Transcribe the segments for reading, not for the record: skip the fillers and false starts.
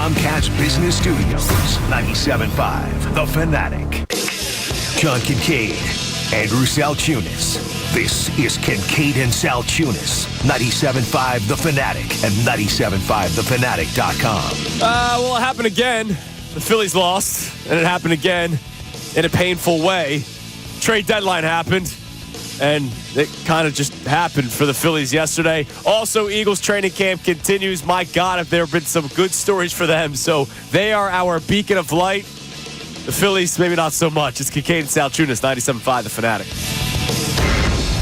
Comcast Business Studios, 97.5, The Fanatic. John Kincade, Andrew Salciunas. This is Kincade and Salciunas, 97.5 The Fanatic and 97.5thefanatic.com. Well, it happened again. The Phillies lost, and it happened again in a painful way. Trade deadline happened, and it kind of just happened for the Phillies yesterday. Also, Eagles training camp continues. My God, if there have been some good stories for them. So they are our beacon of light. The Phillies, maybe not so much. It's Kincade and Salciunas, 97.5 The Fanatic.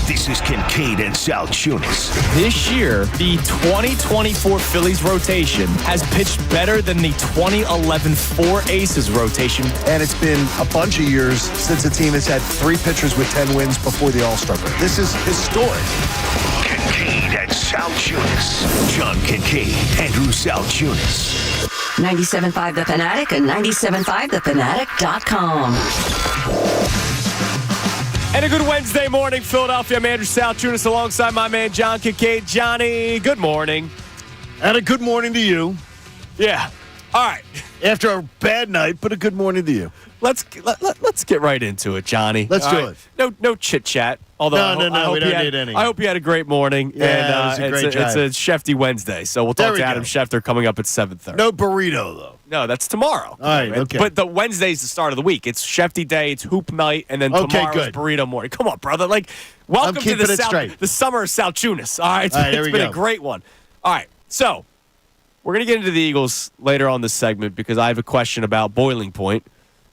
This is Kincade and Salciunas. This year, the 2024 Phillies rotation has pitched better than the 2011 Four Aces rotation. And it's been a bunch of years since the team has had 3 pitchers with 10 wins before the All-Star break. This is historic. Kincade and Salciunas. John Kincade, Andrew Salciunas. 97.5 The Fanatic and 97.5thefanatic.com. And a good Wednesday morning, Philadelphia. I'm Andrew Salciunas alongside my man John Kincade. Johnny, good morning. And a good morning to you. Yeah. All right. After a bad night, but a good morning to you. Let's get right into it, Johnny. Let's do it. No chit chat. Although No, we don't need any. I hope you had a great morning. Yeah, and, it was a great drive. It's a Shefty Wednesday, so we'll talk to Adam Schefter coming up at 7:30. No burrito, though. No, that's tomorrow. All right, okay. But the Wednesday's the start of the week. It's Shefty Day, it's Hoop Night, and then tomorrow's burrito morning. Come on, brother. Welcome to the summer of Salciunas. All right, it's been a great one. All right, so we're going to get into the Eagles later on this segment because I have a question about boiling point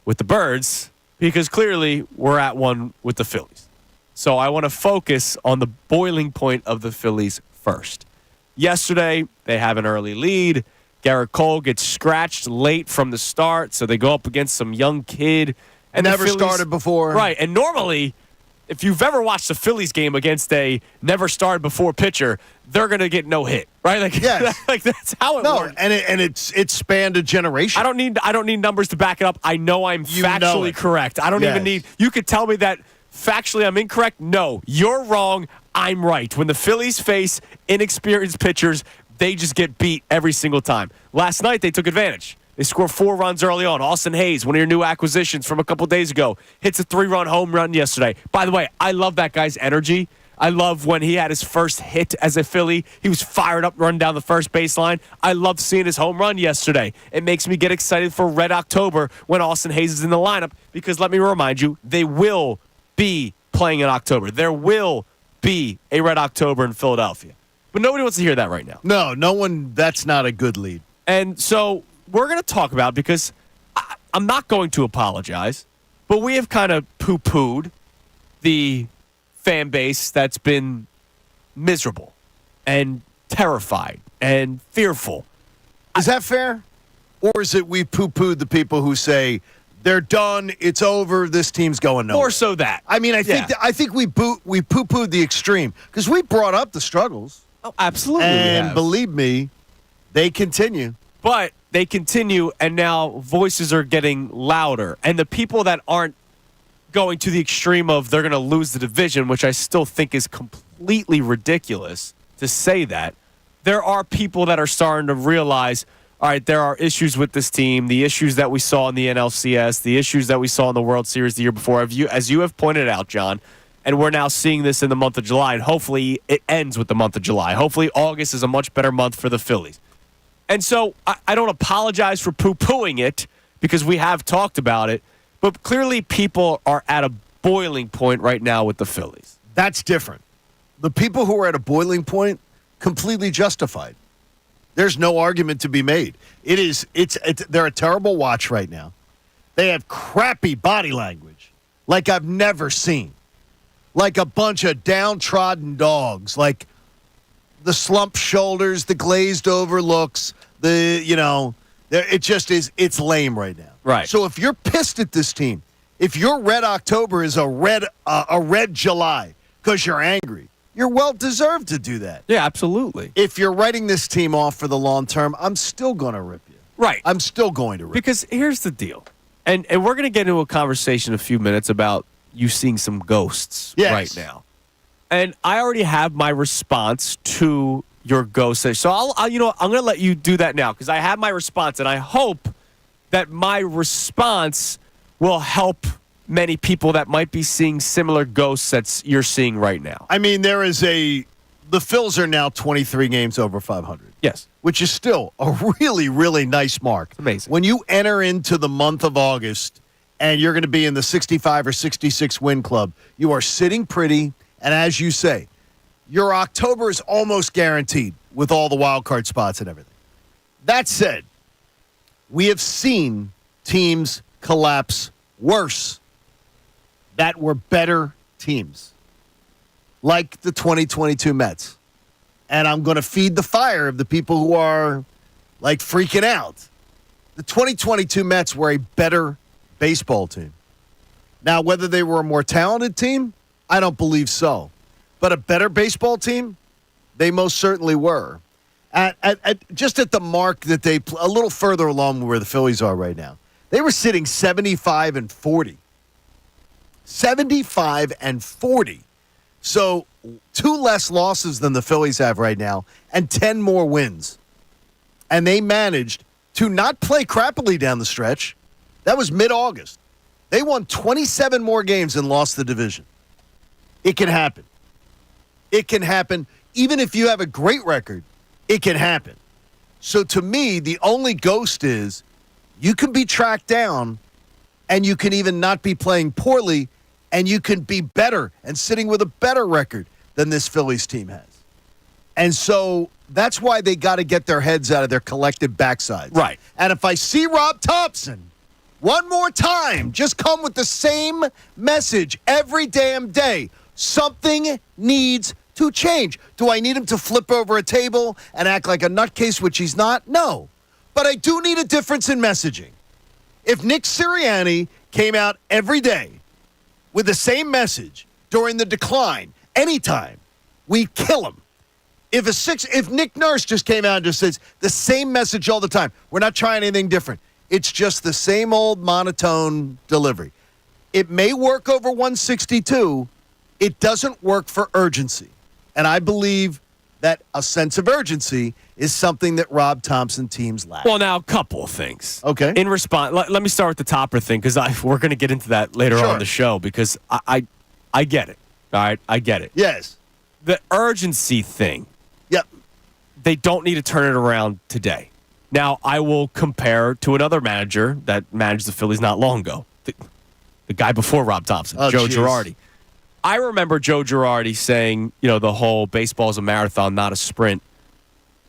with the Birds because clearly we're at one with the Phillies. So I want to focus on the boiling point of the Phillies first. Yesterday, they have an early lead. Garrett Cole gets scratched late from the start, so they go up against some young kid. And never started before. Right, and normally, if you've ever watched a Phillies game against a never started before pitcher, they're going to get no hit, right? Yes. That's how it works. And it's spanned a generation. I don't need numbers to back it up. I know I'm factually correct. I don't even need. You could tell me that factually I'm incorrect. No, you're wrong. I'm right. When the Phillies face inexperienced pitchers, they just get beat every single time. Last night, they took advantage. They scored 4 runs early on. Austin Hayes, one of your new acquisitions from a couple days ago, hits a 3-run home run yesterday. By the way, I love that guy's energy. I love when he had his first hit as a Philly. He was fired up running down the first baseline. I love seeing his home run yesterday. It makes me get excited for Red October when Austin Hayes is in the lineup because let me remind you, they will be playing in October. There will be a Red October in Philadelphia. But nobody wants to hear that right now. No one. That's not a good lead. And so we're going to talk about because I'm not going to apologize, but we have kind of poo-pooed the fan base that's been miserable and terrified and fearful. Is that fair? Or is it we poo-pooed the people who say they're done, it's over, this team's going nowhere? More so that. I mean, I think we poo-pooed the extreme because we brought up the struggles. Oh, absolutely. And believe me, they continue. But they continue, and now voices are getting louder. And the people that aren't going to the extreme of they're going to lose the division, which I still think is completely ridiculous to say that, there are people that are starting to realize, all right, there are issues with this team, the issues that we saw in the NLCS, the issues that we saw in the World Series the year before. As you have pointed out, John, and we're now seeing this in the month of July, and hopefully it ends with the month of July. Hopefully August is a much better month for the Phillies. And so I don't apologize for poo-pooing it because we have talked about it, but clearly people are at a boiling point right now with the Phillies. That's different. The people who are at a boiling point, completely justified. There's no argument to be made. They're a terrible watch right now. They have crappy body language like I've never seen. Like a bunch of downtrodden dogs, like the slump shoulders, the glazed over looks, it just is, it's lame right now. Right. So if you're pissed at this team, if your Red October is a red July because you're angry, you're well-deserved to do that. Yeah, absolutely. If you're writing this team off for the long term, I'm still going to rip you. Right. I'm still going to rip you. Because here's the deal, and we're going to get into a conversation in a few minutes about you seeing some ghosts right now. And I already have my response to your ghost. So I'm going to let you do that now because I have my response, and I hope that my response will help many people that might be seeing similar ghosts that you're seeing right now. I mean, the Phils are now 23 games over 500. Yes. Which is still a really, really nice mark. Amazing. When you enter into the month of August and you're going to be in the 65 or 66 win club, you are sitting pretty, and as you say, your October is almost guaranteed with all the wild card spots and everything. That said, we have seen teams collapse worse that were better teams, like the 2022 Mets. And I'm going to feed the fire of the people who are, like, freaking out. The 2022 Mets were a better baseball team. Now, whether they were a more talented team, I don't believe so. But a better baseball team, they most certainly were. Just at the mark that a little further along where the Phillies are right now, they were sitting 75-40. 75-40. So 2 less losses than the Phillies have right now and 10 more wins. And they managed to not play crappily down the stretch. That was mid-August. They won 27 more games and lost the division. It can happen. It can happen. Even if you have a great record, it can happen. So to me, the only ghost is you can be tracked down and you can even not be playing poorly and you can be better and sitting with a better record than this Phillies team has. And so that's why they got to get their heads out of their collective backsides. Right. And if I see Rob Thompson one more time, just come with the same message every damn day. Something needs to change. Do I need him to flip over a table and act like a nutcase, which he's not? No. But I do need a difference in messaging. If Nick Sirianni came out every day with the same message during the decline, anytime, we kill him. If Nick Nurse just came out and just says the same message all the time, we're not trying anything different. It's just the same old monotone delivery. It may work over 162. It doesn't work for urgency. And I believe that a sense of urgency is something that Rob Thompson teams lack. Well, now, a couple of things. Okay. In response, let me start with the Topper thing because we're going to get into that later on in the show because I get it. All right? I get it. Yes. The urgency thing. Yep. They don't need to turn it around today. Now, I will compare to another manager that managed the Phillies not long ago. The guy before Rob Thompson, Joe Girardi. I remember Joe Girardi saying, the whole baseball is a marathon, not a sprint,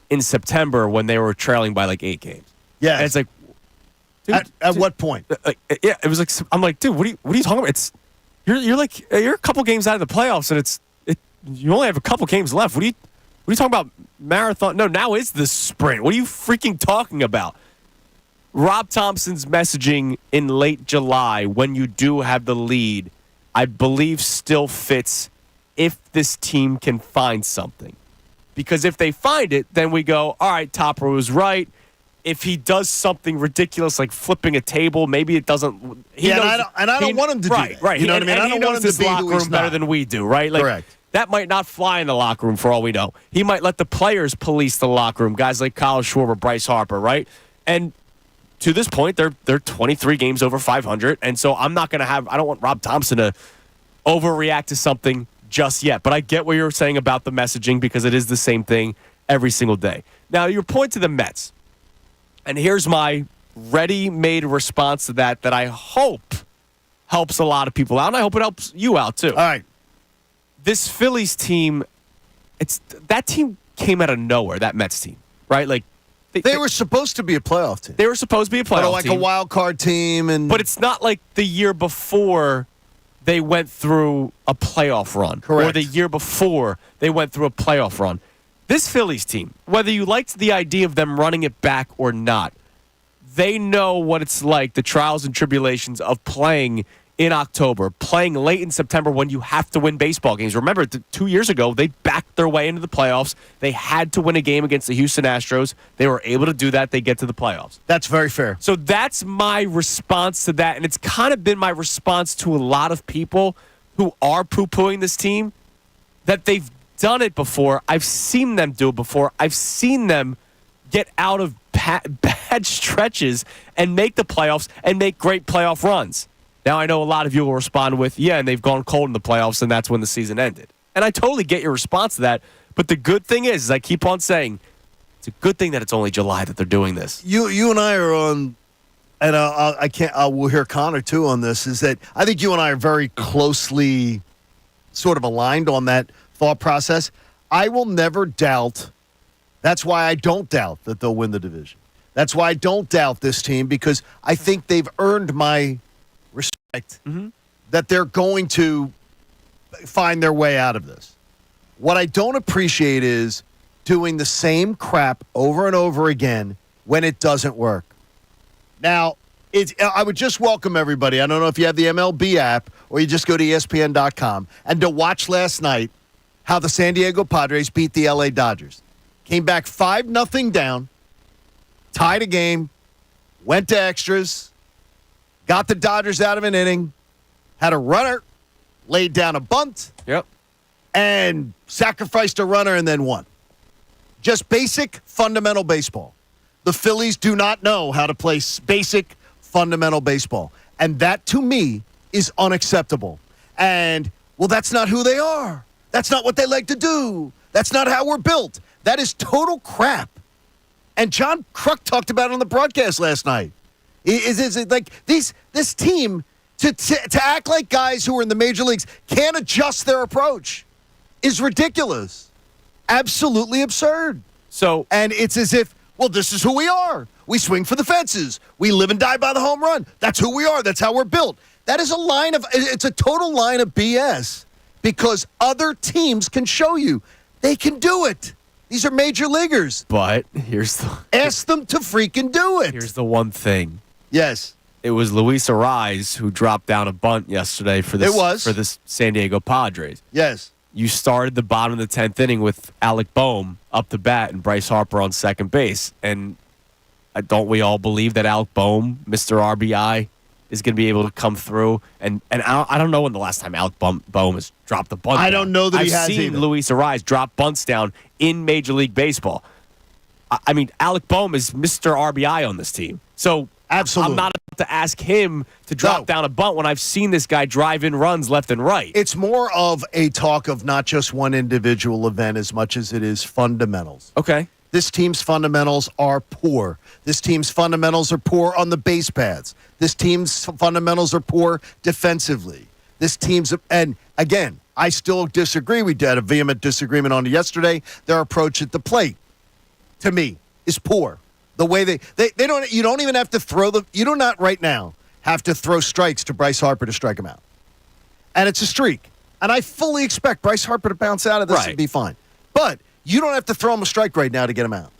in September when they were trailing by like 8 games. Yeah. And it's like, dude, at what point? Yeah, it was like, I'm like, dude, what are you talking about? You're a couple games out of the playoffs, and you only have a couple games left. What are you talking about? Marathon? No, now is the sprint. What are you freaking talking about? Rob Thompson's messaging in late July, when you do have the lead, I believe still fits if this team can find something. Because if they find it, then we go, all right, Topper was right. If he does something ridiculous like flipping a table, maybe it doesn't. I don't want him to do that. Right. You know what I mean? I don't want him to be locker who room he's better not. than we do, right? Like, correct. That might not fly in the locker room for all we know. He might let the players police the locker room, guys like Kyle Schwarber, Bryce Harper, right? And to this point, they're 23 games over 500, and so I don't want Rob Thompson to overreact to something just yet. But I get what you're saying about the messaging because it is the same thing every single day. Now, your point to the Mets, and here's my ready-made response to that I hope helps a lot of people out, and I hope it helps you out too. All right. This Phillies team, that team came out of nowhere, that Mets team, right? Like They were supposed to be a playoff team. They were supposed to be a playoff team. Like a wild card team. But it's not like the year before they went through a playoff run. Correct. Or the year before they went through a playoff run. This Phillies team, whether you liked the idea of them running it back or not, they know what it's like, the trials and tribulations of playing in October, playing late in September when you have to win baseball games. Remember, 2 years ago, they backed their way into the playoffs. They had to win a game against the Houston Astros. They were able to do that. They get to the playoffs. That's very fair. So that's my response to that, and it's kind of been my response to a lot of people who are poo-pooing this team, that they've done it before. I've seen them do it before. I've seen them get out of bad stretches and make the playoffs and make great playoff runs. Now, I know a lot of you will respond with, yeah, and they've gone cold in the playoffs, and that's when the season ended. And I totally get your response to that. But the good thing is I keep on saying, it's a good thing that it's only July that they're doing this. You and I are on, and we'll hear Connor too on this, is that I think you and I are very closely sort of aligned on that thought process. I will never doubt. That's why I don't doubt that they'll win the division. That's why I don't doubt this team, because I think they've earned my respect that they're going to find their way out of this. What I don't appreciate is doing the same crap over and over again when it doesn't work. Now, I would just welcome everybody. I don't know if you have the MLB app or you just go to ESPN.com and to watch last night how the San Diego Padres beat the LA Dodgers. Came back 5-0 down, tied a game, went to extras, got the Dodgers out of an inning, had a runner, laid down a bunt, and sacrificed a runner and then won. Just basic, fundamental baseball. The Phillies do not know how to play basic, fundamental baseball. And that, to me, is unacceptable. And, well, that's not who they are. That's not what they like to do. That's not how we're built. That is total crap. And John Kruk talked about it on the broadcast last night. Is it like this team, to act like guys who are in the major leagues can't adjust their approach is ridiculous. Absolutely absurd. And it's as if, well, this is who we are. We swing for the fences. We live and die by the home run. That's who we are. That's how we're built. That is it's a total line of BS, because other teams can show you they can do it. These are major leaguers. But ask them to freaking do it. Here's the one thing. Yes. It was Luis Ariz who dropped down a bunt yesterday for the San Diego Padres. Yes. You started the bottom of the 10th inning with Alec Boehm up to bat and Bryce Harper on second base. And don't we all believe that Alec Boehm, Mr. RBI, is going to be able to come through? And I don't know when the last time Alec Boehm has dropped a bunt down. I don't know that he has I've seen either. Luis Ariz drop bunts down in Major League Baseball. I mean, Alec Boehm is Mr. RBI on this team. So absolutely, I'm not about to ask him to drop down a bunt when I've seen this guy drive in runs left and right. It's more of a talk of not just one individual event as much as it is fundamentals. Okay. This team's fundamentals are poor. This team's fundamentals are poor on the base paths. This team's fundamentals are poor defensively. And again, I still disagree. We had a vehement disagreement on it yesterday. Their approach at the plate, to me, is poor. The way they don't, you don't even have to you do not right now have to throw strikes to Bryce Harper to strike him out. And it's a streak. And I fully expect Bryce Harper to bounce out of this and be fine. But you don't have to throw him a strike right now to get him out.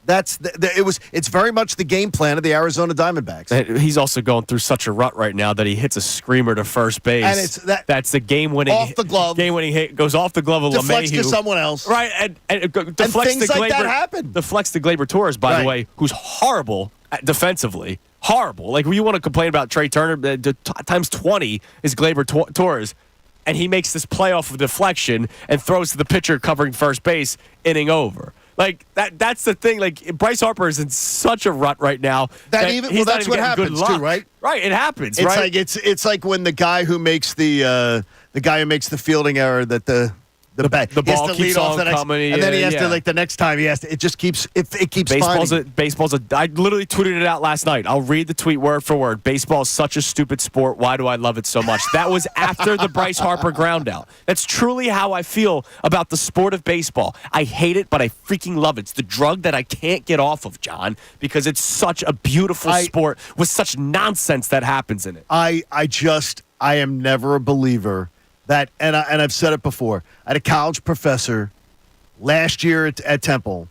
It's very much the game plan of the Arizona Diamondbacks. He's also going through such a rut right now that he hits a screamer to first base. And that's the game-winning off the glove. Game-winning hit goes off the glove of LeMahieu. Deflects to someone else. Right, and deflects things to like Gleyber. that happen. Deflects to Gleyber Torres, by the way, who's horrible defensively. Horrible. Like, when you want to complain about Trey Turner, times 20 is Gleyber Torres. And he makes this play off of deflection and throws to the pitcher covering first base, inning over. Like, that's the thing. Like, Bryce Harper is in such a rut right now. That's what happens too, right? Right, it happens. It's right? like it's like when the guy who makes the fielding error that the ball keeps on coming, and then he has to, like, the next time he has to. It just keeps baseball's I literally tweeted it out last night. I'll read the tweet word for word. Baseball is such a stupid sport. Why do I love it so much? That was after the Bryce Harper ground out. That's truly how I feel about the sport of baseball. I hate it, but I freaking love it. It's the drug that I can't get off of, John, because it's such a beautiful sport with such nonsense that happens in it. I am never a believer that, and I've said it before. I had a college professor last year at Temple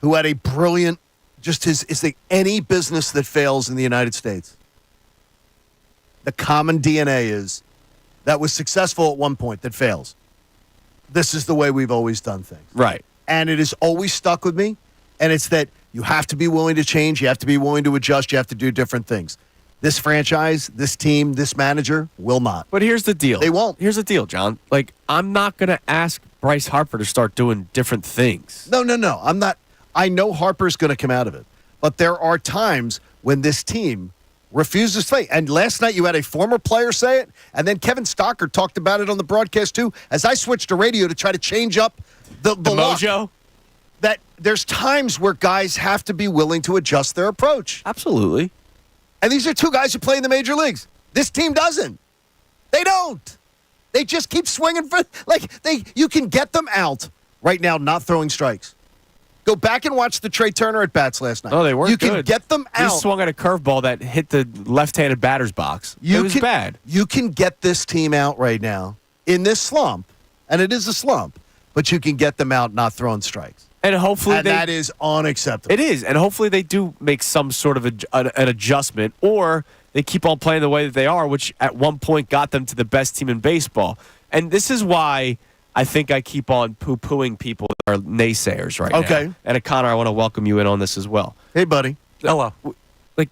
who had a brilliant, any business that fails in the United States, the common DNA is that was successful at one point that fails. This is the way we've always done things. Right. And it has always stuck with me, and it's that you have to be willing to change, you have to be willing to adjust, you have to do different things. This franchise, this team, this manager will not. But here's the deal. They won't. Here's the deal, John. Like, I'm not going to ask Bryce Harper to start doing different things. No. I'm not. I know Harper's going to come out of it. But there are times when this team refuses to play. And last night you had a former player say it, and then Kevin Stocker talked about it on the broadcast too, as I switched to radio to try to change up the mojo. That there's times where guys have to be willing to adjust their approach. Absolutely. And these are two guys who play in the major leagues. This team doesn't. They don't. They just keep swinging for you can get them out right now not throwing strikes. Go back and watch the Trey Turner at bats last night. Oh, they weren't You good. can get them out. He swung at a curveball that hit the left-handed batter's box. It was bad. You can get this team out right now in this slump, and it is a slump, but you can get them out not throwing strikes. And hopefully that is unacceptable. It is, and hopefully they do make some sort of an adjustment, or they keep on playing the way that they are, which at one point got them to the best team in baseball. And this is why I think I keep on poo-pooing people that are naysayers right now. Okay. And Connor, I want to welcome you in on this as well. Hey, buddy. Hello. Like,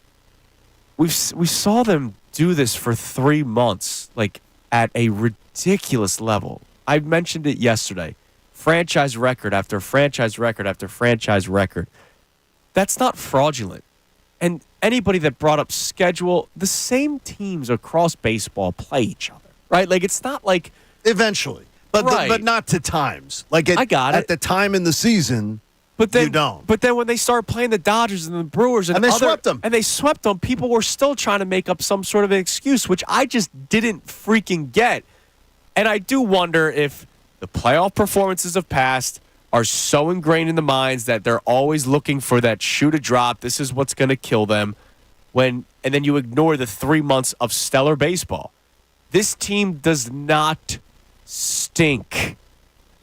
we saw them do this for 3 months, like, at a ridiculous level. I mentioned it yesterday. Franchise record after franchise record after franchise record. That's not fraudulent. And anybody that brought up schedule, the same teams across baseball play each other, right? Like, it's not like... Eventually. But not to times. Like I got it. At the time in the season, but then, you don't. But then when they started playing the Dodgers and the Brewers and they swept them. And they swept them, people were still trying to make up some sort of an excuse, which I just didn't freaking get. And I do wonder if the playoff performances of past are so ingrained in the minds that they're always looking for that shoe to drop. This is what's going to kill them. And then you ignore the 3 months of stellar baseball. This team does not stink.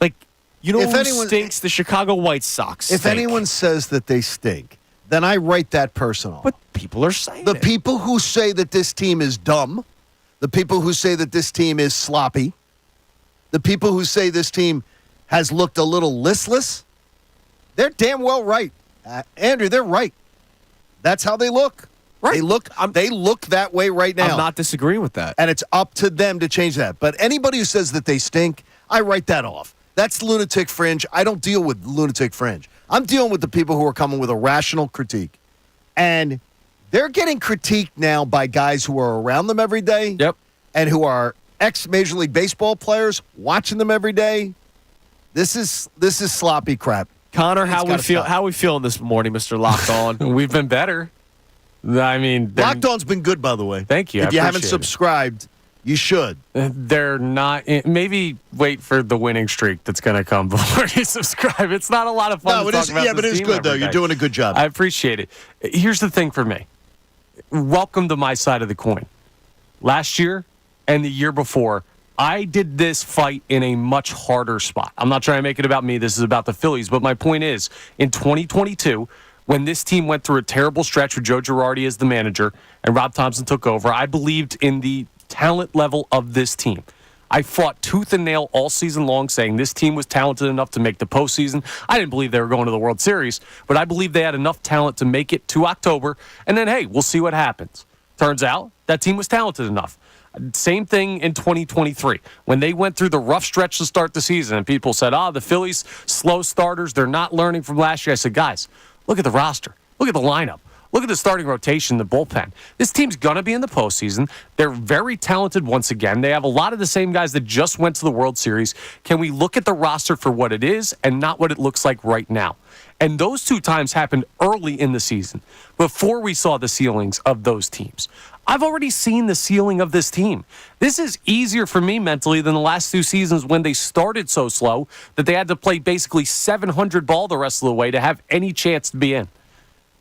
Like, you know who stinks? The Chicago White Sox stink. If anyone says that they stink, then I write that person off. But people are saying the people who say that this team is dumb, the people who say that this team is sloppy, the people who say this team has looked a little listless, they're damn well right. Andrew, they're right. That's how they look. Right. They look that way right now. I'm not disagreeing with that. And it's up to them to change that. But anybody who says that they stink, I write that off. That's lunatic fringe. I don't deal with lunatic fringe. I'm dealing with the people who are coming with a rational critique. And they're getting critiqued now by guys who are around them every day. Yep. And who are ex-Major League Baseball players watching them every day. This is sloppy crap. Connor, how we feeling this morning, Mr. Locked On? We've been better. I mean, Locked On's been good, by the way. Thank you. If you haven't subscribed, you should. They're not. Maybe wait for the winning streak that's going to come before you subscribe. It's not a lot of fun. No, it is. Yeah, but it is good though. You're doing a good job. I appreciate it. Here's the thing for me. Welcome to my side of the coin. Last year and the year before, I did this fight in a much harder spot. I'm not trying to make it about me. This is about the Phillies. But my point is, in 2022. When this team went through a terrible stretch with Joe Girardi as the manager and Rob Thompson took over, I believed in the talent level of this team. I fought tooth and nail all season long saying this team was talented enough to make the postseason. I didn't believe they were going to the World Series, but I believed they had enough talent to make it to October, and then, hey, we'll see what happens. Turns out that team was talented enough. Same thing in 2023. When they went through the rough stretch to start the season, and people said, the Phillies, slow starters, they're not learning from last year. I said, guys, look at the roster. Look at the lineup. Look at the starting rotation, the bullpen. This team's going to be in the postseason. They're very talented once again. They have a lot of the same guys that just went to the World Series. Can we look at the roster for what it is and not what it looks like right now? And those two times happened early in the season, before we saw the ceilings of those teams. I've already seen the ceiling of this team. This is easier for me mentally than the last two seasons when they started so slow that they had to play basically 700 ball the rest of the way to have any chance to be in.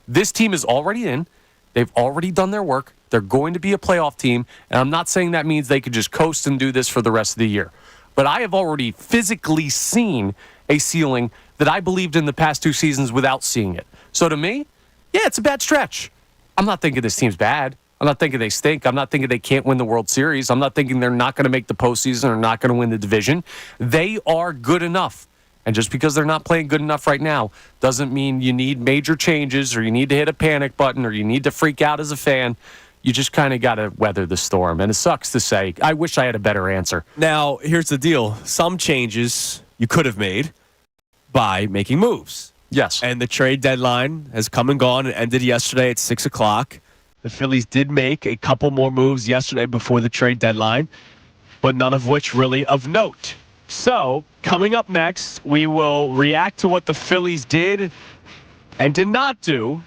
This team is already in. They've already done their work. They're going to be a playoff team, and I'm not saying that means they could just coast and do this for the rest of the year. But I have already physically seen a ceiling that I believed in the past two seasons without seeing it. So to me, yeah, it's a bad stretch. I'm not thinking this team's bad. I'm not thinking they stink. I'm not thinking they can't win the World Series. I'm not thinking they're not going to make the postseason or not going to win the division. They are good enough. And just because they're not playing good enough right now doesn't mean you need major changes or you need to hit a panic button or you need to freak out as a fan. you just kind of got to weather the storm. And it sucks to say. I wish I had a better answer. Now, here's the deal. Some changes you could have made by making moves. Yes. And the trade deadline has come and gone. It ended yesterday at 6 o'clock. The Phillies did make a couple more moves yesterday before the trade deadline, but none of which really of note. So, coming up next, we will react to what the Phillies did and did not do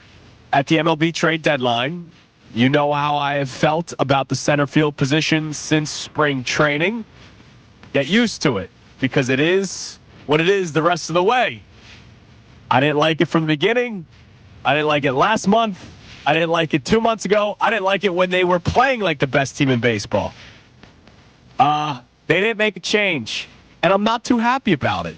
at the MLB trade deadline. You know how I have felt about the center field position since spring training. Get used to it, because it is what it is the rest of the way. I didn't like it from the beginning. I didn't like it last month. I didn't like it 2 months ago. I didn't like it when they were playing like the best team in baseball. They didn't make a change, and I'm not too happy about it.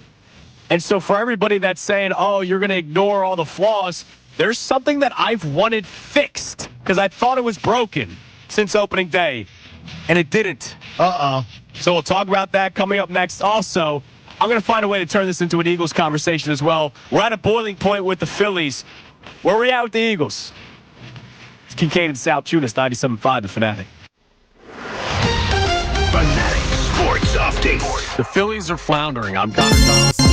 And so for everybody that's saying, oh, you're going to ignore all the flaws, there's something that I've wanted fixed because I thought it was broken since opening day, and it didn't. So we'll talk about that coming up next. Also, I'm going to find a way to turn this into an Eagles conversation as well. We're at a boiling point with the Phillies. Where are we at with the Eagles? It's Kincade and Salciunas, 97.5, The Fanatic. Fanatic Sports Update. The Phillies are floundering. I'm Connor Thompson.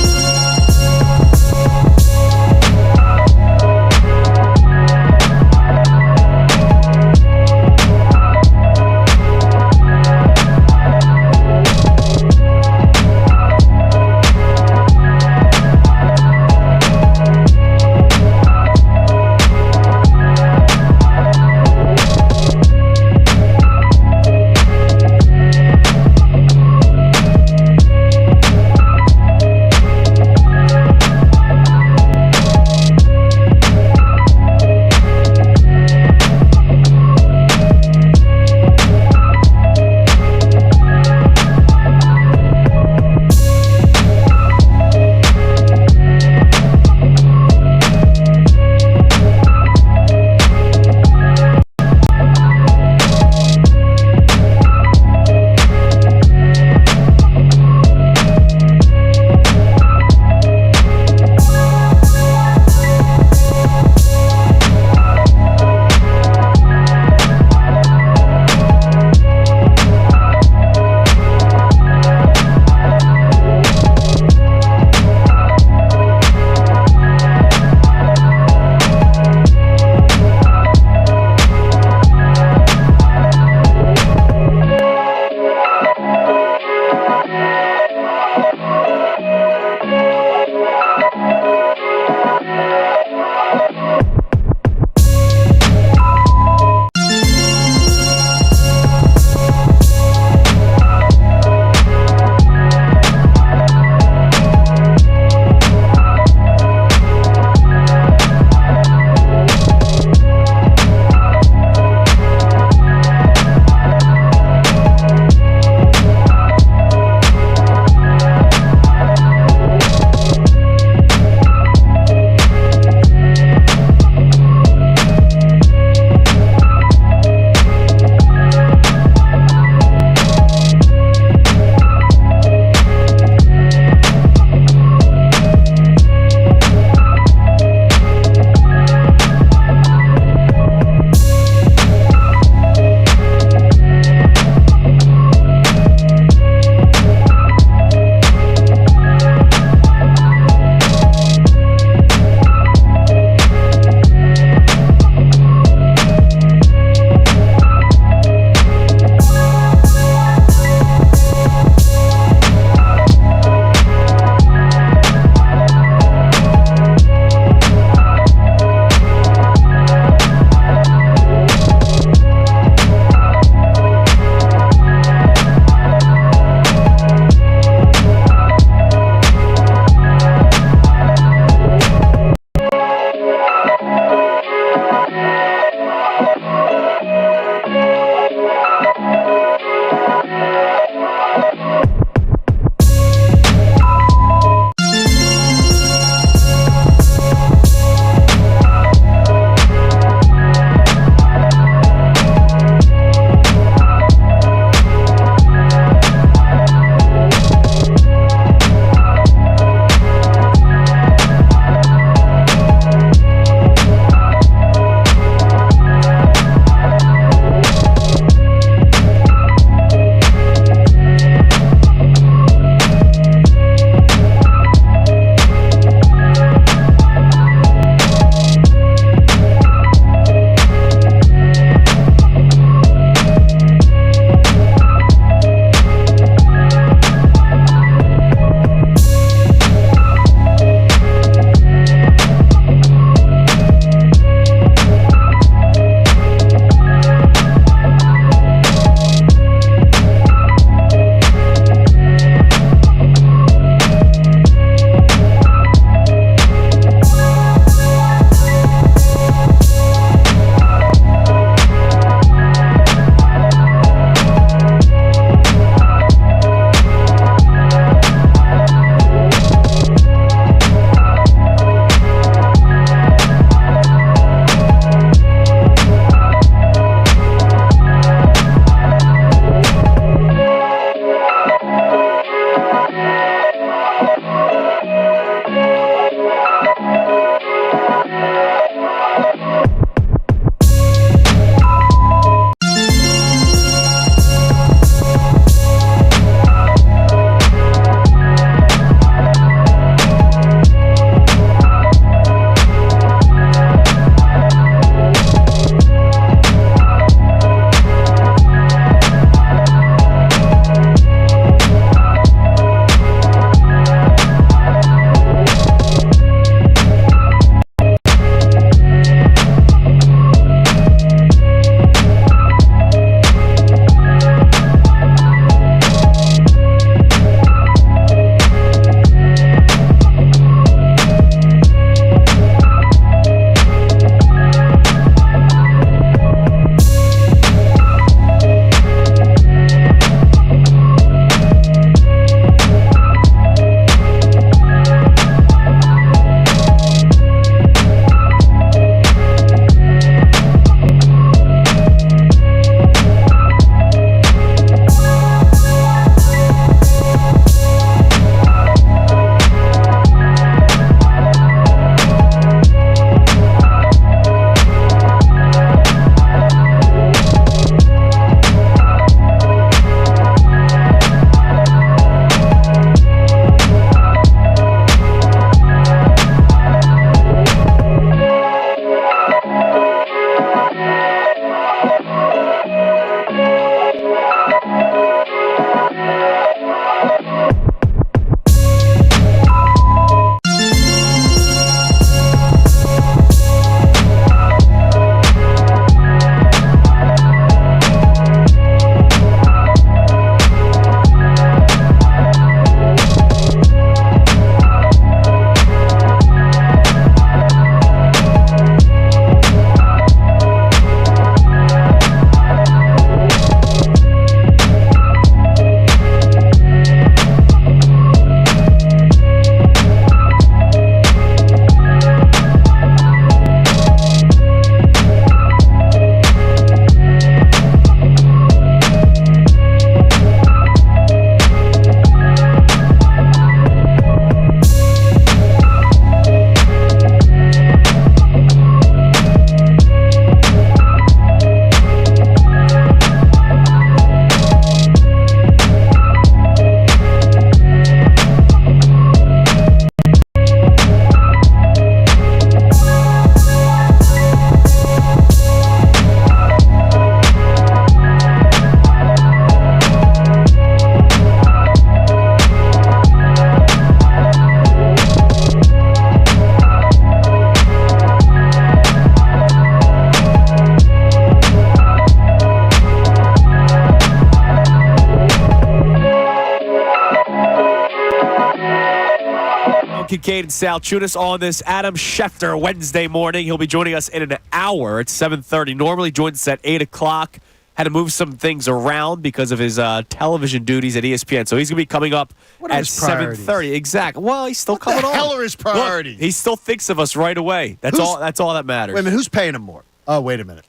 Kincade and Salciunas on this Adam Schefter Wednesday morning. He'll be joining us in an hour at 7:30. Normally joins us at 8 o'clock. Had to move some things around because of his television duties at ESPN. So he's going to be coming up at 7:30. Exactly. Well, he's still coming on. What the hell are his priorities? Look, he still thinks of us right away. That's all that matters. Wait a minute. Who's paying him more? Oh, wait a minute.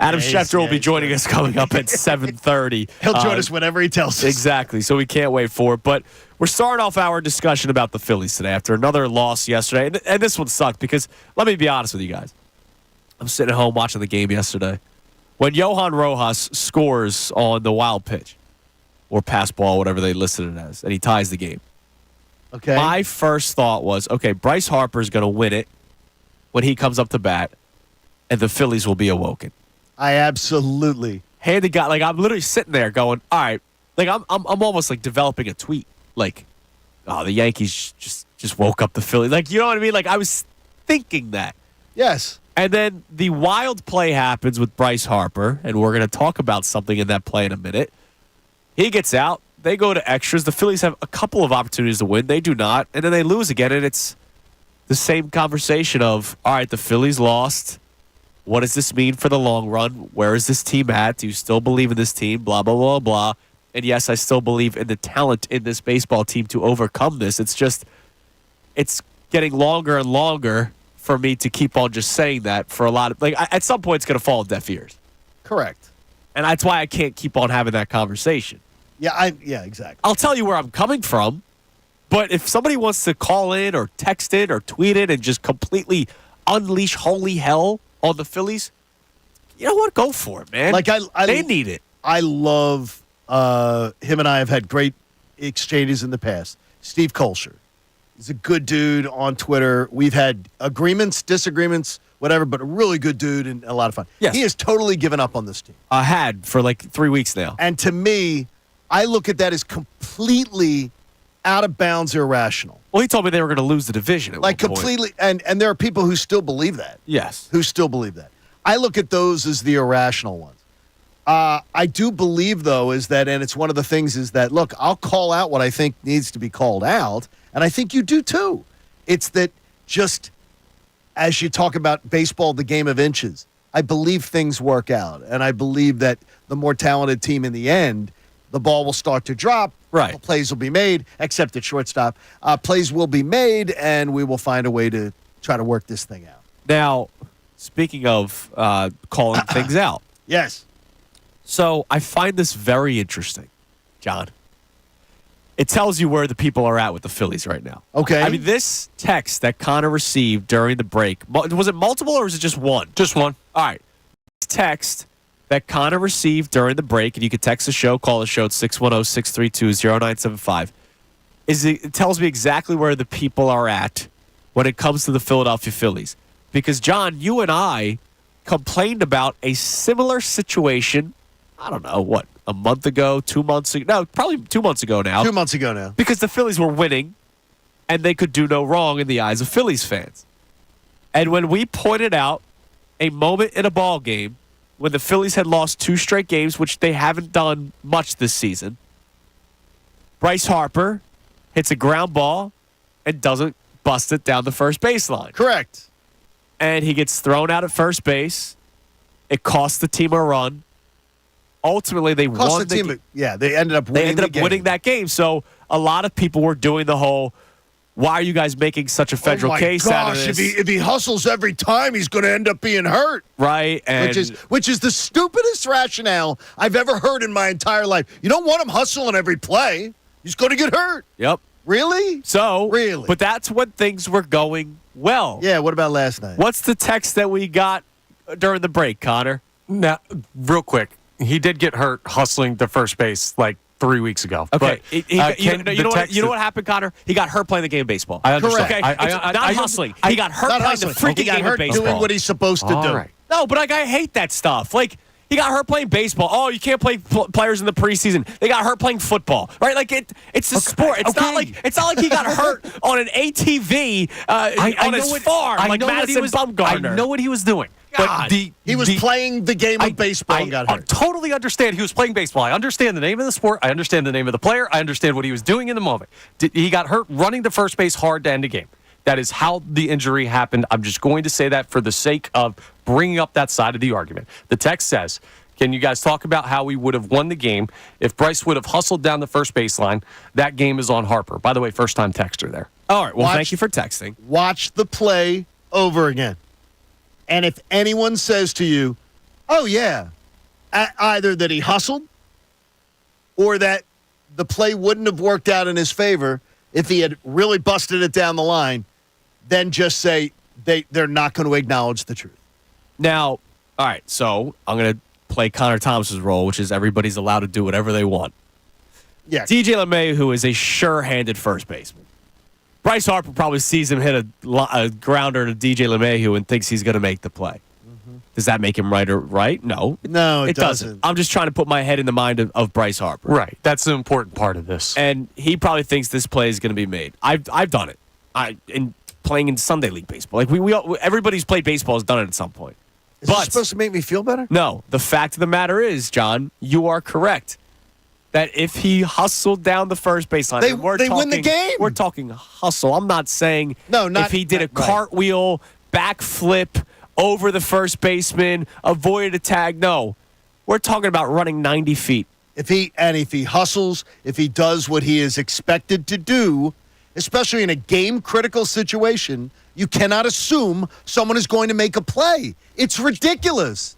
Adam Schefter will be joining us coming up at 7:30. He'll join us whenever he tells us. Exactly. So we can't wait for it. But we're starting off our discussion about the Phillies today after another loss yesterday. And this one sucked because, let me be honest with you guys. I'm sitting at home watching the game yesterday. When Johan Rojas scores on the wild pitch or pass ball, whatever they listed it as, and he ties the game. Okay. My first thought was, okay, Bryce Harper is going to win it when he comes up to bat, and the Phillies will be awoken. I absolutely. Hand to God, like I'm literally sitting there going, all right, like I'm almost like developing a tweet, like, oh, the Yankees just woke up the Phillies, like, you know what I mean? Like I was thinking that. Yes. And then the wild play happens with Bryce Harper, and we're going to talk about something in that play in a minute. He gets out. They go to extras. The Phillies have a couple of opportunities to win. They do not. And then they lose again, and it's the same conversation of, all right, the Phillies lost. What does this mean for the long run? Where is this team at? Do you still believe in this team? Blah, blah, blah, blah. And yes, I still believe in the talent in this baseball team to overcome this. It's just, it's getting longer and longer for me to keep on just saying that for a lot of, like, at some point it's going to fall on deaf ears. Correct. And that's why I can't keep on having that conversation. Yeah, exactly. I'll tell you where I'm coming from, but if somebody wants to call in or text it or tweet it and just completely unleash holy hell on the Phillies, you know what? Go for it, man. Like they need it. I love him, and I have had great exchanges in the past. Steve Kolscher. He's a good dude on Twitter. We've had agreements, disagreements, whatever, but a really good dude and a lot of fun. Yes. He has totally given up on this team. I had for like 3 weeks now. And to me, I look at that as completely out of bounds irrational. Well, he told me they were going to lose the division at Like one point. completely, and there are people who still believe that. Yes. Who still believe that. I look at those as the irrational ones. I do believe, though, is that, and it's one of the things is that, look, I'll call out what I think needs to be called out, and I think you do too. It's that just as you talk about baseball, the game of inches, I believe things work out, and I believe that the more talented team in the end, the ball will start to drop. Right. Plays will be made, except at shortstop. Plays will be made, and we will find a way to try to work this thing out. Now, speaking of calling things out. Yes. So I find this very interesting, John. It tells you where the people are at with the Phillies right now. Okay. I mean, this text that Connor received during the break, was it multiple or was it just one? Just one. All right. This text that Connor received during the break, and you can text the show, call the show at 610-632-0975, it tells me exactly where the people are at when it comes to the Philadelphia Phillies. Because, John, you and I complained about a similar situation, I don't know, what, a month ago, 2 months ago? No, probably 2 months ago now. 2 months ago now. Because the Phillies were winning, and they could do no wrong in the eyes of Phillies fans. And when we pointed out a moment in a ball game when the Phillies had lost 2 straight games, which they haven't done much this season, Bryce Harper hits a ground ball and doesn't bust it down the first baseline. Correct. And he gets thrown out at first base. It costs the team a run. Ultimately, they won the game. Yeah, they ended up winning winning that game. So a lot of people were doing the whole, why are you guys making such a federal case out of this? If he hustles every time, he's going to end up being hurt. Right. And which is the stupidest rationale I've ever heard in my entire life. You don't want him hustling every play. He's going to get hurt. Yep. Really? Really? But that's when things were going well. Yeah, what about last night? What's the text that we got during the break, Connor? Now, real quick, he did get hurt hustling to first base like 3 weeks ago. Okay. But, you know what happened, Connor? He got hurt playing the game of baseball. I understand. Okay? Not hustling. He got hurt playing the freaking game of baseball. Doing what he's supposed to do. Right. No, but I hate that stuff. Like, he got hurt playing baseball. Oh, you can't play players in the preseason. They got hurt playing football, right? Like it's a sport. It's not like he got hurt on an ATV on his farm, like Madison Bumgarner. I know what he was doing. But he was playing the game of baseball and got hurt. I totally understand he was playing baseball. I understand the name of the sport. I understand the name of the player. I understand what he was doing in the moment. He got hurt running to first base hard to end the game. That is how the injury happened. I'm just going to say that for the sake of bringing up that side of the argument. The text says, can you guys talk about how we would have won the game if Bryce would have hustled down the first baseline? That game is on Harper. By the way, first-time texter there. All right. Well, thank you for texting. Watch the play over again. And if anyone says to you, oh, yeah, either that he hustled or that the play wouldn't have worked out in his favor if he had really busted it down the line, then just say they're not going to acknowledge the truth. Now, all right, so I'm going to play Connor Thompson's role, which is everybody's allowed to do whatever they want. Yeah. DJ LeMahieu, who is a sure-handed first baseman. Bryce Harper probably sees him hit a grounder to DJ LeMahieu and thinks he's going to make the play. Mm-hmm. Does that make him right? No. No, it doesn't. I'm just trying to put my head in the mind of Bryce Harper. Right. That's an important part of this. And he probably thinks this play is going to be made. I've done it. In playing in Sunday League baseball. Like everybody's played baseball has done it at some point. Is this supposed to make me feel better? No. The fact of the matter is, John, you are correct. That if he hustled down the first baseline, they win the game. We're talking hustle. I'm not saying if he did a cartwheel, backflip over the first baseman, avoided a tag. No. We're talking about running 90 feet. If he hustles, if he does what he is expected to do, especially in a game-critical situation, you cannot assume someone is going to make a play. It's ridiculous.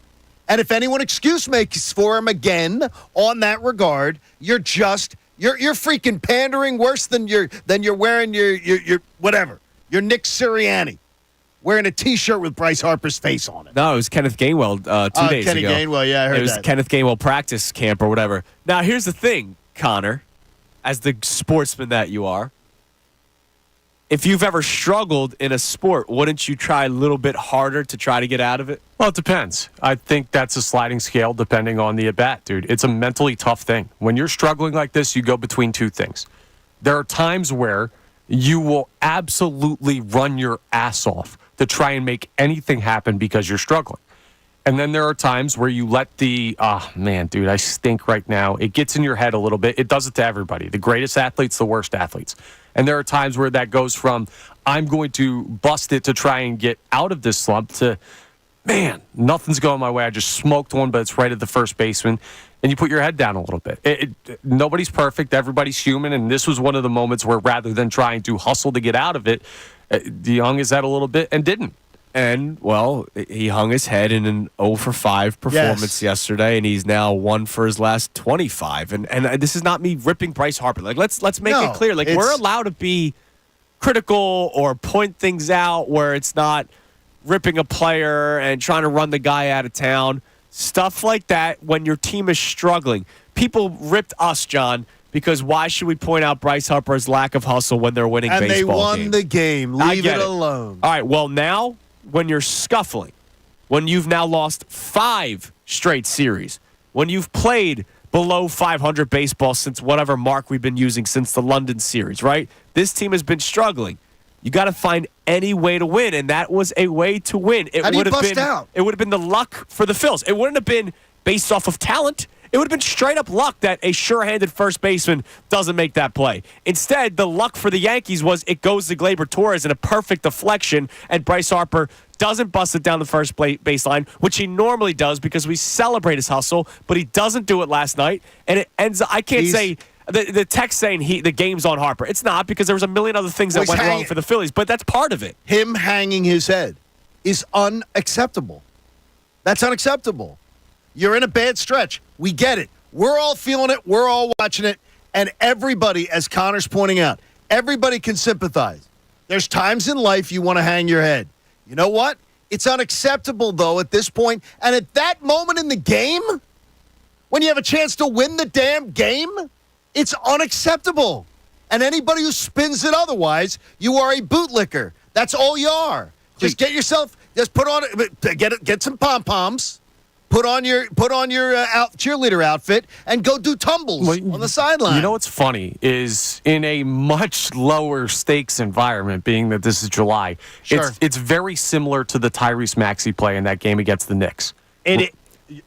And if anyone excuse makes for him again on that regard, you're freaking pandering worse than you're wearing your whatever. You're Nick Sirianni wearing a T-shirt with Bryce Harper's face on it. No, it was Kenneth Gainwell 2 days ago. Kenny Gainwell, yeah, I heard that. It was Kenneth Gainwell practice camp or whatever. Now, here's the thing, Connor, as the sportsman that you are. If you've ever struggled in a sport, wouldn't you try a little bit harder to try to get out of it? Well, it depends. I think that's a sliding scale depending on the at-bat, dude. It's a mentally tough thing. When you're struggling like this, you go between two things. There are times where you will absolutely run your ass off to try and make anything happen because you're struggling. And then there are times where you let man, dude, I stink right now. It gets in your head a little bit. It does it to everybody. The greatest athletes, the worst athletes. And there are times where that goes from, I'm going to bust it to try and get out of this slump to, man, nothing's going my way. I just smoked one, but it's right at the first baseman. And you put your head down a little bit. Nobody's perfect. Everybody's human. And this was one of the moments where rather than trying to hustle to get out of it, he hung his head a little bit and didn't. And, well, he hung his head in an 0 for 5 performance yesterday, and he's now 1 for his last 25. And this is not me ripping Bryce Harper. Like, let's make it clear. Like, we're allowed to be critical or point things out where it's not ripping a player and trying to run the guy out of town. Stuff like that when your team is struggling. People ripped us, John, because why should we point out Bryce Harper's lack of hustle when they're winning baseball games? And they won the game. Leave it alone. All right, well, now when you're scuffling, when you've now lost 5 straight series, when you've played below 500 baseball since whatever mark we've been using since the London series, right? This team has been struggling. You got to find any way to win, and that was a way to win. It would have been the luck for the Phillies. It wouldn't have been based off of talent. It would have been straight up luck that a sure-handed first baseman doesn't make that play. Instead, the luck for the Yankees was it goes to Gleyber Torres in a perfect deflection, and Bryce Harper doesn't bust it down the first baseline, which he normally does because we celebrate his hustle, but he doesn't do it last night, and it ends. I can't say the text saying the game's on Harper. It's not, because there was a million other things that went wrong for the Phillies, but that's part of it. Him hanging his head is unacceptable. That's unacceptable. You're in a bad stretch. We get it. We're all feeling it. We're all watching it. And everybody, as Connor's pointing out, everybody can sympathize. There's times in life you want to hang your head. You know what? It's unacceptable, though, at this point. And at that moment in the game, when you have a chance to win the damn game, it's unacceptable. And anybody who spins it otherwise, you are a bootlicker. That's all you are. Just get yourself, just put on, get some pom-poms. put on your cheerleader outfit and go do tumbles on the sideline. You know what's funny is in a much lower stakes environment, being that this is July, Sure. it's very similar to the Tyrese Maxey play in that game against the Knicks.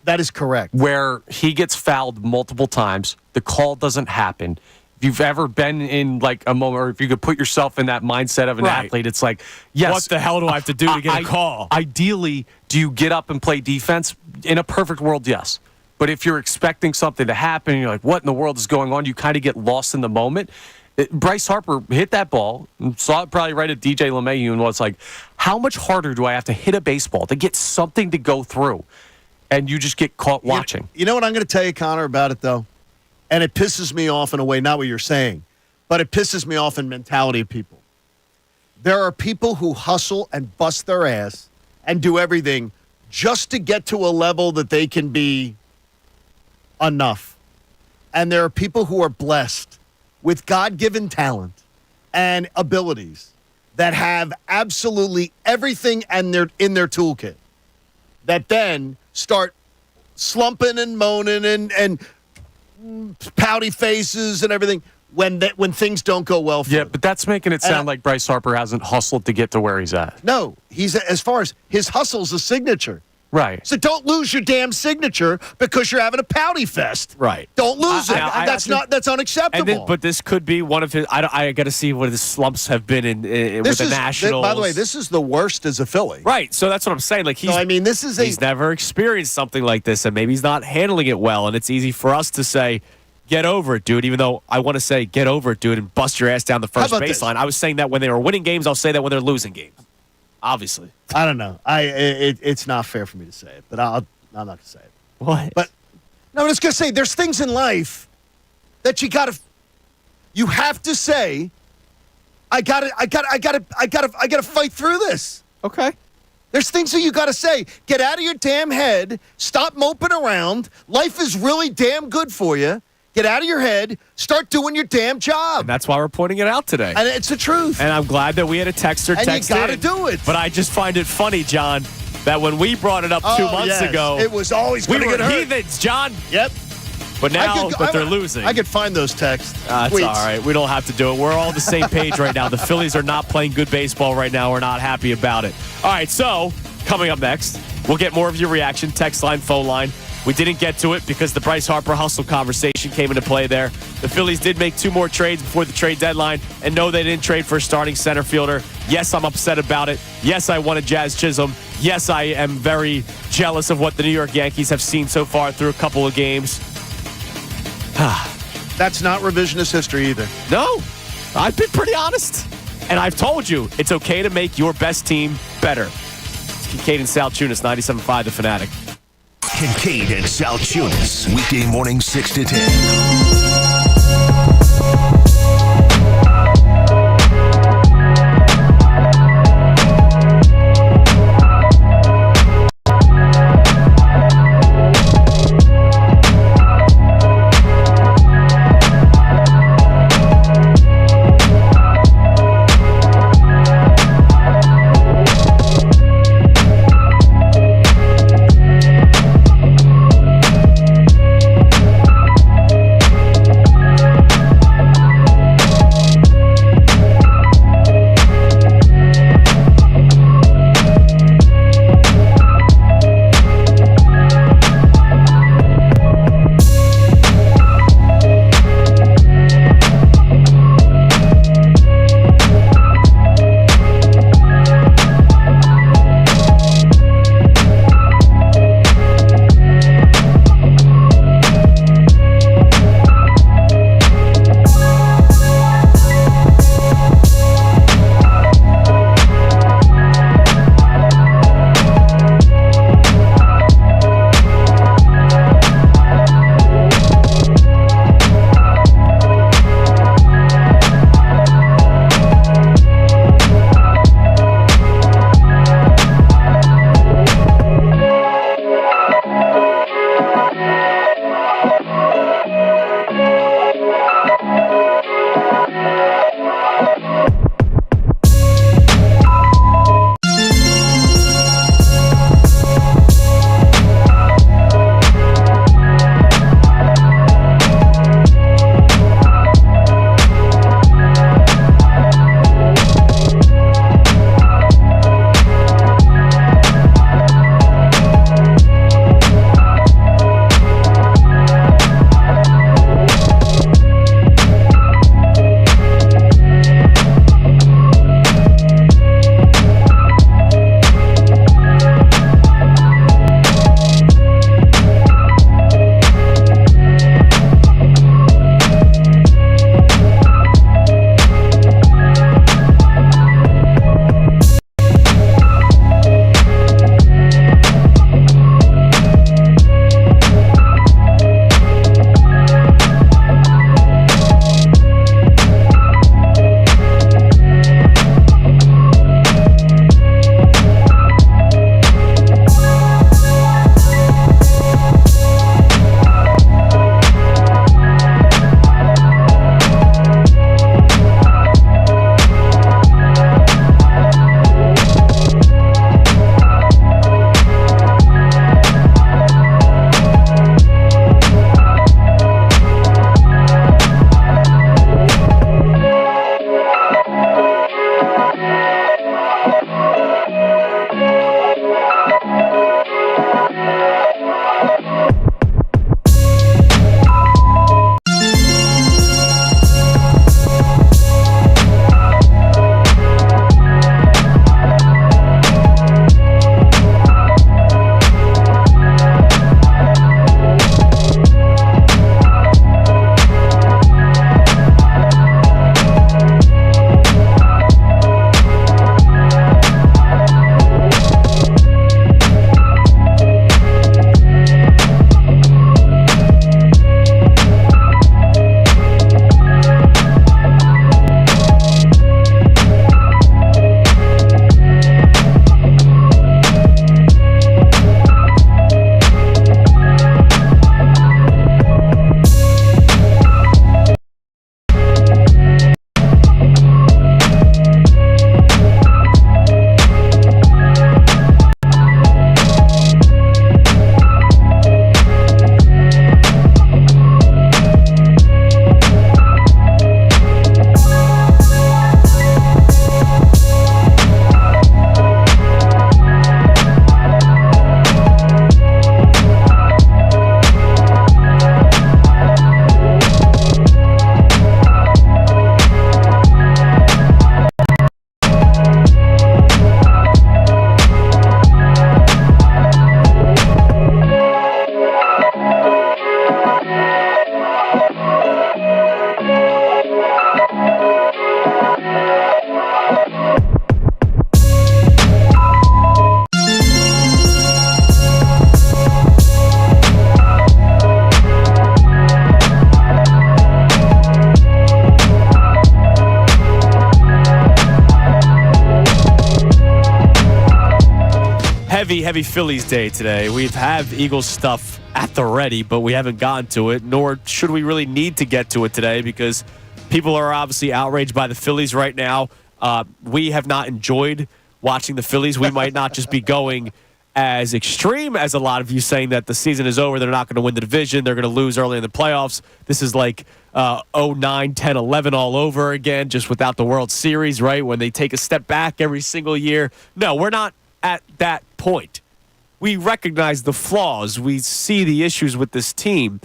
That is correct. Where he gets fouled multiple times, the call doesn't happen. If you've ever been in like a moment, or if you could put yourself in that mindset of an athlete, it's like, yes. What the hell do I have to do to get a call? Ideally, do you get up and play defense? In a perfect world, yes. But if you're expecting something to happen, and you're like, what in the world is going on? You kind of get lost in the moment. Bryce Harper hit that ball, saw it probably right at DJ LeMahieu, and was like, how much harder do I have to hit a baseball to get something to go through? And you just get caught watching. You know what I'm going to tell you, Connor, about it, though? And it pisses me off in a way, not what you're saying, but it pisses me off in mentality of people. There are people who hustle and bust their ass and do everything just to get to a level that they can be enough. And there are people who are blessed with God-given talent and abilities that have absolutely everything in their toolkit that then start slumping and moaning and pouty faces and everything when things don't go well for them. But that's making it sound like Bryce Harper hasn't hustled to get to where he's at. No, he's as far as his hustle's a signature. Right. So don't lose your damn signature because you're having a pouty fest. Right. Don't lose it. That's unacceptable. But this could be one of his. I got to see what his slumps have been in with the Nationals. By the way, this is the worst as a Philly. Right. So that's what I'm saying. Like he's never experienced something like this, and maybe he's not handling it well. And it's easy for us to say, "Get over it, dude." Even though I want to say, "Get over it, dude," and bust your ass down the first baseline. I was saying that when they were winning games. I'll say that when they're losing games. Obviously. I don't know. It's not fair for me to say it, but I'm not going to say it. What? But no, I'm just going to say there's things in life that you have to say, I got to fight through this. Okay. There's things that you got to say. Get out of your damn head. Stop moping around. Life is really damn good for you. Get out of your head. Start doing your damn job. And that's why we're pointing it out today. And it's the truth. And I'm glad that we had a texter text in. And you got to do it. But I just find it funny, John, that when we brought it up 2 months ago, it was always going to get hurt. We were heathens, John. Yep. But now that they're losing. I could find those texts. It's all right. We don't have to do it. We're all on the same page right now. The Phillies are not playing good baseball right now. We're not happy about it. All right, so coming up next, we'll get more of your reaction. Text line, phone line. We didn't get to it because the Bryce Harper hustle conversation came into play there. The Phillies did make 2 more trades before the trade deadline, and no, they didn't trade for a starting center fielder. Yes, I'm upset about it. Yes, I wanted Jazz Chisholm. Yes, I am very jealous of what the New York Yankees have seen so far through a couple of games. That's not revisionist history either. No, I've been pretty honest. And I've told you, it's okay to make your best team better. It's Kincade and Salciunas, 97.5 The Fanatic. Kincade and Salciunas, weekday morning 6 to 10. heavy Phillies day today. We have Eagles stuff at the ready, but we haven't gotten to it, nor should we really need to get to it today because people are obviously outraged by the Phillies right now. We have not enjoyed watching the Phillies. We might not just be going as extreme as a lot of you saying that the season is over, they're not going to win the division, they're going to lose early in the playoffs. This is like 09, 10, 11 all over again, just without the World Series, right? When they take a step back every single year. No, we're not at that point. We recognize the flaws. We see the issues with this team.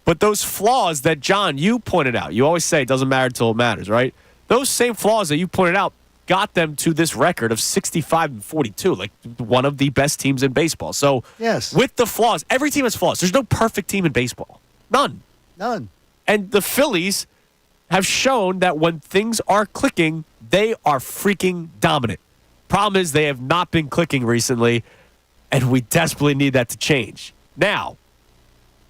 But those flaws that, John, you pointed out, you always say it doesn't matter until it matters, right? Those same flaws that you pointed out got them to this record of 65-42, like one of the best teams in baseball. So yes, with the flaws, every team has flaws. There's no perfect team in baseball. None. And the Phillies have shown that when things are clicking, they are freaking dominant. Problem is they have not been clicking recently, and we desperately need that to change. Now,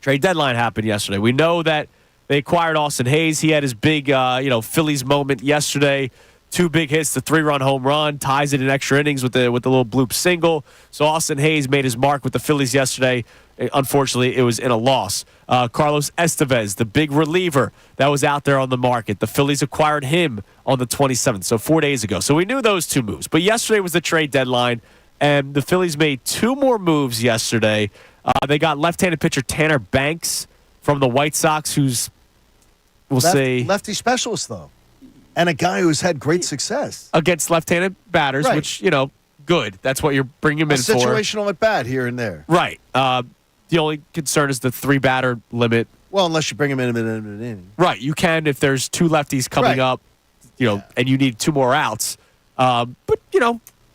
trade deadline happened yesterday. We know that they acquired Austin Hayes. He had his big Phillies moment yesterday. 2 big hits, the 3-run home run, ties it in extra innings with the little bloop single. So Austin Hayes made his mark with the Phillies yesterday. Unfortunately, it was in a loss. Carlos Estevez, the big reliever that was out there on the market. The Phillies acquired him on the 27th, so 4 days ago. So we knew those 2 moves. But yesterday was the trade deadline, and the Phillies made 2 more moves yesterday. They got left-handed pitcher Tanner Banks from the White Sox, who's, lefty specialist, though. And a guy who's had great success against left-handed batters, right. Which, good. That's what you're bringing him in for. Situational at bat here and there. Right. The only concern is the 3-batter limit. Well, unless you bring him in an inning. Right. You can if there's 2 lefties coming up, and you need 2 more outs. But,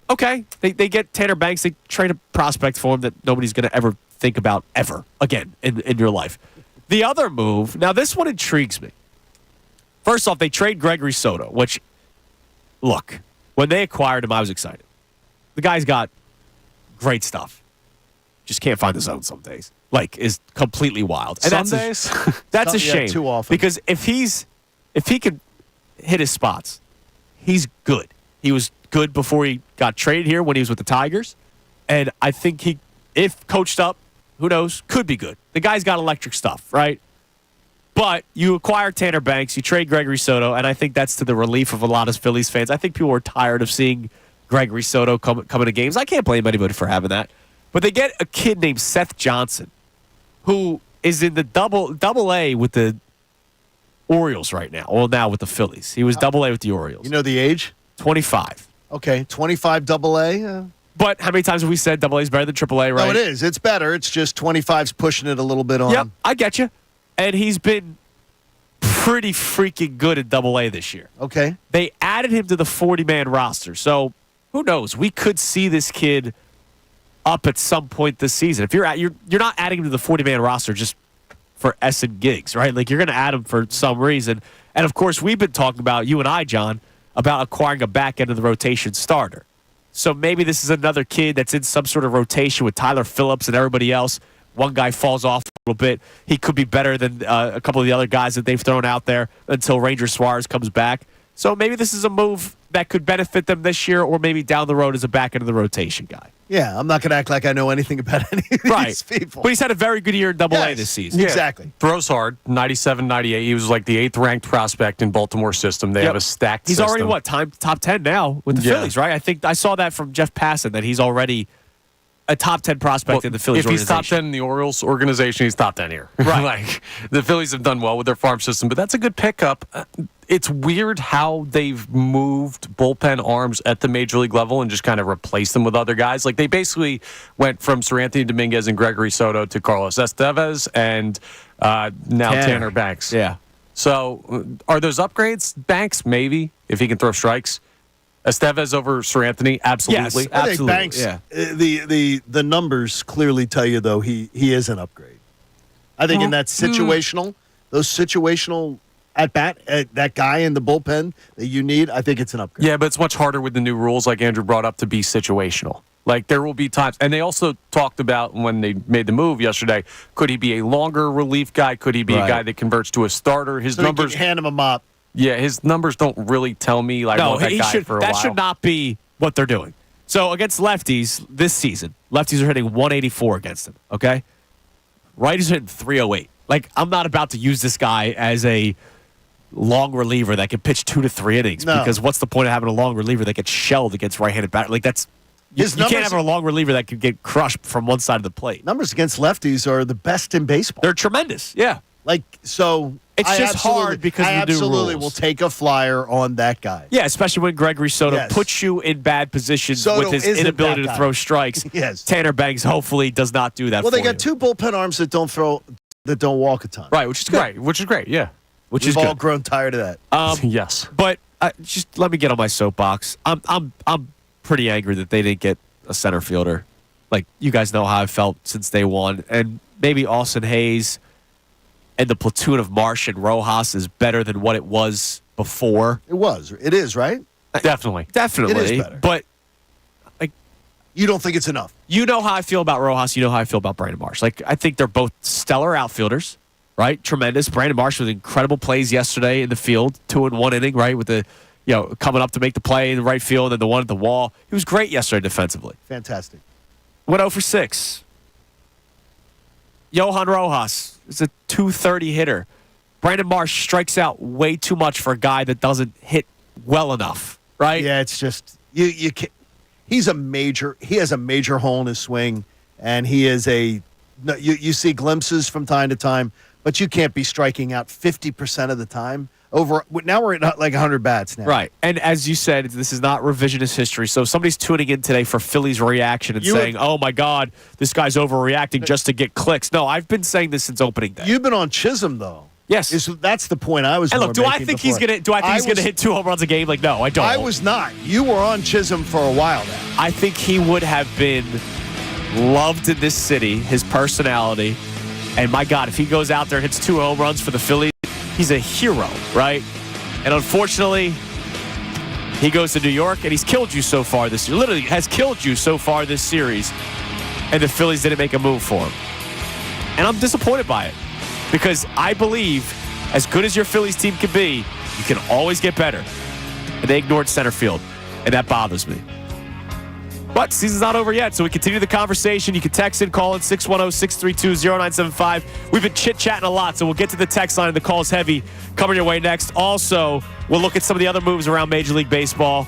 okay. They get Tanner Banks. They trade a prospect for him that nobody's going to ever think about ever again in your life. The other move, now this one intrigues me. First off, they trade Gregory Soto, which, look, when they acquired him, I was excited. The guy's got great stuff. Just can't find the zone some days. Is completely wild. And some days? That's a shame. Too often. Because if he could hit his spots, he's good. He was good before he got traded here when he was with the Tigers. And I think he, if coached up, who knows, could be good. The guy's got electric stuff, right? But you acquire Tanner Banks, you trade Gregory Soto, and I think that's to the relief of a lot of Phillies fans. I think people were tired of seeing Gregory Soto come into games. I can't blame anybody for having that. But they get a kid named Seth Johnson, who is in the double A with the Orioles right now. Well, now with the Phillies. He was double A with the Orioles. You know the age? 25. Okay, 25 double A. But how many times have we said double A is better than triple A, right? No, it is. It's better. It's just 25's pushing it a little bit on. Yep, I get you. And he's been pretty freaking good at Double A this year. Okay. They added him to the 40-man roster. So who knows? We could see this kid up at some point this season. If you're not adding him to the 40-man roster just for S and gigs, right? You're going to add him for some reason. And of course, we've been talking about, you and I, John, about acquiring a back end of the rotation starter. So maybe this is another kid that's in some sort of rotation with Tyler Phillips and everybody else. One guy falls off a little bit. He could be better than a couple of the other guys that they've thrown out there until Ranger Suarez comes back. So maybe this is a move that could benefit them this year or maybe down the road as a back end of the rotation guy. Yeah, I'm not going to act like I know anything about any of these people. But he's had a very good year in Double A this season. Yeah, exactly. Throws hard, 97, 98. He was like the 8th ranked prospect in Baltimore system. They have a stacked He's system. already, top 10 now with the Phillies, right? I think I saw that from Jeff Passan that he's already a top 10 prospect in the Phillies organization. If he's top 10 in the Orioles organization, he's top 10 here. Right. The Phillies have done well with their farm system, but that's a good pickup. It's weird how they've moved bullpen arms at the major league level and just kind of replaced them with other guys. They basically went from Sir Anthony Dominguez and Gregory Soto to Carlos Estevez and now Tanner Banks. Yeah. So are those upgrades? Banks, maybe, if he can throw strikes. Estevez over Sir Anthony, absolutely. Yes, absolutely. I think Banks, the numbers clearly tell you, though, he is an upgrade. I think in that situational, those situational at-bat, that guy in the bullpen that you need, I think it's an upgrade. Yeah, but it's much harder with the new rules, like Andrew brought up, to be situational. There will be times, and they also talked about when they made the move yesterday, could he be a longer relief guy? Could he be a guy that converts to a starter? His numbers, hand him a mop. Yeah, his numbers don't really tell me what that guy for a while. That should not be what they're doing. So against lefties this season, lefties are hitting 184 against him, okay? Righties are hitting 308. Like, I'm not about to use this guy as a long reliever that can pitch 2 to 3 innings because what's the point of having a long reliever that gets shelled against right-handed batter? Like, that's you can't have a long reliever that can get crushed from one side of the plate. Numbers against lefties are the best in baseball. They're tremendous, yeah. Like, so it's just hard because I of the new absolutely rules. will take a flyer on that guy. Yeah, especially when Gregory Soto Yes. puts you in bad positions Soto with his isn't inability that to guy. throw strikes. Yes. Tanner Banks hopefully does not do that. Well, for they got you. 2 bullpen arms that don't walk a ton. Right, which is good. Right, which is great. Yeah. Which We've is all good. grown tired of that. Yes. But just let me get on my soapbox. I'm pretty angry that they didn't get a center fielder. Like, you guys know how I felt since day one, and maybe Austin Hayes and the platoon of Marsh and Rojas is better than what it was before. It is, right? Definitely. Definitely. It is better. But You don't think it's enough? you know how I feel about Rojas. You know how I feel about Brandon Marsh. Like, I think they're both stellar outfielders, right? Tremendous. Brandon Marsh with incredible plays yesterday in the field, 2 in 1 inning, right? With the, coming up to make the play in the right field and the one at the wall. He was great yesterday defensively. Fantastic. Went 0 for 6. Johan Rojas is a 230 hitter. Brandon Marsh strikes out way too much for a guy that doesn't hit well enough, right? Yeah, it's just you can't. He has a major hole in his swing, and he is you see glimpses from time to time, but you can't be striking out 50% of the time. Now we're at like 100 bats now. Right. And as you said, this is not revisionist history. So if somebody's tuning in today for Phillies reaction and saying, oh my God, this guy's overreacting just to get clicks. No, I've been saying this since opening day. You've been on Chisholm though. Yes. That's the point I was. And look, do I think he's gonna hit 2 home runs a game? Like, no, I don't. I was not. You were on Chisholm for a while now. I think he would have been loved in this city, his personality. And my God, if he goes out there and hits 2 home runs for the Phillies, he's a hero, right? And unfortunately, he goes to New York and he's killed you so far this year. Literally has killed you so far this series. And the Phillies didn't make a move for him. And I'm disappointed by it. Because I believe, as good as your Phillies team can be, you can always get better. And they ignored center field. And that bothers me. But season's not over yet, so we continue the conversation. You can text in, call in 610-632-0975. We've been chit-chatting a lot, so we'll get to the text line. The call's heavy. Coming your way next. Also, we'll look at some of the other moves around Major League Baseball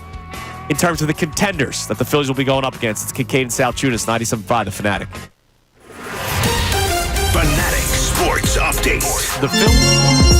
in terms of the contenders that the Phillies will be going up against. It's Kincade Salciunas, 97.5, The Fanatic. Fanatic Sports Update. The Phillies...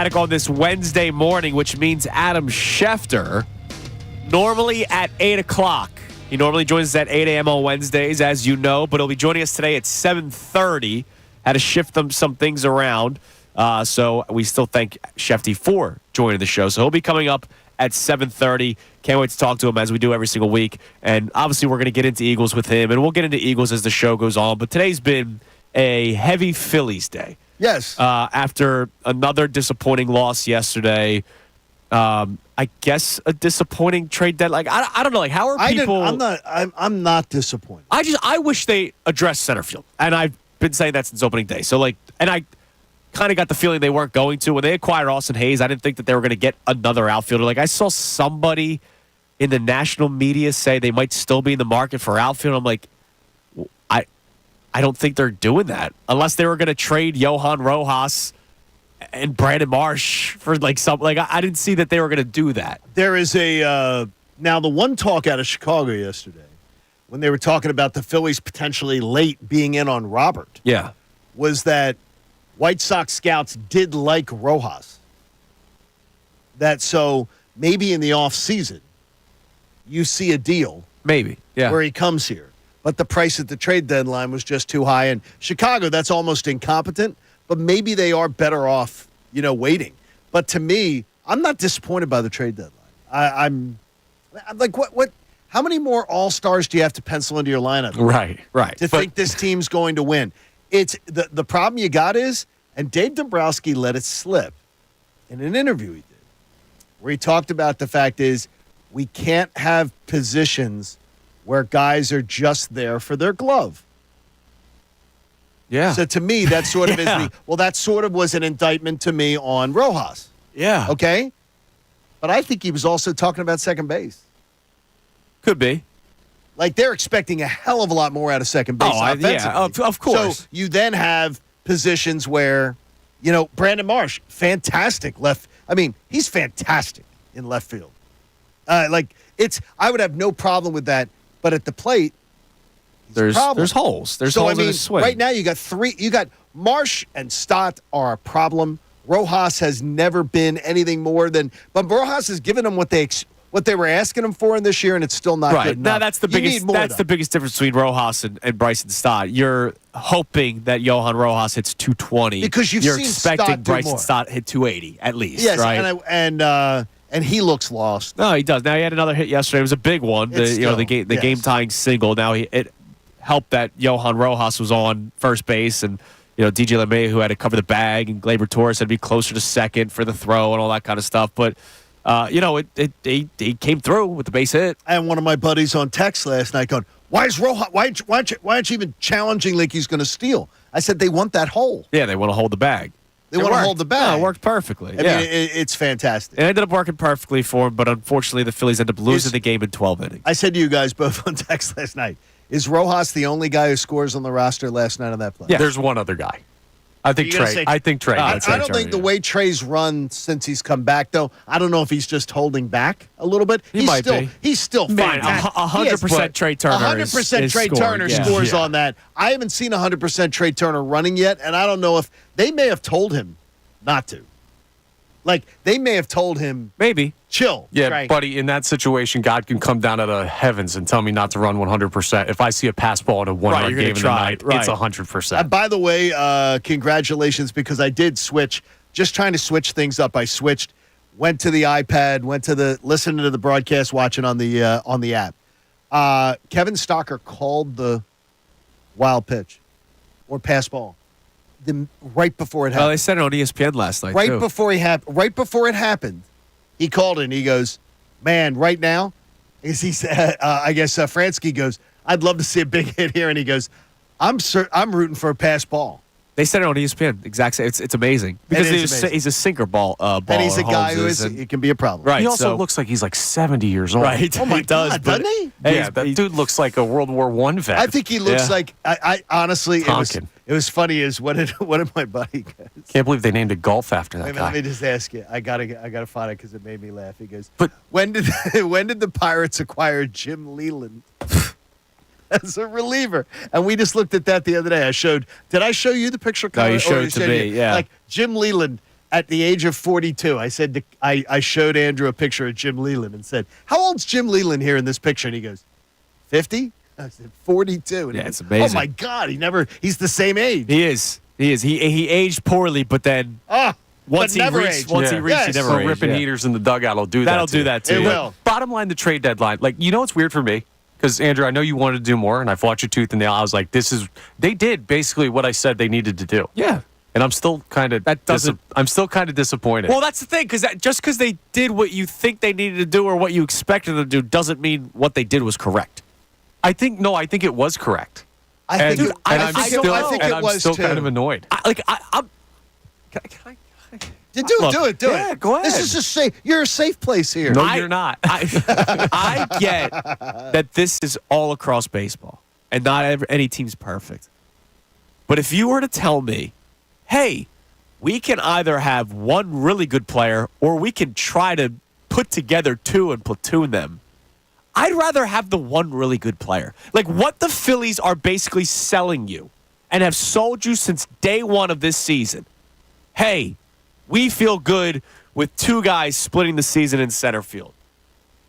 Fanatic on this Wednesday morning, which means Adam Schefter, normally at 8 o'clock. He normally joins us at 8 a.m. on Wednesdays, as you know, but he'll be joining us today at 7:30. Had to shift some things around. So we still thank Schefty for joining the show. So he'll be coming up at 7:30. Can't wait to talk to him as we do every single week. And obviously we're going to get into Eagles with him, and we'll get into Eagles as the show goes on. But today's been a heavy Phillies day. Yes. After another disappointing loss yesterday, I guess a disappointing trade deadline. I don't know. Like, how are people? I'm not disappointed. I wish they addressed center field, and I've been saying that since opening day. So and I kind of got the feeling they weren't going to when they acquired Austin Hayes. I didn't think that they were going to get another outfielder. Like, I saw somebody in the national media say they might still be in the market for outfield. I'm like, I don't think they're doing that unless they were going to trade Johan Rojas and Brandon Marsh for I didn't see that they were going to do that. There is now the one talk out of Chicago yesterday when they were talking about the Phillies potentially late being in on Robert. Yeah. Was that White Sox scouts did like Rojas. So maybe in the offseason you see a deal. Maybe. Yeah. Where he comes here. But the price at the trade deadline was just too high. And Chicago, that's almost incompetent. But maybe they are better off, waiting. But to me, I'm not disappointed by the trade deadline. I'm like, what? How many more all-stars do you have to pencil into your lineup? Right. To think this team's going to win. It's the problem you got is, and Dave Dombrowski let it slip in an interview he did, where he talked about the fact is we can't have positions where guys are just there for their glove. Yeah. So to me, that sort of that sort of was an indictment to me on Rojas. Yeah. Okay? But I think he was also talking about second base. Could be. Like, they're expecting a hell of a lot more out of second base offensively. Yeah, of course. So you then have positions where, Brandon Marsh, fantastic left. I mean, he's fantastic in left field. I would have no problem with that. But at the plate, there's holes. There's holes in his swing. Right now you got three. You got Marsh and Stott are a problem. Rojas has never been anything more than. But Rojas has given them what they were asking him for in this year, and it's still not good enough. Now that's the biggest. That's the biggest difference between Rojas and Bryson Stott. You're hoping that Johan Rojas hits 220 because you're expecting Stott Bryson Stott hit 280 at least. Yes, right? And he looks lost. No, he does. Now he had another hit yesterday. It was a big one. The game tying single. Now it helped that Johan Rojas was on first base, and DJ LeMay, who had to cover the bag, and Gleyber Torres had to be closer to second for the throw and all that kind of stuff. But he came through with the base hit. I had one of my buddies on text last night going, "Why is Rojas? Why aren't you even challenging like he's going to steal?" I said they want that hole. Yeah, they want to hold the bag. They want to hold the bag. No, it worked perfectly. I mean, it's fantastic. It ended up working perfectly for him, but unfortunately the Phillies ended up losing the game in 12 innings. I said to you guys both on text last night, is Rojas the only guy who scores on the roster last night on that play? Yeah, there's one other guy. I think Trey. I don't think the way Trey's run since he's come back, though, I don't know if he's just holding back a little bit. He might be. He's still fine. 100% Trey Turner. 100% Trey Turner scores on that. I haven't seen 100% Trey Turner running yet, and I don't know if they may have told him not to. Like, they may have told him, maybe, chill. Yeah, Trey. buddy, in that situation, God can come down to the heavens and tell me not to run 100%. If I see a pass ball in a one-run game in the night, it's 100%. By the way, congratulations, because I did switch, just trying to switch things up. I switched, went to the iPad, listened to the broadcast, watching on the app. Kevin Stocker called the wild pitch or pass ball. Right before it happened. Oh, they said it on ESPN last night. Right before it happened, he called it and he goes, "Man, right now," he said, I guess Fransky goes, "I'd love to see a big hit here," and he goes, "I'm rooting for a pass ball." They said it on ESPN. Exactly. It's amazing because he's a sinker ball. And he's a guy who it can be a problem. Right. He also looks like he's like 70 years old. Right. Oh my God, doesn't he? Yeah, that dude looks like a World War I vet. I think he looks like. I honestly, it was funny. Is what did my buddy goes? Can't believe they named a golf after that guy. Let me just ask you. I gotta find it because it made me laugh. He goes, "But when did the Pirates acquire Jim Leland as a reliever?" And we just looked at that the other day. Did I show you the picture? No, you showed it to me. Yeah, like Jim Leland at the age of 42, I said I showed Andrew a picture of Jim Leland and said, "How old's Jim Leland here in this picture?" And he goes, 50? I said, 42. And Yeah, he it's goes, amazing. Oh, my God. He's the same age. He is. He aged poorly, but then once he never reached, aged. he Yes. reached, he never So aged. ripping yeah. heaters in the dugout will do that. That'll do that too. It yeah. will. Bottom line, the trade deadline. Like, you know what's weird for me? Because, Andrew, I know you wanted to do more, and I fought your tooth and nail. I was like, they did basically what I said they needed to do. Yeah. And I'm still kind of disappointed. Well, that's the thing, because just because they did what you think they needed to do or what you expected them to do doesn't mean what they did was correct. I think it was correct. I think And- it, and I I'm think still, it, I think and it I'm was still too. kind of annoyed. I'm. Can I Do Look, it. yeah, go ahead. This is just safe. You're a safe place here. No, you're not. I get that this is all across baseball, and not any team's perfect. But if you were to tell me, hey, we can either have one really good player or we can try to put together two and platoon them, I'd rather have the one really good player. Like what the Phillies are basically selling you and have sold you since day one of this season. Hey, we feel good with two guys splitting the season in center field.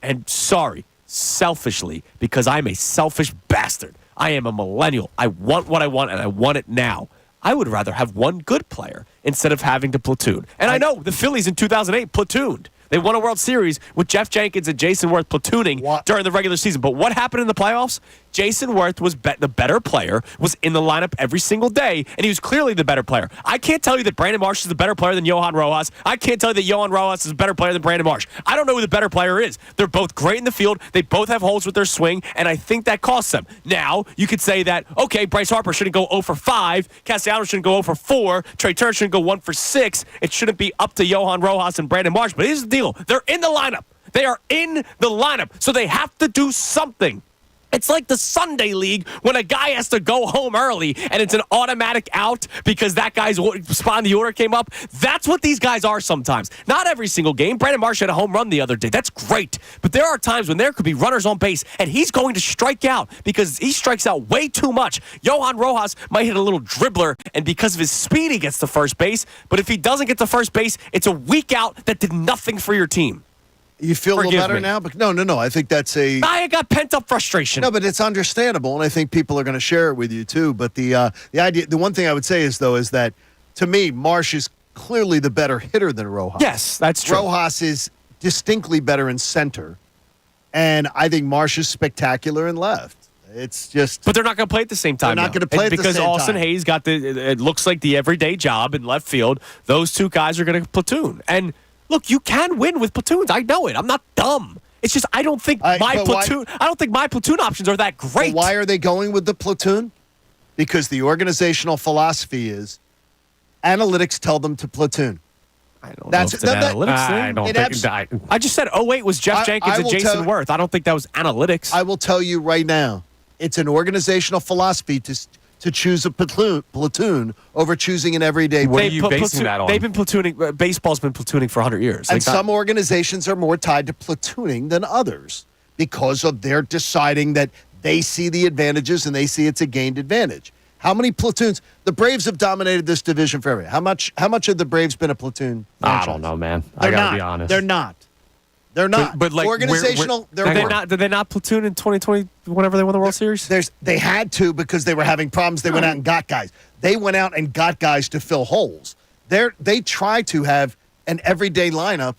And sorry, selfishly, because I'm a selfish bastard. I am a millennial. I want what I want, and I want it now. I would rather have one good player instead of having to platoon. And I know the Phillies in 2008 platooned. They won a World Series with Jeff Jenkins and Jason Worth platooning during the regular season. But what happened in the playoffs? Jason Worth was the better player, was in the lineup every single day, and he was clearly the better player. I can't tell you that Brandon Marsh is a better player than Johan Rojas. I can't tell you that Johan Rojas is a better player than Brandon Marsh. I don't know who the better player is. They're both great in the field. They both have holes with their swing, and I think that costs them. Now, you could say that, okay, Bryce Harper shouldn't go 0 for 5. Castellanos shouldn't go 0 for 4. Trey Turner shouldn't go 1 for 6. It shouldn't be up to Johan Rojas and Brandon Marsh. But here's the deal. They're in the lineup. They are in the lineup, so they have to do something. It's like the Sunday League when a guy has to go home early and it's an automatic out because that guy's spot in the order came up. That's what these guys are sometimes. Not every single game. Brandon Marsh had a home run the other day. That's great. But there are times when there could be runners on base and he's going to strike out because he strikes out way too much. Johan Rojas might hit a little dribbler, and because of his speed, he gets to first base. But if he doesn't get to first base, it's a week out that did nothing for your team. You feel a little better now? But no. I think that's I got pent-up frustration. No, but it's understandable, and I think people are going to share it with you too. But the idea, the one thing I would say is that to me, Marsh is clearly the better hitter than Rojas. Yes, that's true. Rojas is distinctly better in center, and I think Marsh is spectacular in left. It's just, but they're not going to play at the same time. They're not going to play at the because same Austin time. Hayes got it looks like the everyday job in left field. Those two guys are going to platoon. And look, you can win with platoons. I know it. I'm not dumb. It's just I don't think my platoon options are that great. But why are they going with the platoon? Because the organizational philosophy is analytics tell them to platoon. I don't know if it's an analytics thing. I don't think I just said 08 was Jeff Jenkins and Jason Worth. I don't think that was analytics. I will tell you right now, it's an organizational philosophy to choose a platoon over choosing an everyday What player. are you basing that on? They've been platooning. Baseball's been platooning for 100 years. And some organizations are more tied to platooning than others because of their deciding that they see the advantages and they see it's a gained advantage. How many platoons? The Braves have dominated this division forever. How much have the Braves been a platoon franchise? I don't know, man. They're I got not. to be honest. They're not. They're not. But like, organizational. Did Did they not platoon in 2020 whenever they won the World Series? They had to because they were having problems. They went out and got guys. They went out and got guys to fill holes. They try to have an everyday lineup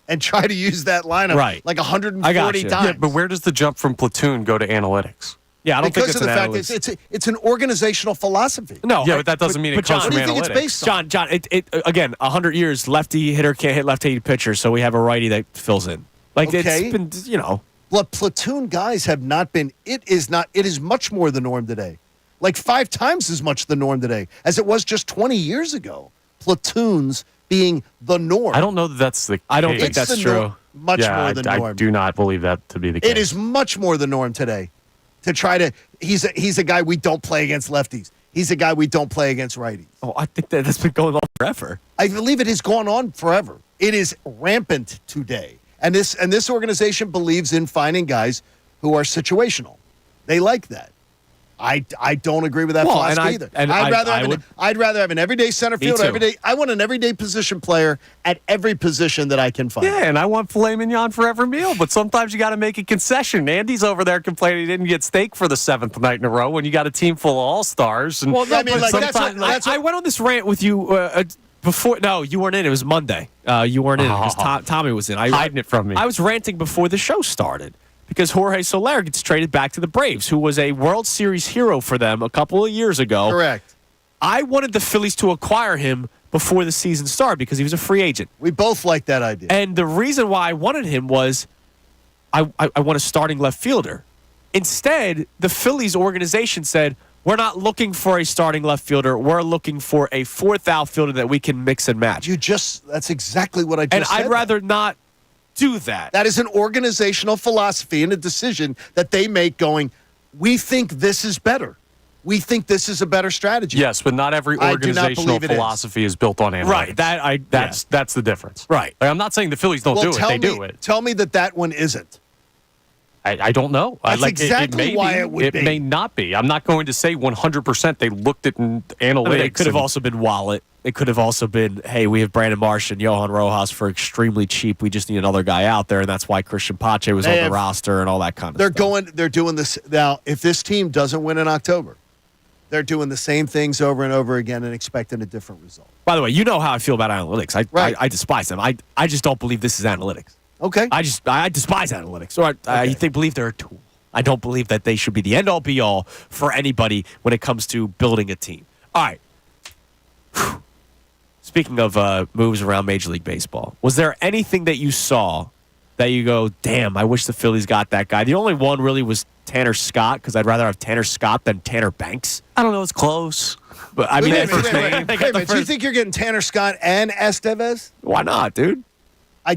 and try to use that lineup like 140 times. Yeah, but where does the jump from platoon go to analytics? Yeah, I don't because think of the fact analytics. it's an organizational philosophy. No, Yeah, but that doesn't mean it comes from What do you think analytics. it's based on? John, again, 100 years, lefty hitter can't hit left-handed pitcher, so we have a righty that fills in. Like, Okay. it's been, But platoon guys have not been. It is much more the norm today. Like 5 times as much the norm today as it was just 20 years ago. Platoons being the norm. I don't know that that's the case. I don't think It's that's the true. norm. Much more the norm. I do not believe that to be the case. It is much more the norm today. To try to, he's a guy we don't play against lefties. He's a guy we don't play against righties. Oh, I think that's been going on forever. I believe it has gone on forever. It is rampant today, and this organization believes in finding guys who are situational. They like that. I don't agree with that philosophy either. I'd rather have an everyday center fielder. I want an everyday position player at every position that I can find. Yeah, and I want filet mignon for every meal, but sometimes you got to make a concession. Andy's over there complaining he didn't get steak for the 7th night in a row when you got a team full of all-stars. And well, I mean, I went on this rant with you before. No, you weren't in. It was Monday. You weren't in because Tommy was in. Hiding it from me. I was ranting before the show started. Because Jorge Soler gets traded back to the Braves, who was a World Series hero for them a couple of years ago. Correct. I wanted the Phillies to acquire him before the season started because he was a free agent. We both liked that idea. And the reason why I wanted him was I want a starting left fielder. Instead, the Phillies organization said, we're not looking for a starting left fielder. We're looking for a fourth outfielder that we can mix and match. That's exactly what I just said. And I'd rather not do that. That is an organizational philosophy and a decision that they make going, we think this is better. We think this is a better strategy. Yes, but not every organizational philosophy is built on analytics. Right. That's the difference. Right. Like, I'm not saying the Phillies don't do it. They do it. Tell me that one isn't. I don't know. That's exactly why it would be. It may not be. I'm not going to say 100% they looked at analytics. It could have also been Wallet. It could have also been, hey, we have Brandon Marsh and Johan Rojas for extremely cheap. We just need another guy out there, and that's why Christian Pache was on the roster and all that kind of stuff. They're doing this now. If this team doesn't win in October, they're doing the same things over and over again and expecting a different result. By the way, you know how I feel about analytics. I despise them. I just don't believe this is analytics. Okay. I despise analytics. Or I believe they're a tool. I don't believe that they should be the end-all, be-all for anybody when it comes to building a team. All right. Whew. Speaking of moves around Major League Baseball, was there anything that you saw that you go, damn, I wish the Phillies got that guy? The only one really was Tanner Scott, because I'd rather have Tanner Scott than Tanner Banks. I don't know. It's close. But I mean, wait, do you think you're getting Tanner Scott and Estevez? Why not, dude?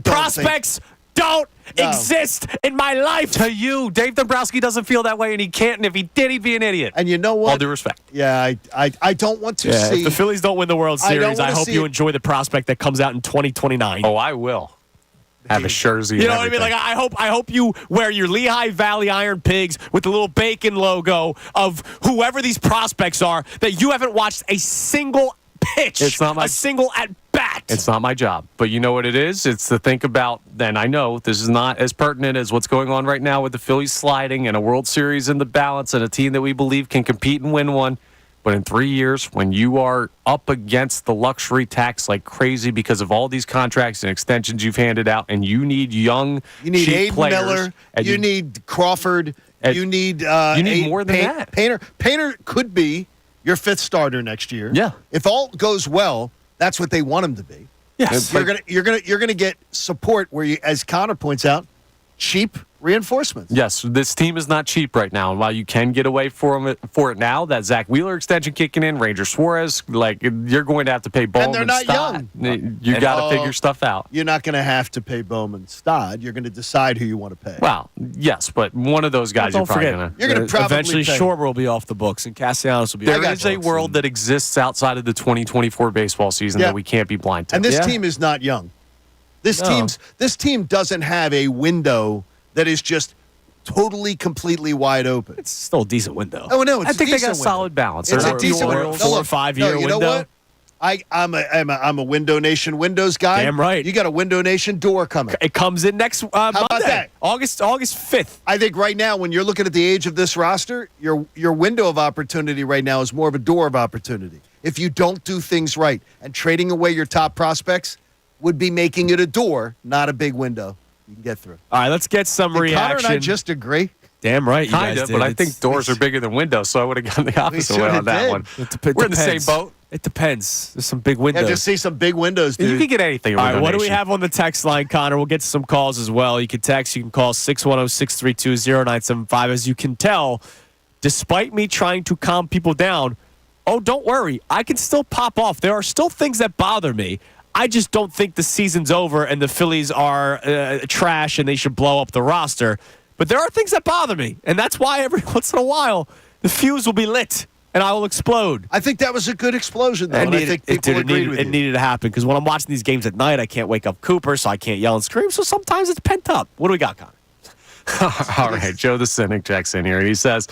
Prospects don't exist in my life. To you, Dave Dombrowski doesn't feel that way, and he can't. And if he did, he'd be an idiot. And you know what? All due respect. Yeah, I don't want to see. If the Phillies don't win the World Series, I hope you enjoy the prospect that comes out in 2029. Oh, I will. Have a jersey. You know what I mean? Like I hope you wear your Lehigh Valley Iron Pigs with the little bacon logo of whoever these prospects are that you haven't watched a single pitch, a single at bat. It's not my job, but you know what it is? It's to think about. Then I know this is not as pertinent as what's going on right now with the Phillies sliding and a World Series in the balance and a team that we believe can compete and win one. But in 3 years, when you are up against the luxury tax like crazy because of all these contracts and extensions you've handed out, and you need cheap Aiden players, Miller, you need Crawford, you need more than that. Painter could be your fifth starter next year. Yeah. If all goes well, that's what they want him to be. Yes. You're gonna get support where you, as Connor points out, cheap reinforcements. Yes, this team is not cheap right now. And while you can get away for it now, that Zach Wheeler extension kicking in, Ranger Suarez, you're going to have to pay Bowman and they're not Stott. You got to figure stuff out. You're not going to have to pay Bowman Stott. You're going to decide who you want to pay. Well, yes, but one of those guys you're probably going to eventually pay. Schwarber will be off the books and Castellanos will be There is a world that exists outside of the 2024 baseball season that we can't be blind to. And this team is not young. This team doesn't have a window that is just totally, completely wide open. It's still a decent window. Oh, no, it's I think they got a solid balance. It's a decent window. 4 or 5 year window. You know what? I'm a Window Nation Windows guy. Damn right. You got a Window Nation door coming. It comes in next Monday. How about that? August 5th. I think right now, when you're looking at the age of this roster, your window of opportunity right now is more of a door of opportunity. If you don't do things right, and trading away your top prospects would be making it a door, not a big window you can get through. All right, let's get some reaction. Connor and I just agree. Damn right, kind of, but I think doors are bigger than windows, so I would have gone the opposite way on that one. We're in the same boat. It depends. There's some big windows. Yeah, just see some big windows, dude. You can get anything. All right, what do we have on the text line, Connor? We'll get to some calls as well. You can text. You can call 610-632-0975. As you can tell, despite me trying to calm people down, don't worry. I can still pop off. There are still things that bother me. I just don't think the season's over and the Phillies are trash and they should blow up the roster. But there are things that bother me, and that's why every once in a while the fuse will be lit and I will explode. I think that was a good explosion, though, and I think people agreed with you. It needed to happen because when I'm watching these games at night, I can't wake up Cooper, so I can't yell and scream. So sometimes it's pent up. What do we got, Connor? All right, Joe the Cynic checks in here. He says,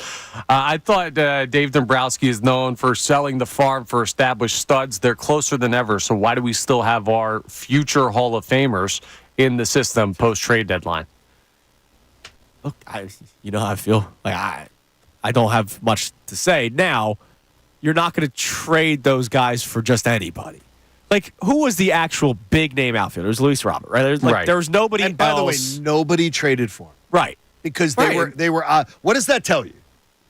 I thought Dave Dombrowski is known for selling the farm for established studs. They're closer than ever, so why do we still have our future Hall of Famers in the system post-trade deadline? Look, you know how I feel. Like I don't have much to say. Now, you're not going to trade those guys for just anybody. Like, who was the actual big-name outfielder? It was Luis Robert, right? There was nobody else. And by the way, nobody traded for him. Right. Because they were. What does that tell you?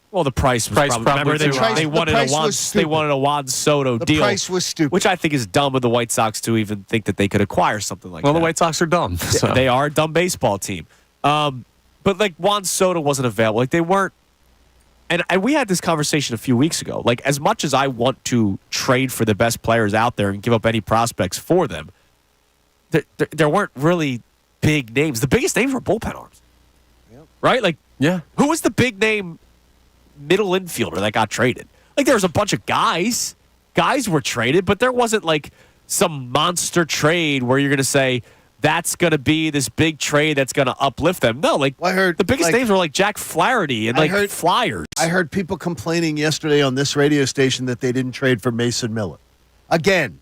Well, the price was probably. Remember, they wanted a Juan Soto deal. The price was stupid. Which I think is dumb of the White Sox to even think that they could acquire something like that. Well, the White Sox are dumb. So. They are a dumb baseball team. But, like, Juan Soto wasn't available. Like, they weren't. And we had this conversation a few weeks ago. Like, as much as I want to trade for the best players out there and give up any prospects for them, there weren't really big names. The biggest names were bullpen arms. Yep. Right? Like, yeah. Who was the big name middle infielder that got traded? Like, there was a bunch of guys. Guys were traded, but there wasn't, like, some monster trade where you're going to say, that's going to be this big trade that's going to uplift them. No, like, I heard, the biggest names were like Jack Flaherty and Flyers. I heard people complaining yesterday on this radio station that they didn't trade for Mason Miller. Again.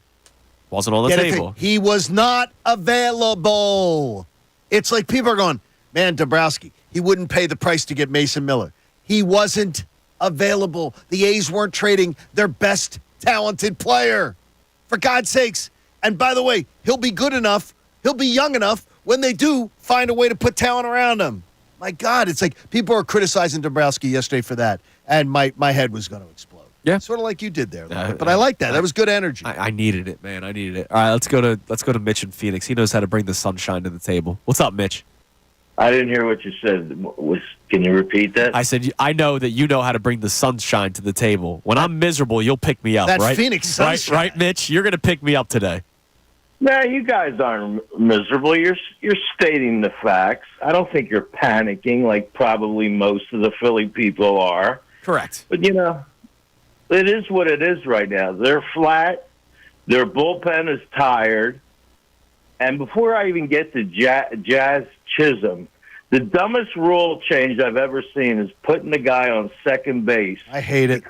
Wasn't on the table. He was not available. It's like people are going, man, Dombrowski, he wouldn't pay the price to get Mason Miller. He wasn't available. The A's weren't trading their best talented player. For God's sakes. And by the way, he'll be good enough. He'll be young enough when they do find a way to put talent around him. My God, it's like people are criticizing Dombrowski yesterday for that, and my head was going to explode. Yeah, sort of like you did there. But I like that. That was good energy. I needed it, man. I needed it. All right, let's go to Mitch in Phoenix. He knows how to bring the sunshine to the table. What's up, Mitch? I didn't hear what you said. Can you repeat that? I said I know that you know how to bring the sunshine to the table. When I'm miserable, you'll pick me up. That right? Phoenix sunshine, right, Mitch? You're going to pick me up today. No, you guys aren't miserable. You're stating the facts. I don't think you're panicking like probably most of the Philly people are. Correct. But, you know, it is what it is right now. They're flat. Their bullpen is tired. And before I even get to Jazz Chisholm, the dumbest rule change I've ever seen is putting the guy on second base. I hate it.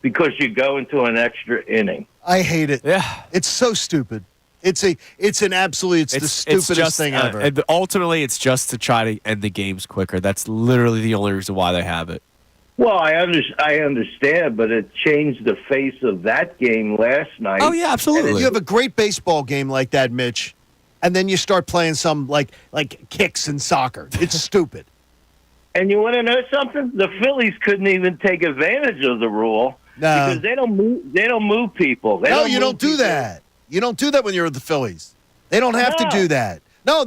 Because you go into an extra inning. I hate it. Yeah. It's so stupid. It's the stupidest thing ever. And ultimately, it's just to try to end the games quicker. That's literally the only reason why they have it. Well, I understand, but it changed the face of that game last night. Oh, yeah, absolutely. And you have a great baseball game like that, Mitch, and then you start playing some like kicks in soccer. It's stupid. And you want to know something? The Phillies couldn't even take advantage of the rule because they don't move people. You don't do that. You don't do that when you're with the Phillies. They don't have to do that. No,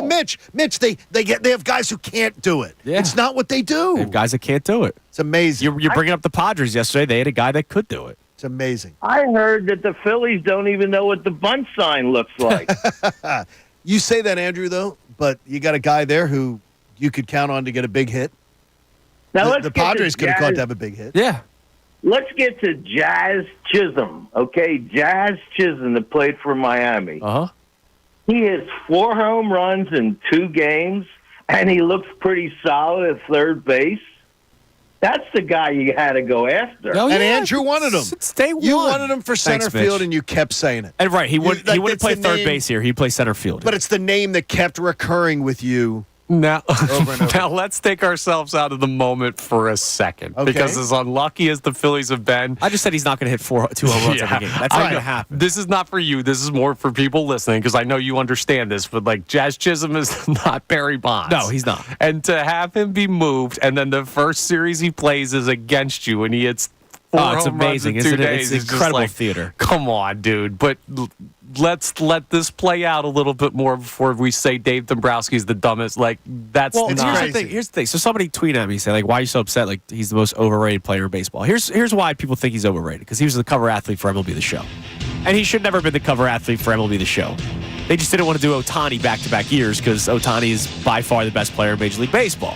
Mitch, they have guys who can't do it. Yeah. It's not what they do. They have guys that can't do it. It's amazing. You're bringing up the Padres yesterday. They had a guy that could do it. It's amazing. I heard that the Phillies don't even know what the bunt sign looks like. You say that, Andrew, though, but you got a guy there who you could count on to get a big hit. Now the Padres could have caught to have a big hit. Yeah. Let's get to Jazz Chisholm, okay? Jazz Chisholm that played for Miami. Uh-huh. He has 4 home runs in 2 games, and he looks pretty solid at third base. That's the guy you had to go after. Oh, yeah. And Andrew wanted him. Since day one. You wanted him for center field, Mitch. and you kept saying it. And right, he wouldn't play third base here. He'd play center field. But it's the name that kept recurring with you. Now, over and over. now let's take ourselves out of the moment for a second. Okay. Because as unlucky as the Phillies have been, I just said he's not going to hit 2 home runs every game. That's not going to happen. This is not for you. This is more for people listening because I know you understand this. But like Jazz Chisholm is not Barry Bonds. No, he's not. And to have him be moved, and then the first series he plays is against you, and he hits 4 it's home runs amazing, in 2 isn't it? days. It's just incredible like, theater. Come on, dude. But let's let this play out a little bit more before we say Dave Dombrowski's the dumbest. Like, that's Well, not. here's the thing. So somebody tweeted at me saying, like, why are you so upset? Like, he's the most overrated player in baseball. Here's why people think he's overrated. Because he was the cover athlete for MLB The Show. And he should never have been the cover athlete for MLB The Show. They just didn't want to do Ohtani back-to-back years because Ohtani is by far the best player in Major League Baseball.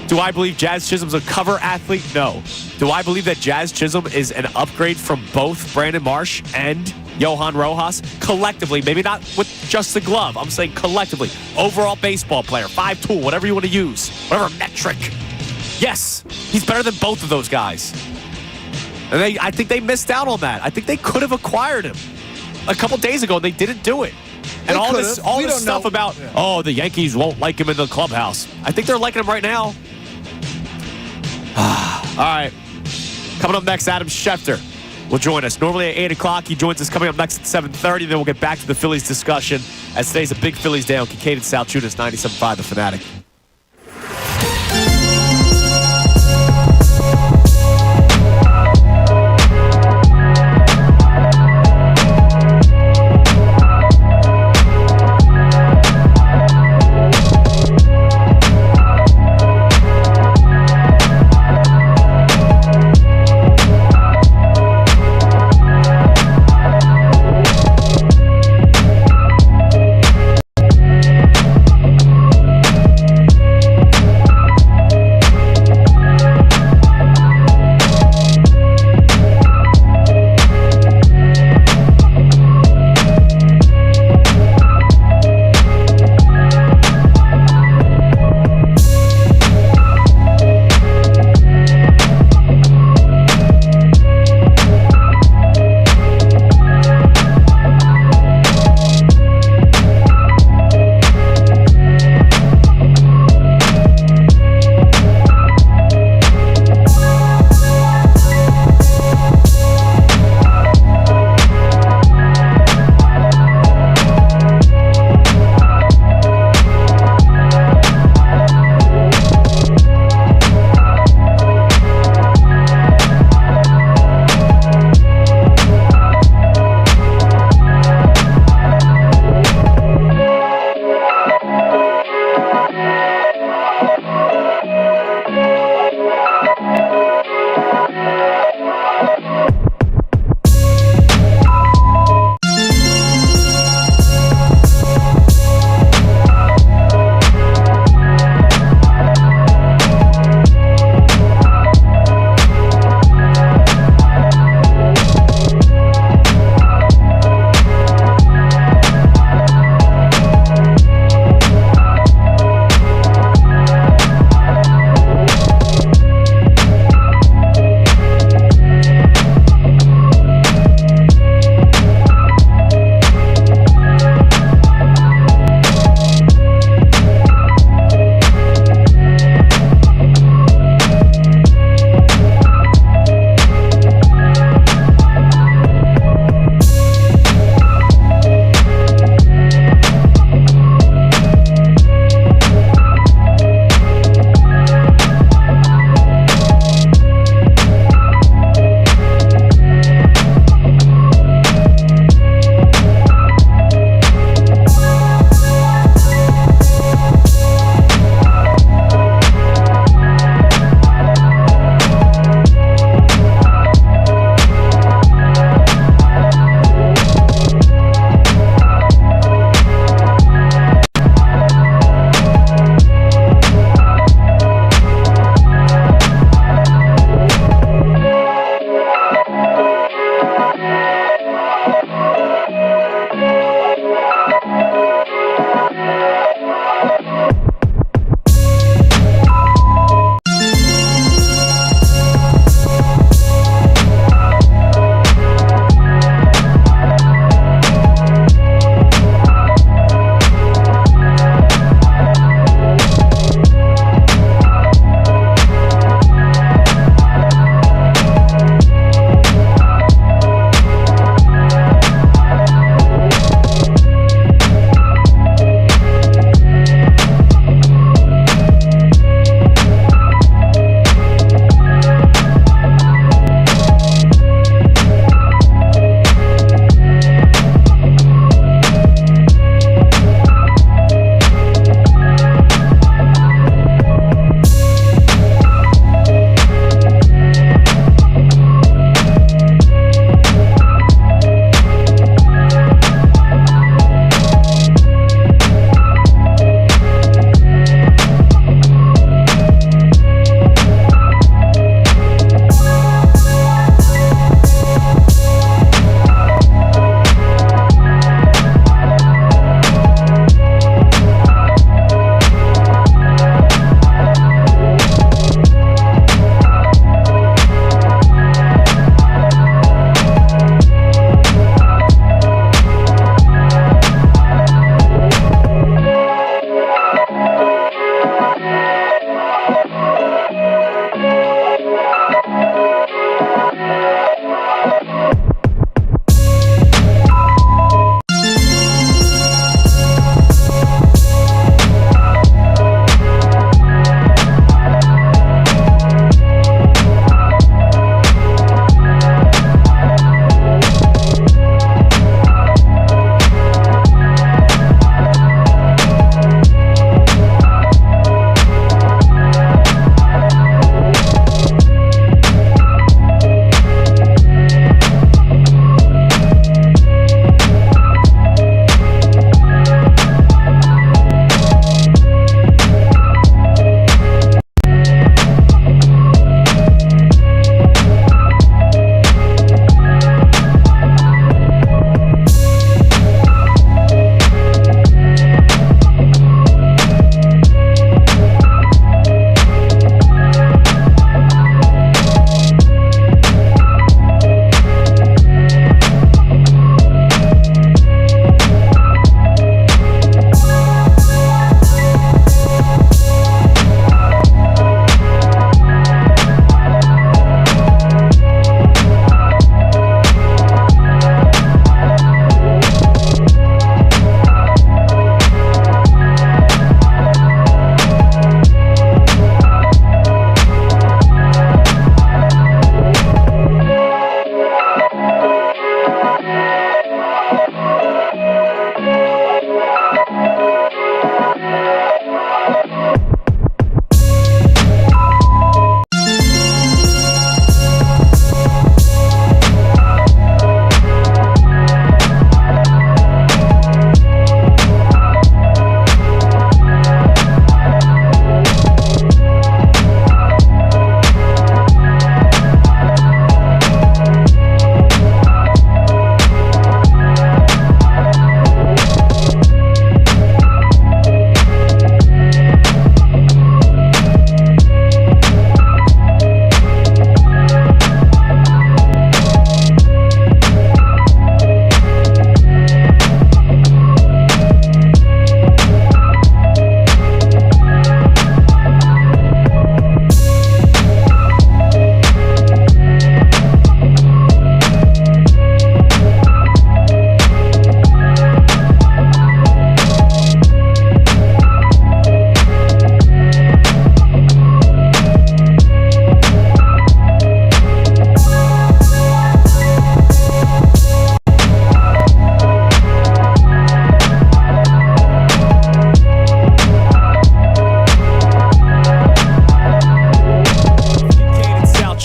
Do I believe Jazz Chisholm's a cover athlete? No. Do I believe that Jazz Chisholm is an upgrade from both Brandon Marsh and Johan Rojas, collectively, maybe not with just the glove, I'm saying collectively, overall baseball player, 5-tool, whatever you want to use, whatever metric. Yes, he's better than both of those guys. And I think they missed out on that. I think they could have acquired him a couple days ago, and they didn't do it. And all this stuff about, the Yankees won't like him in the clubhouse. I think they're liking him right now. All right. Coming up next, Adam Schefter will join us. Normally at 8 o'clock. He joins us coming up next at 7:30. Then we'll get back to the Phillies discussion, as today's a big Phillies day on Kincade Salciunas, 97.5 The Fanatic.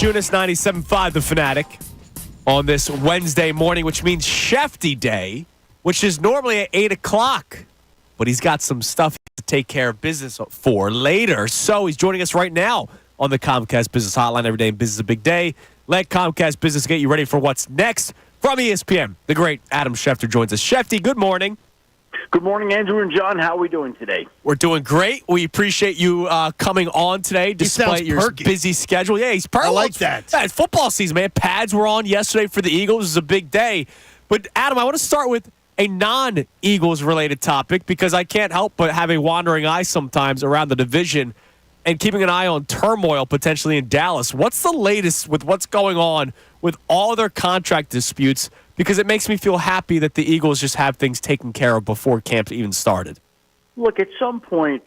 Salciunas, 97.5, The Fanatic, on this Wednesday morning, which means Schefty Day, which is normally at 8 o'clock. But he's got some stuff to take care of business for later. So he's joining us right now on the Comcast Business Hotline. Every day in business is a big day. Let Comcast Business get you ready for what's next. From ESPN, the great Adam Schefter joins us. Schefty, good morning. Good morning, Andrew and John. How are we doing today? We're doing great. We appreciate you coming on today despite your perky. busy schedule. Yeah, he's perfect. I like that. Yeah, it's football season, man. Pads were on yesterday for the Eagles. It was a big day. But, Adam, I want to start with a non-Eagles related topic because I can't help but have a wandering eye sometimes around the division and keeping an eye on turmoil potentially in Dallas. What's the latest with what's going on with all their contract disputes? Because it makes me feel happy that the Eagles just have things taken care of before camp even started. Look, at some point,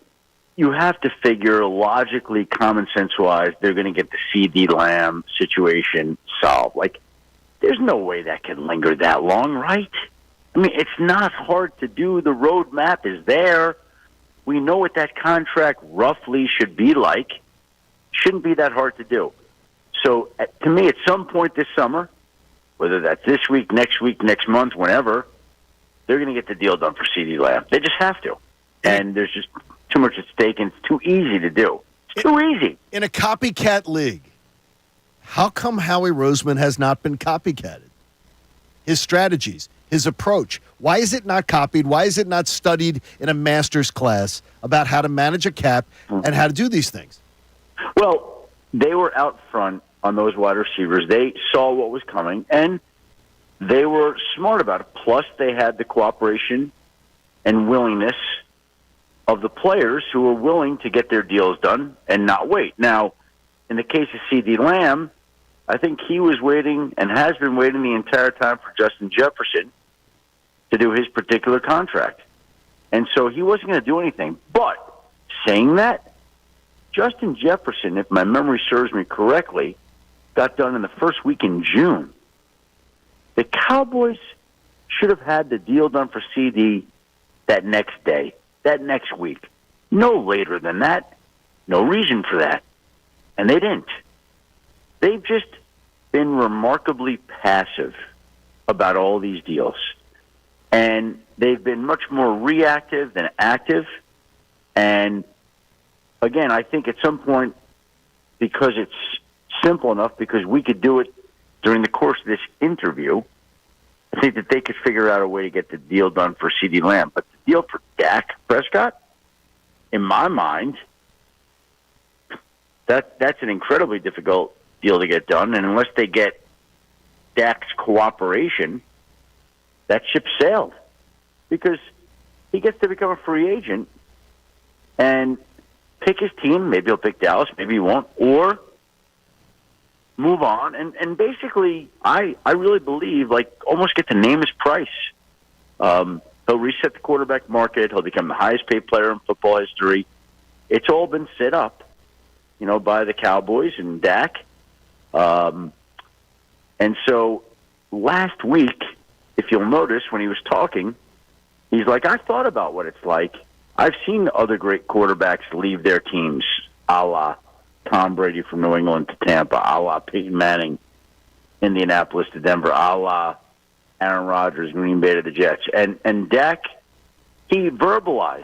you have to figure logically, common sense-wise, they're going to get the CD Lamb situation solved. Like, there's no way that can linger that long, right? I mean, it's not hard to do. The roadmap is there. We know what that contract roughly should be like. Shouldn't be that hard to do. So, to me, at some point this summer, whether that's this week, next month, whenever, they're going to get the deal done for CD Lamb. They just have to. And there's just too much at stake, and it's too easy to do. It's too easy. In a copycat league, how come Howie Roseman has not been copycatted? His strategies, his approach. Why is it not copied? Why is it not studied in a master's class about how to manage a cap and how to do these things? Well, they were out front on those wide receivers. They saw what was coming, and they were smart about it. Plus, they had the cooperation and willingness of the players who were willing to get their deals done and not wait. Now, in the case of CD Lamb, I think he was waiting and has been waiting the entire time for Justin Jefferson to do his particular contract. And so he wasn't going to do anything. But saying that, Justin Jefferson, if my memory serves me correctly, got done in the first week in June. The Cowboys should have had the deal done for CD that next day, that next week. No later than that. No reason for that. And they didn't. They've just been remarkably passive about all these deals. And they've been much more reactive than active. And again, I think at some point, because it's simple enough, because we could do it during the course of this interview, I think that they could figure out a way to get the deal done for CD Lamb. But the deal for Dak Prescott, in my mind, that's an incredibly difficult deal to get done. And unless they get Dak's cooperation, that ship sailed. Because he gets to become a free agent and pick his team. Maybe he'll pick Dallas, maybe he won't. Or move on, and basically, I really believe, like, almost get to name his price. He'll reset the quarterback market. He'll become the highest-paid player in football history. It's all been set up, by the Cowboys and Dak. And so last week, if you'll notice, when he was talking, he's like, I thought about what it's like. I've seen other great quarterbacks leave their teams, a la Tom Brady from New England to Tampa, a la Peyton Manning, Indianapolis to Denver, a la Aaron Rodgers, Green Bay to the Jets. And Dak, he verbalized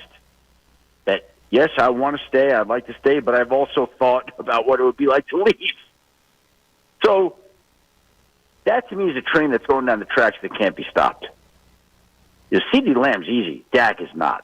that, yes, I want to stay, I'd like to stay, but I've also thought about what it would be like to leave. So that, to me, is a train that's going down the tracks that can't be stopped. CD Lamb's easy. Dak is not.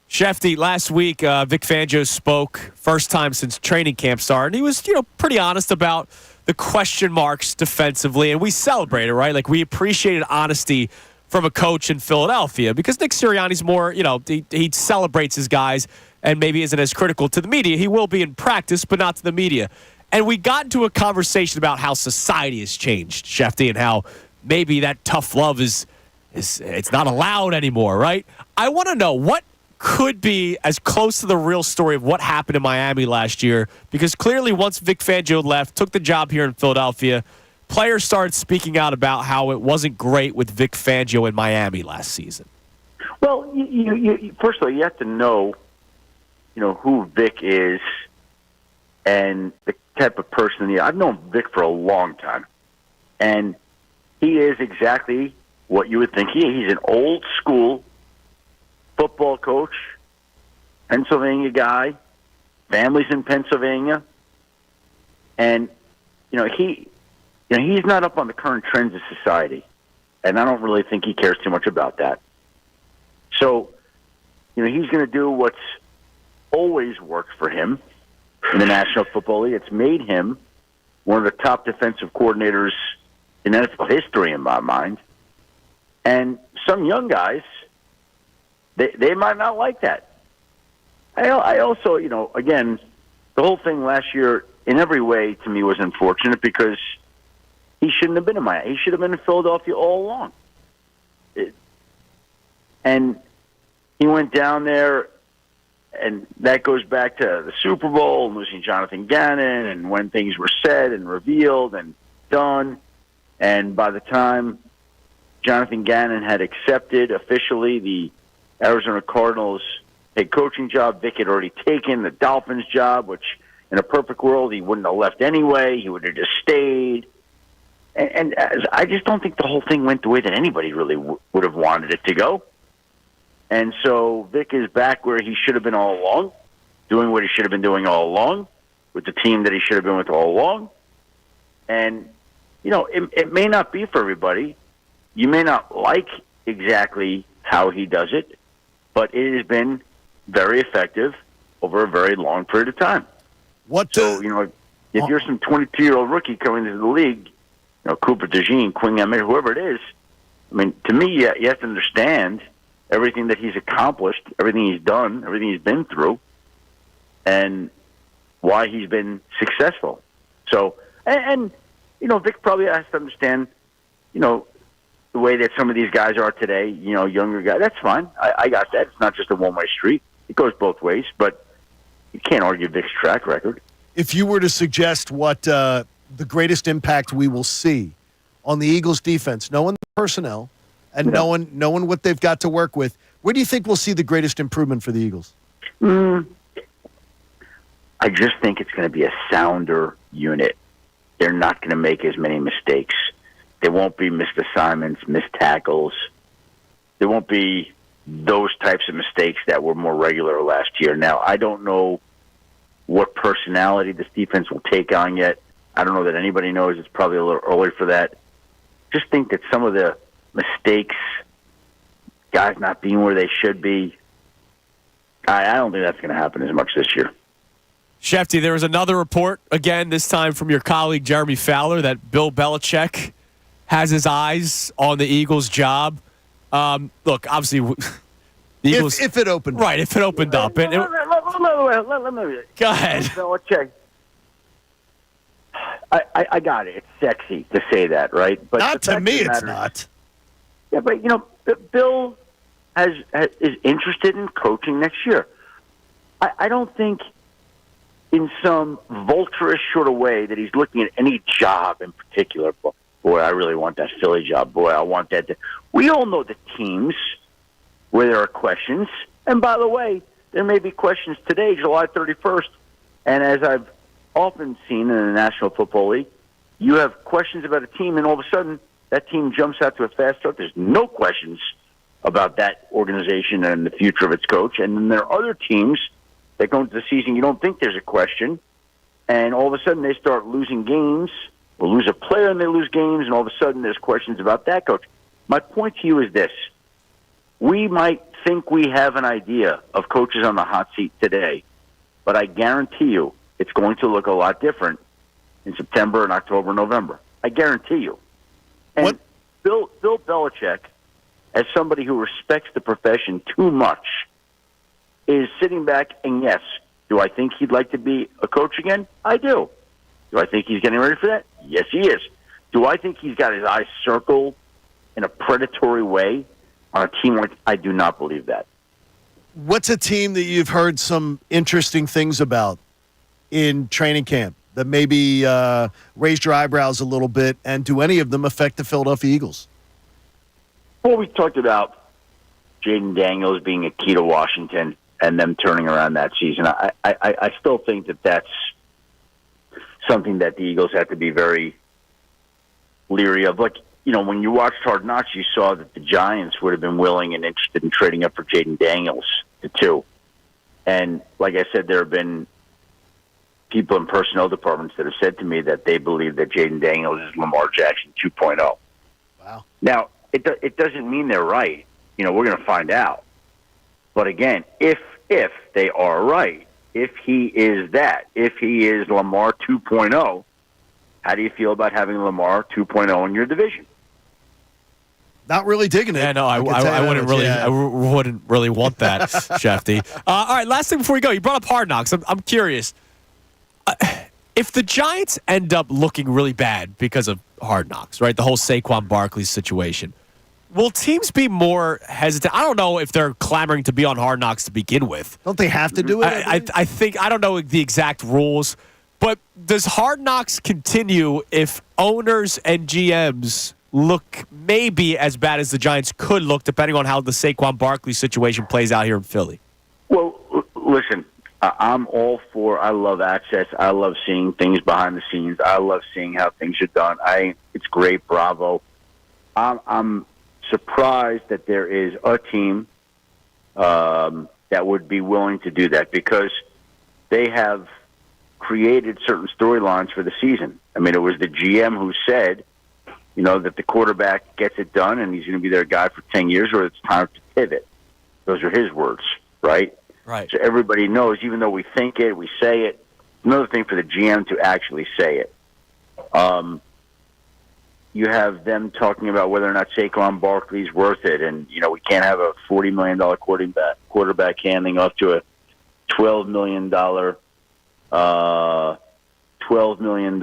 Schefty, last week, Vic Fangio spoke, first time since training camp started, and he was, pretty honest about the question marks defensively, and we celebrated, right? Like, we appreciated honesty from a coach in Philadelphia because Nick Sirianni's more, he celebrates his guys and maybe isn't as critical to the media. He will be in practice, but not to the media. And we got into a conversation about how society has changed, Schefty, and how maybe that tough love is it's not allowed anymore, right? I want to know what could be as close to the real story of what happened in Miami last year, because clearly once Vic Fangio left, took the job here in Philadelphia, players started speaking out about how it wasn't great with Vic Fangio in Miami last season. Well, you first of all, you have to know, who Vic is and the type of person I've known Vic for a long time, and he is exactly what you would think he is. He's an old school football coach, Pennsylvania guy, families in Pennsylvania, and he's not up on the current trends of society, and I don't really think he cares too much about that. So, he's going to do what's always worked for him in the National Football League. It's made him one of the top defensive coordinators in NFL history, in my mind. And some young guys, they might not like that. I also, again, the whole thing last year, in every way, to me, was unfortunate because he shouldn't have been in Miami. He should have been in Philadelphia all along. And he went down there, and that goes back to the Super Bowl and losing Jonathan Gannon and when things were said and revealed and done. And by the time Jonathan Gannon had accepted officially the Arizona Cardinals head coaching job, Vic had already taken the Dolphins job, which in a perfect world he wouldn't have left anyway. He would have just stayed. And I just don't think the whole thing went the way that anybody really would have wanted it to go. And so Vic is back where he should have been all along, doing what he should have been doing all along, with the team that he should have been with all along. And, it may not be for everybody. You may not like exactly how he does it, but it has been very effective over a very long period of time. If you're some 22-year-old rookie coming into the league, Cooper DeJean, Quinn Emmett, whoever it is, to me, you have to understand everything that he's accomplished, everything he's done, everything he's been through, and why he's been successful. So, and Vic probably has to understand, the way that some of these guys are today, younger guys. That's fine. I got that. It's not just a one-way street. It goes both ways, but you can't argue Vic's track record. If you were to suggest what the greatest impact we will see on the Eagles' defense, knowing the personnel and knowing what they've got to work with, where do you think we'll see the greatest improvement for the Eagles? I just think it's going to be a sounder unit. They're not going to make as many mistakes. There won't be missed assignments, missed tackles. There won't be those types of mistakes that were more regular last year. Now, I don't know what personality this defense will take on yet. I don't know that anybody knows. It's probably a little early for that. Just think that some of the mistakes, guys not being where they should be, I don't think that's going to happen as much this year. Schefter, there was another report, again, this time from your colleague Jeremy Fowler, that Bill Belichick has his eyes on the Eagles' job. Look, obviously, the Eagles... If it opened up. Right, if it opened up. Let me go ahead. Belichick. I got it. It's sexy to say that, right? But not to me, it's not. Yeah, but, Bill is interested in coaching next year. I don't think in some vulturish sort of way that he's looking at any job in particular. Boy, I really want that Philly job. Boy, I want that. We all know the teams where there are questions. And by the way, there may be questions today, July 31st. And as I've often seen in the National Football League, you have questions about a team, and all of a sudden that team jumps out to a fast start. There's no questions about that organization and the future of its coach. And then there are other teams that go into the season, you don't think there's a question, and all of a sudden they start losing games, or lose a player and they lose games, and all of a sudden there's questions about that coach. My point to you is this. We might think we have an idea of coaches on the hot seat today, but I guarantee you it's going to look a lot different in September and October and November. I guarantee you. And Bill Belichick, as somebody who respects the profession too much, is sitting back, and yes, do I think he'd like to be a coach again? I do. Do I think he's getting ready for that? Yes, he is. Do I think he's got his eyes circled in a predatory way on a team like I do not believe that. What's a team that you've heard some interesting things about in training camp that maybe raised your eyebrows a little bit, and do any of them affect the Philadelphia Eagles? Well, we talked about Jaden Daniels being a key to Washington and them turning around that season. I still think that that's something that the Eagles have to be very leery of. Like, when you watched Hard Knocks, you saw that the Giants would have been willing and interested in trading up for Jaden Daniels to 2. And like I said, there have been people in personnel departments that have said to me that they believe that Jaden Daniels is Lamar Jackson 2.0. Wow. Now, it doesn't mean they're right. We're going to find out. But again, if they are right, if he is that, if he is Lamar 2.0, how do you feel about having Lamar 2.0 in your division? Not really digging it. Yeah, no, I wouldn't really. Yeah. I wouldn't really want that, Shefty. All right, last thing before we go, you brought up Hard Knocks. I'm curious. If the Giants end up looking really bad because of Hard Knocks, right? The whole Saquon Barkley situation. Will teams be more hesitant? I don't know if they're clamoring to be on Hard Knocks to begin with. Don't they have to do it? I think, I don't know the exact rules, but does Hard Knocks continue if owners and GMs look maybe as bad as the Giants could look, depending on how the Saquon Barkley situation plays out here in Philly? Well, listen, I'm all for, I love access. I love seeing things behind the scenes. I love seeing how things are done. It's great. Bravo. I'm surprised that there is a team that would be willing to do that, because they have created certain storylines for the season. I mean, it was the GM who said, that the quarterback gets it done and he's going to be their guy for 10 years, or it's time to pivot. Those are his words, right? Right. So everybody knows, even though we think it, we say it. Another thing for the GM to actually say it. You have them talking about whether or not Saquon Barkley's worth it, and we can't have a $40 million quarterback handing off to a $12 million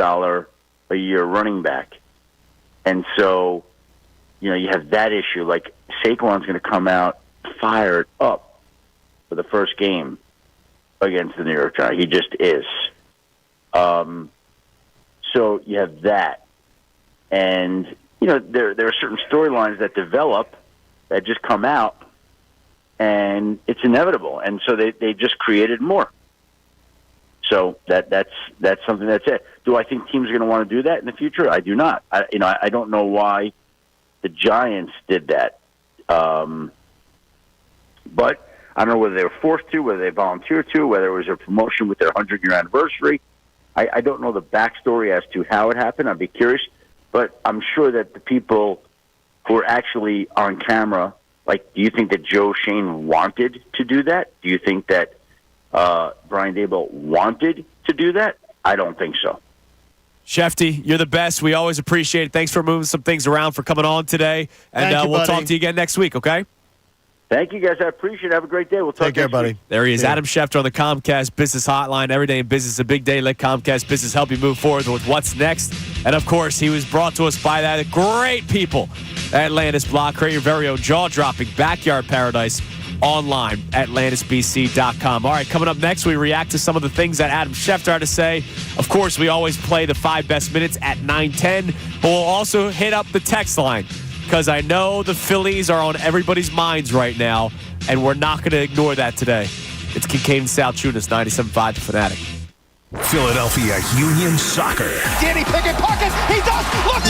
a year running back. And so, you have that issue. Like, Saquon's going to come out fired up for the first game against the New York Giants. He just is. So you have that. And, there are certain storylines that develop that just come out, and it's inevitable. And so they just created more. So that's something that's it. Do I think teams are going to want to do that in the future? I do not. I don't know why the Giants did that. But I don't know whether they were forced to, whether they volunteered to, whether it was a promotion with their 100-year anniversary. I don't know the backstory as to how it happened. I'd be curious. But I'm sure that the people who are actually on camera, do you think that Joe Shane wanted to do that? Do you think that Brian Daboll wanted to do that? I don't think so. Shefty, you're the best. We always appreciate it. Thanks for moving some things around, for coming on today. And we'll talk to you again next week, okay? Thank you, guys. I appreciate it. Have a great day. We'll talk. Take care, buddy. There he is, Adam Schefter on the Comcast Business Hotline. Every day in business is a big day. Let Comcast Business help you move forward with what's next. And, of course, he was brought to us by that great people at Landis Block. Create your very own jaw-dropping backyard paradise online at landisbc.com. All right, coming up next, we react to some of the things that Adam Schefter had to say. Of course, we always play the 5 best minutes at 9:10, but we'll also hit up the text line, because I know the Phillies are on everybody's minds right now, and we're not going to ignore that today. It's Kincade Salciunas, 97.5 The Fanatic. Philadelphia Union Soccer. Danny Pickett pocket. He does. Look.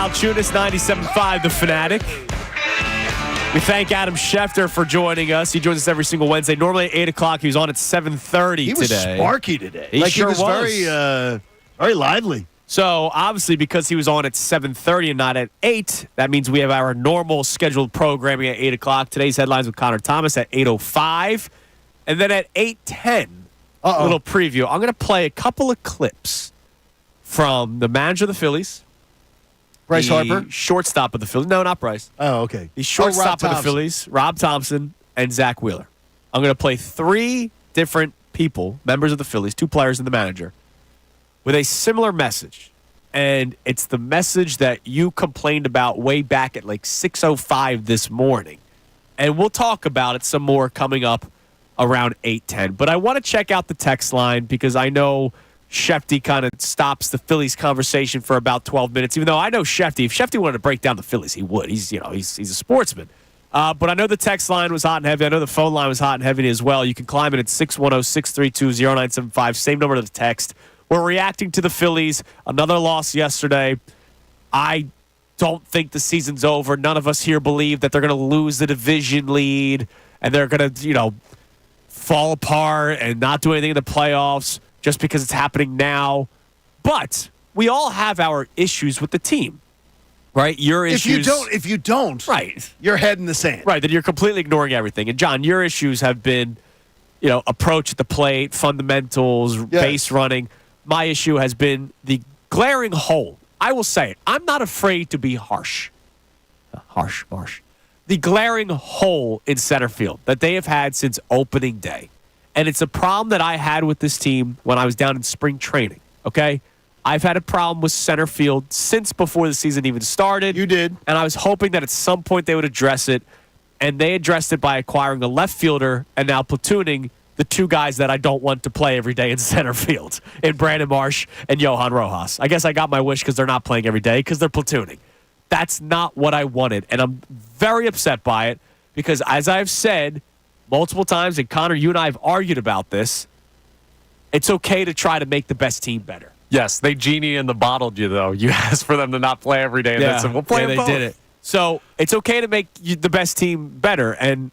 Salciunas, 97.5, The Fanatic. We thank Adam Schefter for joining us. He joins us every single Wednesday. Normally at 8 o'clock. He was on at 7:30 today. He was sparky today. He sure was. Very lively. So, obviously, because he was on at 7:30 and not at 8, that means we have our normal scheduled programming at 8 o'clock. Today's headlines with Connor Thomas at 8:05. And then at 8:10, a little preview. I'm going to play a couple of clips from the manager of the Phillies. Bryce Harper? Shortstop of the Phillies. No, not Bryce. Oh, okay. The shortstop of the Phillies, Rob Thompson, and Zach Wheeler. I'm going to play 3 different people, members of the Phillies, 2 players and the manager, with a similar message. And it's the message that you complained about way back at like 6:05 this morning. And we'll talk about it some more coming up around 8:10. But I want to check out the text line because I know Schefty kind of stops the Phillies conversation for about 12 minutes, even though I know Schefty. If Schefty wanted to break down the Phillies, he would. He's a sportsman. But I know the text line was hot and heavy. I know the phone line was hot and heavy as well. You can climb it at 610-632-0975. Same number to the text. We're reacting to the Phillies. Another loss yesterday. I don't think the season's over. None of us here believe that they're going to lose the division lead and they're going to, fall apart and not do anything in the playoffs just because it's happening now. But we all have our issues with the team, right? Your issues. If you don't, right, your head in the sand. Right, then you're completely ignoring everything. And John, your issues have been, approach at the plate, fundamentals, base running. My issue has been the glaring hole. I will say it. I'm not afraid to be harsh. Harsh. The glaring hole in center field that they have had since opening day. And it's a problem that I had with this team when I was down in spring training, okay? I've had a problem with center field since before the season even started. You did. And I was hoping that at some point they would address it. And they addressed it by acquiring a left fielder and now platooning the 2 guys that I don't want to play every day in center field, in Brandon Marsh and Johan Rojas. I guess I got my wish because they're not playing every day because they're platooning. That's not what I wanted, and I'm very upset by it because, as I've said multiple times, and Connor, you and I have argued about this, it's okay to try to make the best team better. Yes, they genie in the bottled you, though. You asked for them to not play every day, and they said, we'll play them both. They did it. So it's okay to make the best team better, and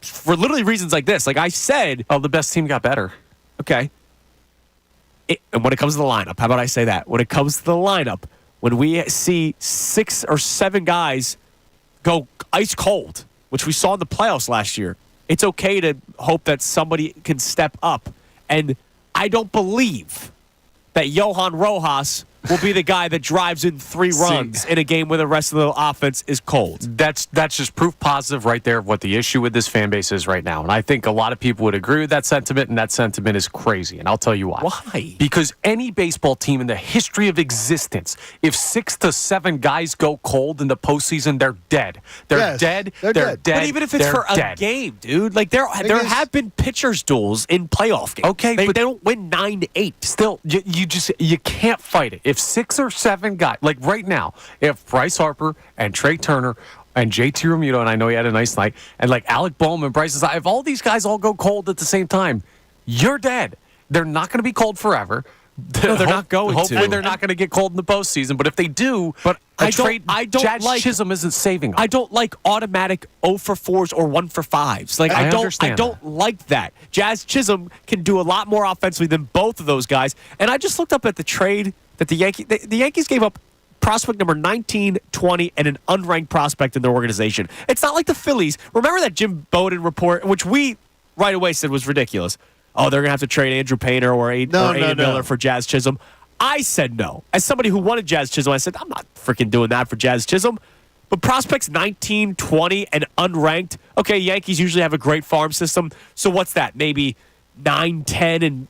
for literally reasons like this. Like I said... Oh, the best team got better. Okay. And when it comes to the lineup, how about I say that? When it comes to the lineup, when we see 6 or 7 guys go ice cold, which we saw in the playoffs last year, it's okay to hope that somebody can step up. And I don't believe that Johan Rojas will be the guy that drives in 3 runs in a game where the rest of the offense is cold. That's just proof positive right there of what the issue with this fan base is right now. And I think a lot of people would agree with that sentiment, and that sentiment is crazy. And I'll tell you why. Why? Because any baseball team in the history of existence, if 6 to 7 guys go cold in the postseason, they're dead. They're dead. They're dead. But even if it's for a game, dude, like there have been pitchers duels in playoff games. Okay, they but don't win 9-8. Still, you can't fight it. If 6 or 7 guys, like right now, if Bryce Harper and Trey Turner and JT Realmuto, and I know he had a nice night, and like Alec Bowman, Bryce, if all these guys all go cold at the same time, you're dead. They're not going to be cold forever. No, they're not going to. Hopefully, they're not going to get cold in the postseason. But if they do, I don't Jazz like Chisholm isn't saving them. I don't like automatic 0 for 4s or 1 for 5s. Like I don't like that. Jazz Chisholm can do a lot more offensively than both of those guys. And I just looked up at the trade that the Yankees gave up prospect number 19, 20, and an unranked prospect in their organization. It's not like the Phillies. Remember that Jim Bowden report, which we right away said was ridiculous. Oh, they're going to have to trade Andrew Painter or Aiden Miller for Jazz Chisholm. I said no. As somebody who wanted Jazz Chisholm, I said, I'm not freaking doing that for Jazz Chisholm. But prospects 19, 20, and unranked, okay, Yankees usually have a great farm system. So what's that? Maybe 9, 10, and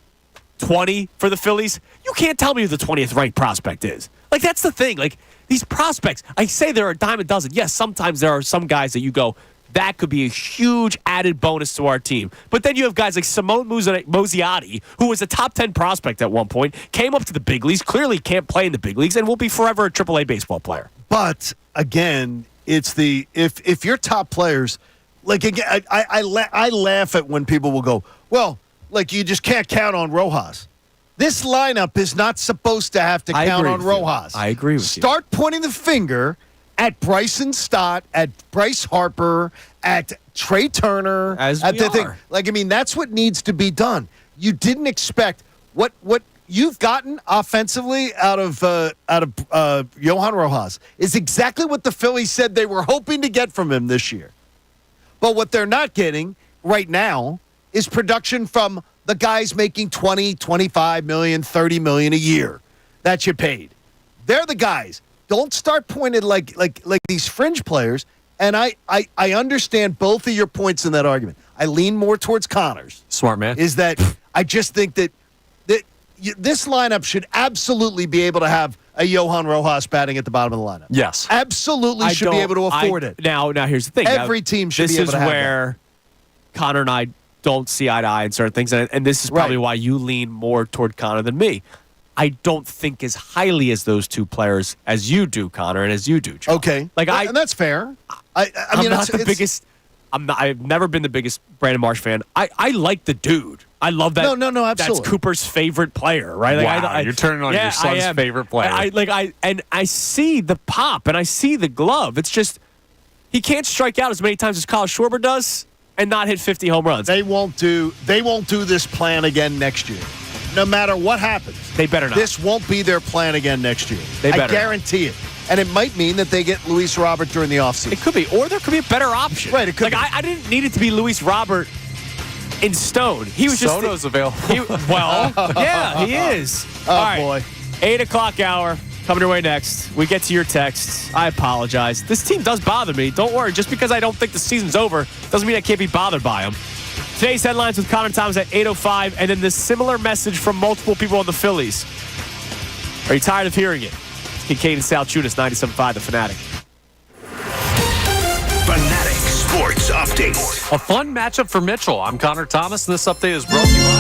20 for the Phillies? You can't tell me who the 20th ranked prospect is. Like, that's the thing. Like, these prospects, I say they're a dime a dozen. Yes, sometimes there are some guys that you go, that could be a huge added bonus to our team. But then you have guys like Simone Moziotti, who was a top 10 prospect at one point, came up to the big leagues, clearly can't play in the big leagues, and will be forever a AAA baseball player. But, again, it's the if your top players, like, again, I laugh at when people will go, well, like, you just can't count on Rojas. This lineup is not supposed to have to count on Rojas. I agree with you. Start pointing the finger at Bryson Stott, at Bryce Harper, at Trey Turner. As at we the thing. are. That's what needs to be done. You didn't expect what you've gotten offensively out of Johan Rojas is exactly what the Phillies said they were hoping to get from him this year. But what they're not getting right now is production from the guys making 20, 25 million, 30 million a year that you paid. They're the guys. Don't start pointing like these fringe players. And I understand both of your points in that argument. I lean more towards Connor's. Smart man. Is that I just think that this lineup should absolutely be able to have a Johan Rojas batting at the bottom of the lineup. Yes. Absolutely should be able to afford it. Now here's the thing. Every team should be able to have This is where Connor and I don't see eye to eye in certain things, and this is probably why you lean more toward Connor than me. I don't think as highly as those two players as you do, Connor, and as you do, John. Okay. And that's fair. I'm not the biggest. I've never been the biggest Brandon Marsh fan. I like the dude. I love that. No, absolutely. That's Cooper's favorite player, right? Wow, you're turning on your son's favorite player. I see the pop and I see the glove. It's just he can't strike out as many times as Kyle Schwarber does and not hit 50 home runs. They won't do this plan again next year. No matter what happens. They better not. This won't be their plan again next year. I guarantee it. And it might mean that they get Luis Robert during the offseason. It could be. Or there could be a better option. Right, it could be. I didn't need it to be Luis Robert in stone. He was just Soto's available. Yeah, he is. Oh, all right, boy. 8 o'clock hour coming your way next. We get to your texts. I apologize. This team does bother me. Don't worry. Just because I don't think the season's over doesn't mean I can't be bothered by them. Today's headlines with Connor Thomas at 8:05, and then this similar message from multiple people on the Phillies. Are you tired of hearing it? Kincade Salciunas, 97.5 The Fanatic. Fanatic Sports Update. A fun matchup for Mitchell. I'm Connor Thomas, and this update is brought to you by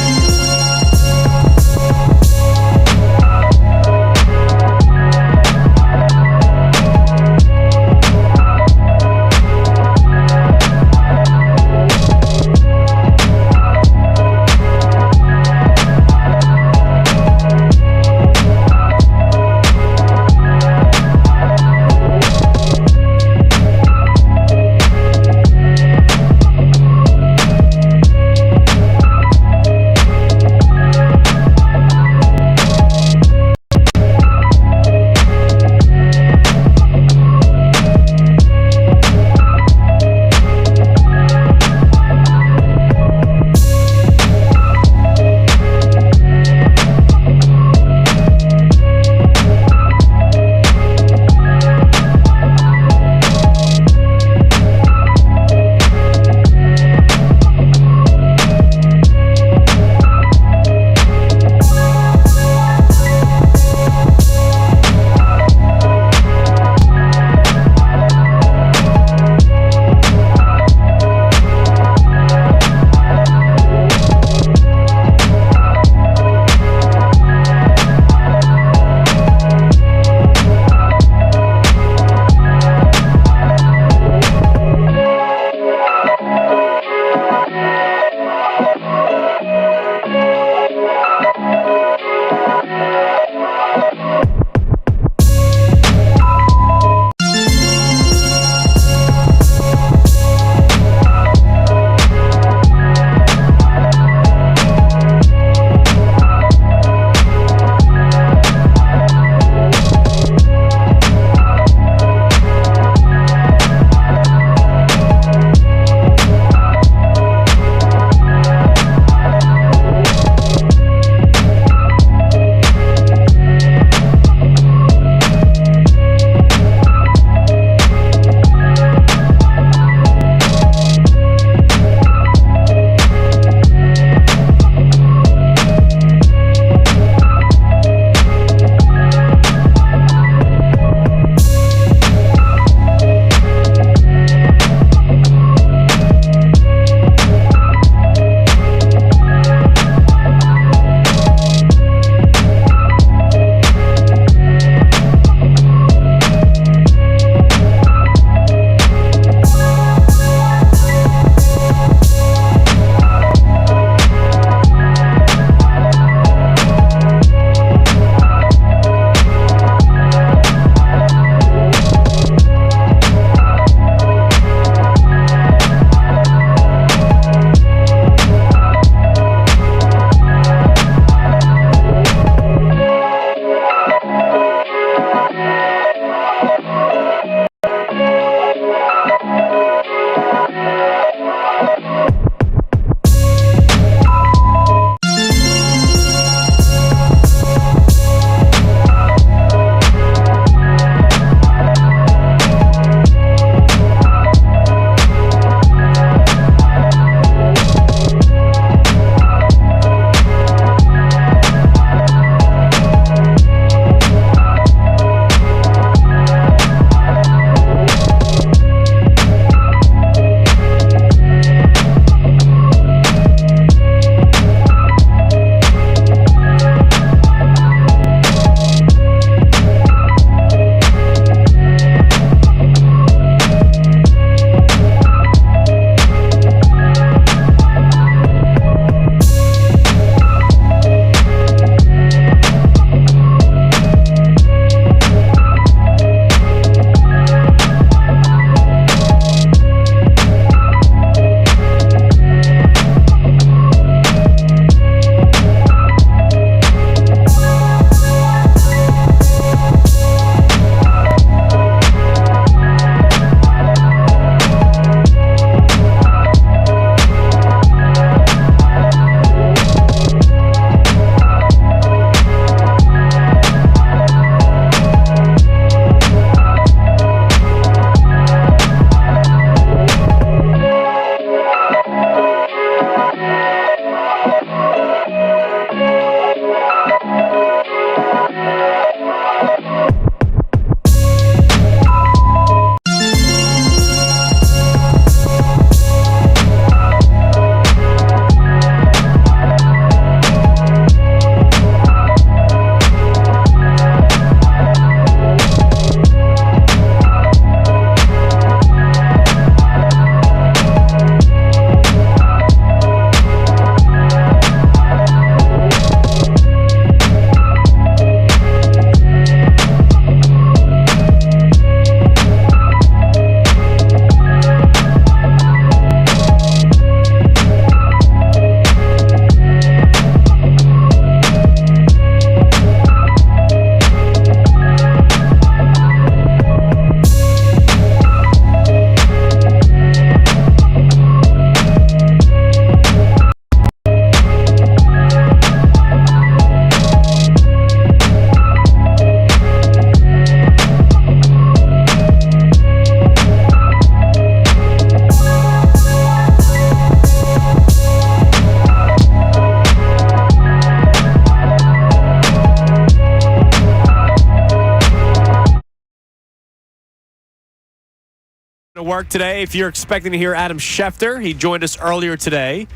To work today. If you're expecting to hear Adam Schefter, he joined us earlier today.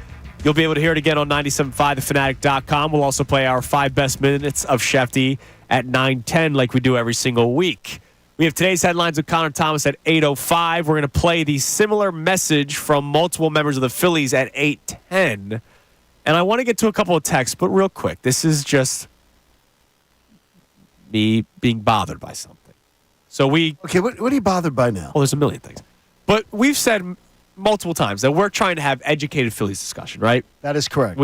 You'll be able to hear it again on 97.5thefanatic.com. We'll also play our 5 best minutes of Shefty at 9:10 like we do every single week. We have today's headlines with Connor Thomas at 8:05. We're going to play the similar message from multiple members of the Phillies at 8:10. And I want to get to a couple of texts, but real quick, this is just me being bothered by something. So Okay, what are you bothered by now? Well, there's a million things. But we've said multiple times that we're trying to have educated Phillies discussion, right? That is correct.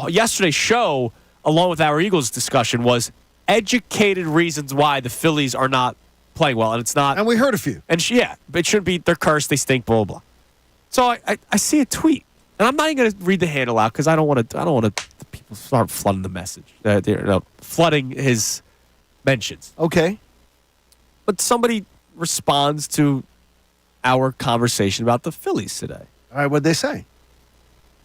Yesterday's show, along with our Eagles discussion, was educated reasons why the Phillies are not playing well, and it's not. And we heard a few. And it shouldn't be. They're cursed. They stink. Blah blah. So I see a tweet, and I'm not even going to read the handle out because I don't want to. People start flooding the message. Flooding his mentions. Okay. But somebody responds to our conversation about the Phillies today. All right, what'd they say?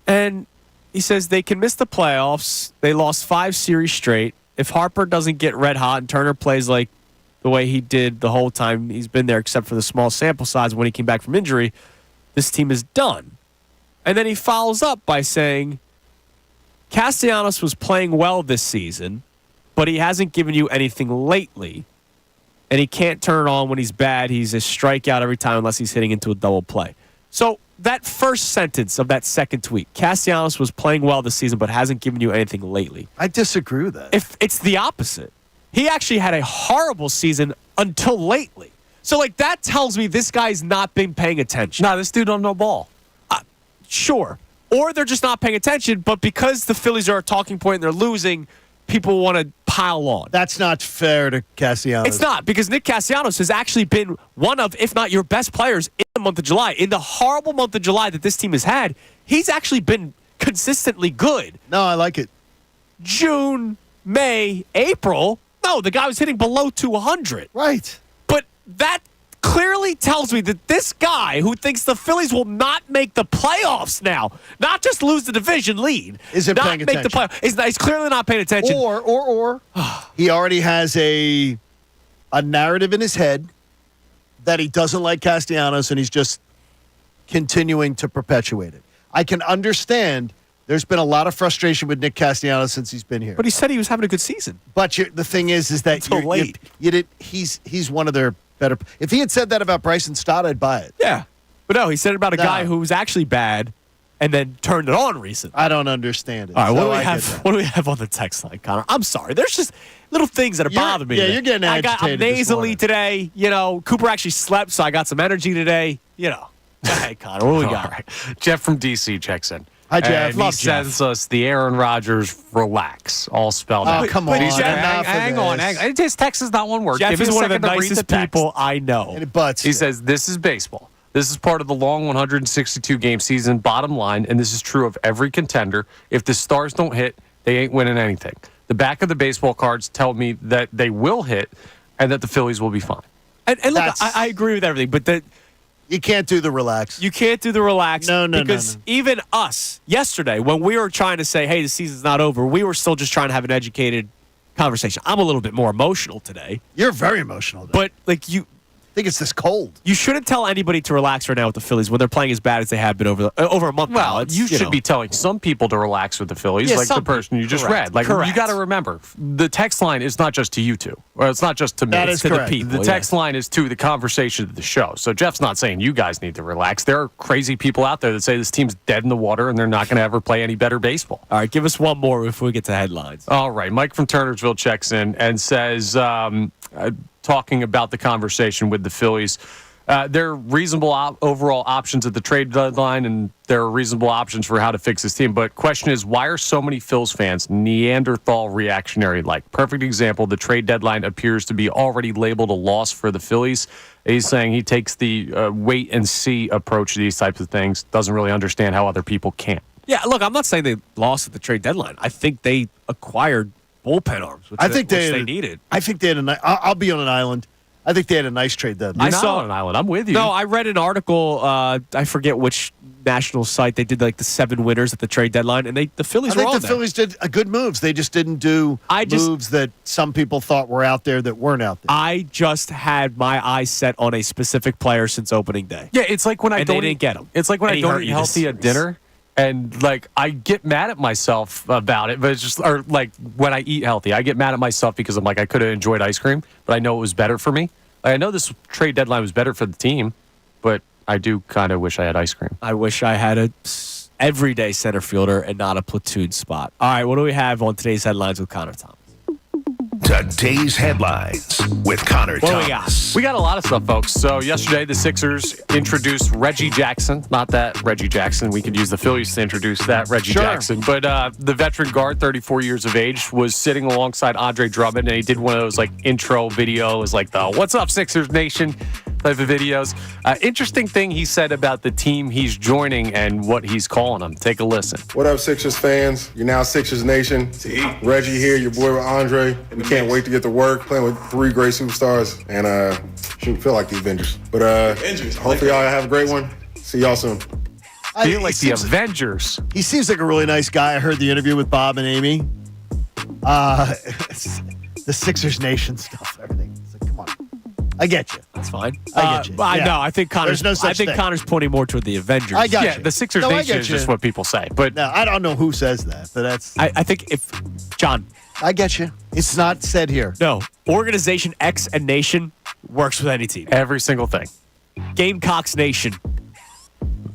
And he says they can miss the playoffs. They lost 5 series straight. If Harper doesn't get red hot and Turner plays like the way he did the whole time he's been there, except for the small sample size when he came back from injury, this team is done. And then he follows up by saying, Castellanos was playing well this season, but he hasn't given you anything lately. And he can't turn it on when he's bad. He's a strikeout every time unless he's hitting into a double play. So that first sentence of that second tweet, Castellanos was playing well this season but hasn't given you anything lately. I disagree with that. If it's the opposite. He actually had a horrible season until lately. So, that tells me this guy's not been paying attention. No, this dude don't know ball. Sure. Or they're just not paying attention, but because the Phillies are a talking point and they're losing, people want to pile on. That's not fair to Castellanos. It's not, because Nick Castellanos has actually been one of, if not your best players in the month of July. In the horrible month of July that this team has had, he's actually been consistently good. No, I like it. June, May, April, no, the guy was hitting below 200. Right. But that clearly tells me that this guy who thinks the Phillies will not make the playoffs now, not just lose the division lead, isn't not paying make attention. the playoffs, he's clearly not paying attention. Or he already has a narrative in his head that he doesn't like Castellanos and he's just continuing to perpetuate it. I can understand there's been a lot of frustration with Nick Castellanos since he's been here. But he said he was having a good season. But the thing is that he's one of their better. If he had said that about Bryson Stott, I'd buy it. Yeah. But no, he said it about a guy who was actually bad and then turned it on recently. I don't understand it. All right, what do we have on the text line, Connor? I'm sorry. There's just little things that bother me. Yeah, today. you're getting agitated. I'm nasally today. Cooper actually slept, so I got some energy today. Hey, Connor, what do we got? Right. Jeff from D.C. checks in. Hi, Jeff. And he sends us the Aaron Rodgers relax, all spelled out. Oh, come on. Hang on. His text is not one word. Jeff is one of the nicest people I know. He says, this is baseball. This is part of the long 162-game season, bottom line, and this is true of every contender. If the stars don't hit, they ain't winning anything. The back of the baseball cards tell me that they will hit and that the Phillies will be fine. And look, I agree with everything, but you can't do the relax. You can't do the relax. No. Because even us, yesterday, when we were trying to say, hey, the season's not over, we were still just trying to have an educated conversation. I'm a little bit more emotional today. You're very emotional, though. But, I think it's this cold. You shouldn't tell anybody to relax right now with the Phillies when they're playing as bad as they have been over a month now. Well, you should be telling some people to relax with the Phillies, like the person you just read. You got to remember, the text line is not just to you two, or it's not just to me. It's to correct. the people. The text line is to the conversation of the show. So Jeff's not saying you guys need to relax. There are crazy people out there that say this team's dead in the water and they're not going to ever play any better baseball. All right, give us one more before we get to headlines. All right, Mike from Turnersville checks in and says, talking about the conversation with the Phillies, there are reasonable overall options at the trade deadline, and there are reasonable options for how to fix this team. But question is, why are so many Phils fans Neanderthal reactionary-like? Perfect example, the trade deadline appears to be already labeled a loss for the Phillies. He's saying he takes the wait-and-see approach to these types of things, doesn't really understand how other people can't. Yeah, look, I'm not saying they lost at the trade deadline. I think they acquired bullpen arms, which they needed. I think they had I'll be on an island. I think they had a nice trade deadline. I saw on an island. I'm with you. No, I read an article. I forget which national site. They did like the 7 winners at the trade deadline, and the Phillies were on there. I think the Phillies did good moves. They just didn't do moves that some people thought were out there that weren't out there. I just had my eyes set on a specific player since opening day. Yeah, it's like when I they didn't get him. It's like when And I he don't hurt eat you healthy this at dinner. And, like, I get mad at myself about it, but it's just, or, like, when I eat healthy, I get mad at myself because I'm like, I could have enjoyed ice cream, but I know it was better for me. Like, I know this trade deadline was better for the team, but I do kind of wish I had ice cream. I wish I had a everyday center fielder and not a platoon spot. All right, what do we have on today's headlines with Connor Thomas? Today's headlines with Connor What do Thomas. We got a lot of stuff, folks. So yesterday, the Sixers introduced Reggie Jackson. Not that Reggie Jackson. We could use the Phillies to introduce that Reggie Jackson. But the veteran guard, 34 years of age, was sitting alongside Andre Drummond, and he did one of those like intro videos, like the "What's up, Sixers Nation" type of videos. Interesting thing he said about the team he's joining and what he's calling them. Take a listen. What up, Sixers fans? You're now Sixers Nation. Reggie here, your boy with Andre. We can't wait to get to work, playing with 3 great superstars, and shouldn't feel like the Avengers. But hopefully y'all have a great one. See y'all soon. Feel like the Avengers. He seems like a really nice guy. I heard the interview with Bob and Amy. The Sixers Nation stuff, everything. It's like, come on. I get you. That's fine. I get you. I know. I think Connor's. There's no such thing. Connor's pointing more toward the Avengers. I got you. The Sixers No, I Nation get is you. just what people say. But Now, I don't know who says that, but that's. I think if John. I get you. It's not said here. No, organization X and Nation works with any team. every single thing. Gamecocks Nation.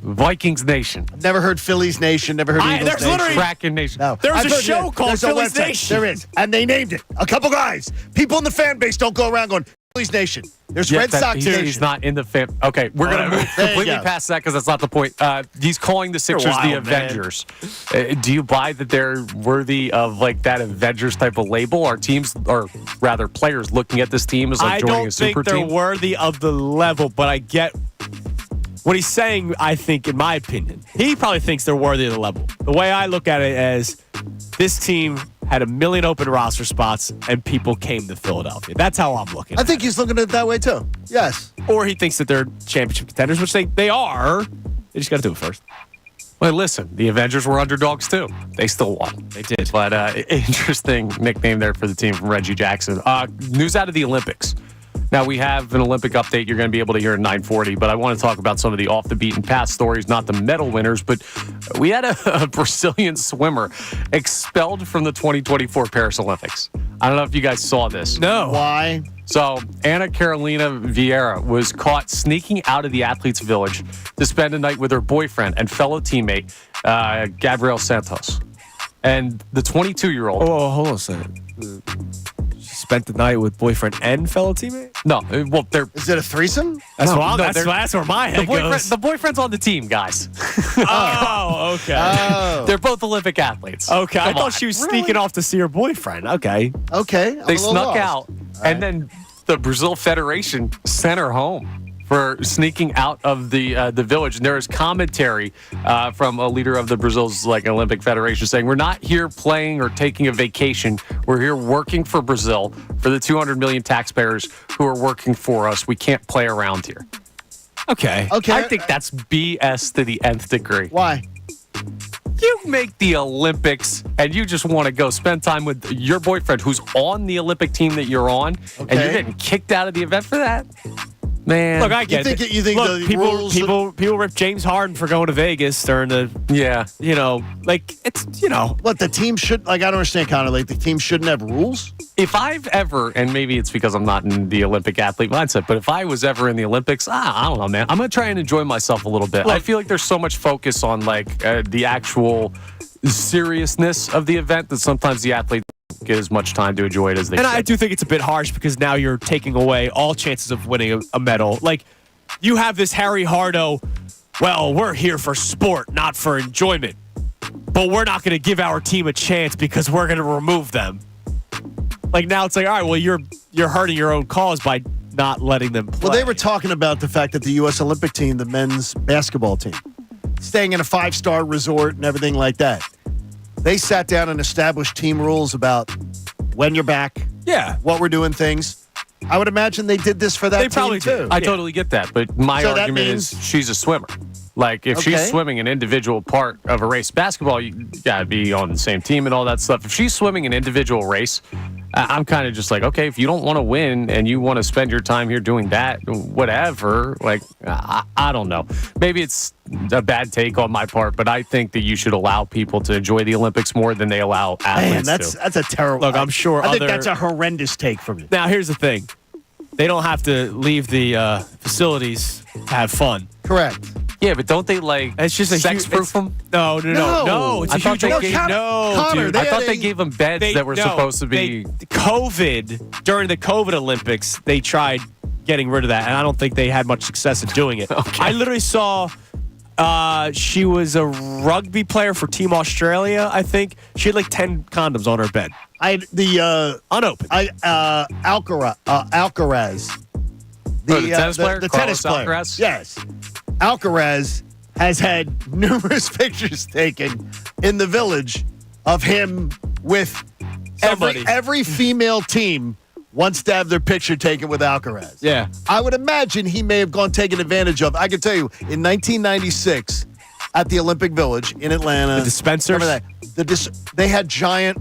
Vikings Nation. Never heard Phillies Nation. Never heard Eagles there's Nation. literally- Kraken Nation. No. There's I've a heard show called there's a Phillies website. Nation. There is. And they named it. A couple guys. People in the fan base don't go around going, Phillies Nation. There's Yeah, Red Sox Nation. He's not in the fam. Okay, we're going to move There you completely go. past that because that's not the point. He's calling the Sixers wild, the man. Avengers. Do you buy that they're worthy of like that Avengers type of label? Are teams, or rather players, looking at this team as like I joining don't a super think they're team? worthy of the level, but I get what he's saying. I think, in my opinion, he probably thinks they're worthy of the level. The way I look at it is, this team had 1 million open roster spots, and people came to Philadelphia. That's how I'm looking. I think he's looking at it that way too. Yes. Or he thinks that they're championship contenders, which they are. They just got to do it first. Well, listen, the Avengers were underdogs too. They still won. They did. But interesting nickname there for the team from Reggie Jackson. News out of the Olympics. Now, we have an Olympic update you're going to be able to hear at 9:40, but I want to talk about some of the off-the-beaten-path stories, not the medal winners, but we had a Brazilian swimmer expelled from the 2024 Paris Olympics. I don't know if you guys saw this. No. Why? So, Ana Carolina Vieira was caught sneaking out of the athletes' village to spend a night with her boyfriend and fellow teammate, Gabriel Santos. And the 22-year-old... Oh, hold on a second. She spent the night with boyfriend and fellow teammate? No, well, they're... Is it a threesome? That's, No, wrong. no, That's where my head goes. The boyfriend's on the team, guys. Oh, okay. Oh. They're both Olympic athletes. Okay, I Come thought on. she was sneaking off to see her boyfriend. Okay. Okay. I'm a They little snuck lost. out, and then the Brazil Federation sent her home for sneaking out of the village. And there is commentary from a leader of the Brazil's Olympic Federation saying, "We're not here playing or taking a vacation. We're here working for Brazil, for the 200 million taxpayers who are working for us. We can't play around here." Okay. Okay. I think that's BS to the nth degree. Why? You make the Olympics and you just want to go spend time with your boyfriend who's on the Olympic team that you're on, and you're Okay. getting kicked out of the event for that? Man. Look, I get think it. you think Look, the people, rules- people rip James Harden for going to Vegas during the, yeah. it's. What, the team should, I don't understand, Connor. The team shouldn't have rules? If I've ever, and maybe it's because I'm not in the Olympic athlete mindset, but if I was ever in the Olympics, I don't know, man. I'm going to try and enjoy myself a little bit. I feel like there's so much focus on the actual seriousness of the event that sometimes the athletes don't get as much time to enjoy it as they And should. I do think it's a bit harsh because now you're taking away all chances of winning a medal. Like, you have this Harry Hardo, well, we're here for sport, not for enjoyment. But we're not going to give our team a chance because we're going to remove them. Like, now it's like, all right, well, you're hurting your own cause by not letting them play. Well, they were talking about the fact that the U.S. Olympic team, the men's basketball team, staying in a 5-star resort and everything like that. They sat down and established team rules about when you're back, Yeah. what we're doing things. I would imagine they did this for that They team probably too. did. I totally get that, but my So that argument means- is she's a swimmer. Like, if she's Okay. swimming an individual part of a race, basketball, you got to be on the same team and all that stuff. If she's swimming an individual race, I'm kind of just like, okay, if you don't want to win and you want to spend your time here doing that, whatever. Like, I don't know. Maybe it's a bad take on my part, but I think that you should allow people to enjoy the Olympics more than they allow athletes Man, to. that's a terrible. Look, I'm sure I think other- that's a horrendous take from you. Now, here's the thing. They don't have to leave the facilities to have fun. Correct. Yeah, but don't they, like, It's just a sex-proof them? No. It's a I thought huge they orgy. gave- Connor, dude. they I thought had they a- gave them beds that were supposed to be... During the COVID Olympics, they tried getting rid of that, and I don't think they had much success in doing it. I literally saw she was a rugby player for Team Australia, I think. She had like 10 condoms on her bed. Unopened. Alcaraz. The tennis player? The Carlos tennis player. Alcaraz? Yes. Alcaraz has had numerous pictures taken in the village of him with Somebody. every female team wants to have their picture taken with Alcaraz. Yeah. I would imagine he may have taken advantage of. I can tell you, in 1996, at the Olympic Village in Atlanta, The dispensers? remember that? They had giant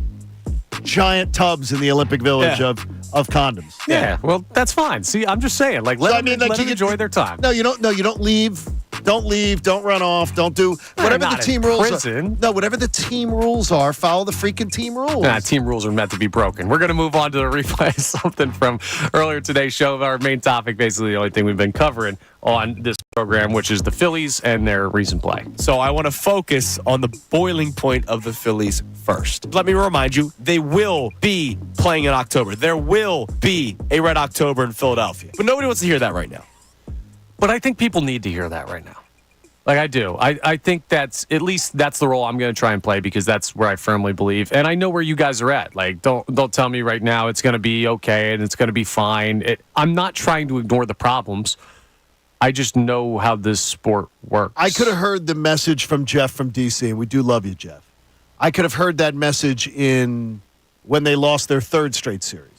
tubs in the Olympic Village Yeah. of condoms. Yeah, well, that's fine. See, I'm just saying, like, let them you enjoy their time. No, you don't. No, you don't leave. Don't leave. Don't run off. Don't do whatever the not in team rules prison. are. No, whatever the team rules are, follow the freaking team rules. Nah, team rules are meant to be broken. We're going to move on to the replay. Something from earlier today's show. Our main topic, basically the only thing we've been covering on this program, which is the Phillies and their recent play. So I want to focus on the boiling point of the Phillies first. Let me remind you, they will be playing in October. There will be a Red October in Philadelphia. But nobody wants to hear that right now. But I think people need to hear that right now. Like, I do. I think that's the role I'm going to try and play, because that's where I firmly believe. And I know where you guys are at. Like, don't tell me right now it's going to be okay and it's going to be fine. I'm not trying to ignore the problems. I just know how this sport works. I could have heard the message from Jeff from DC, and we do love you, Jeff. I could have heard that message when they lost their third straight series.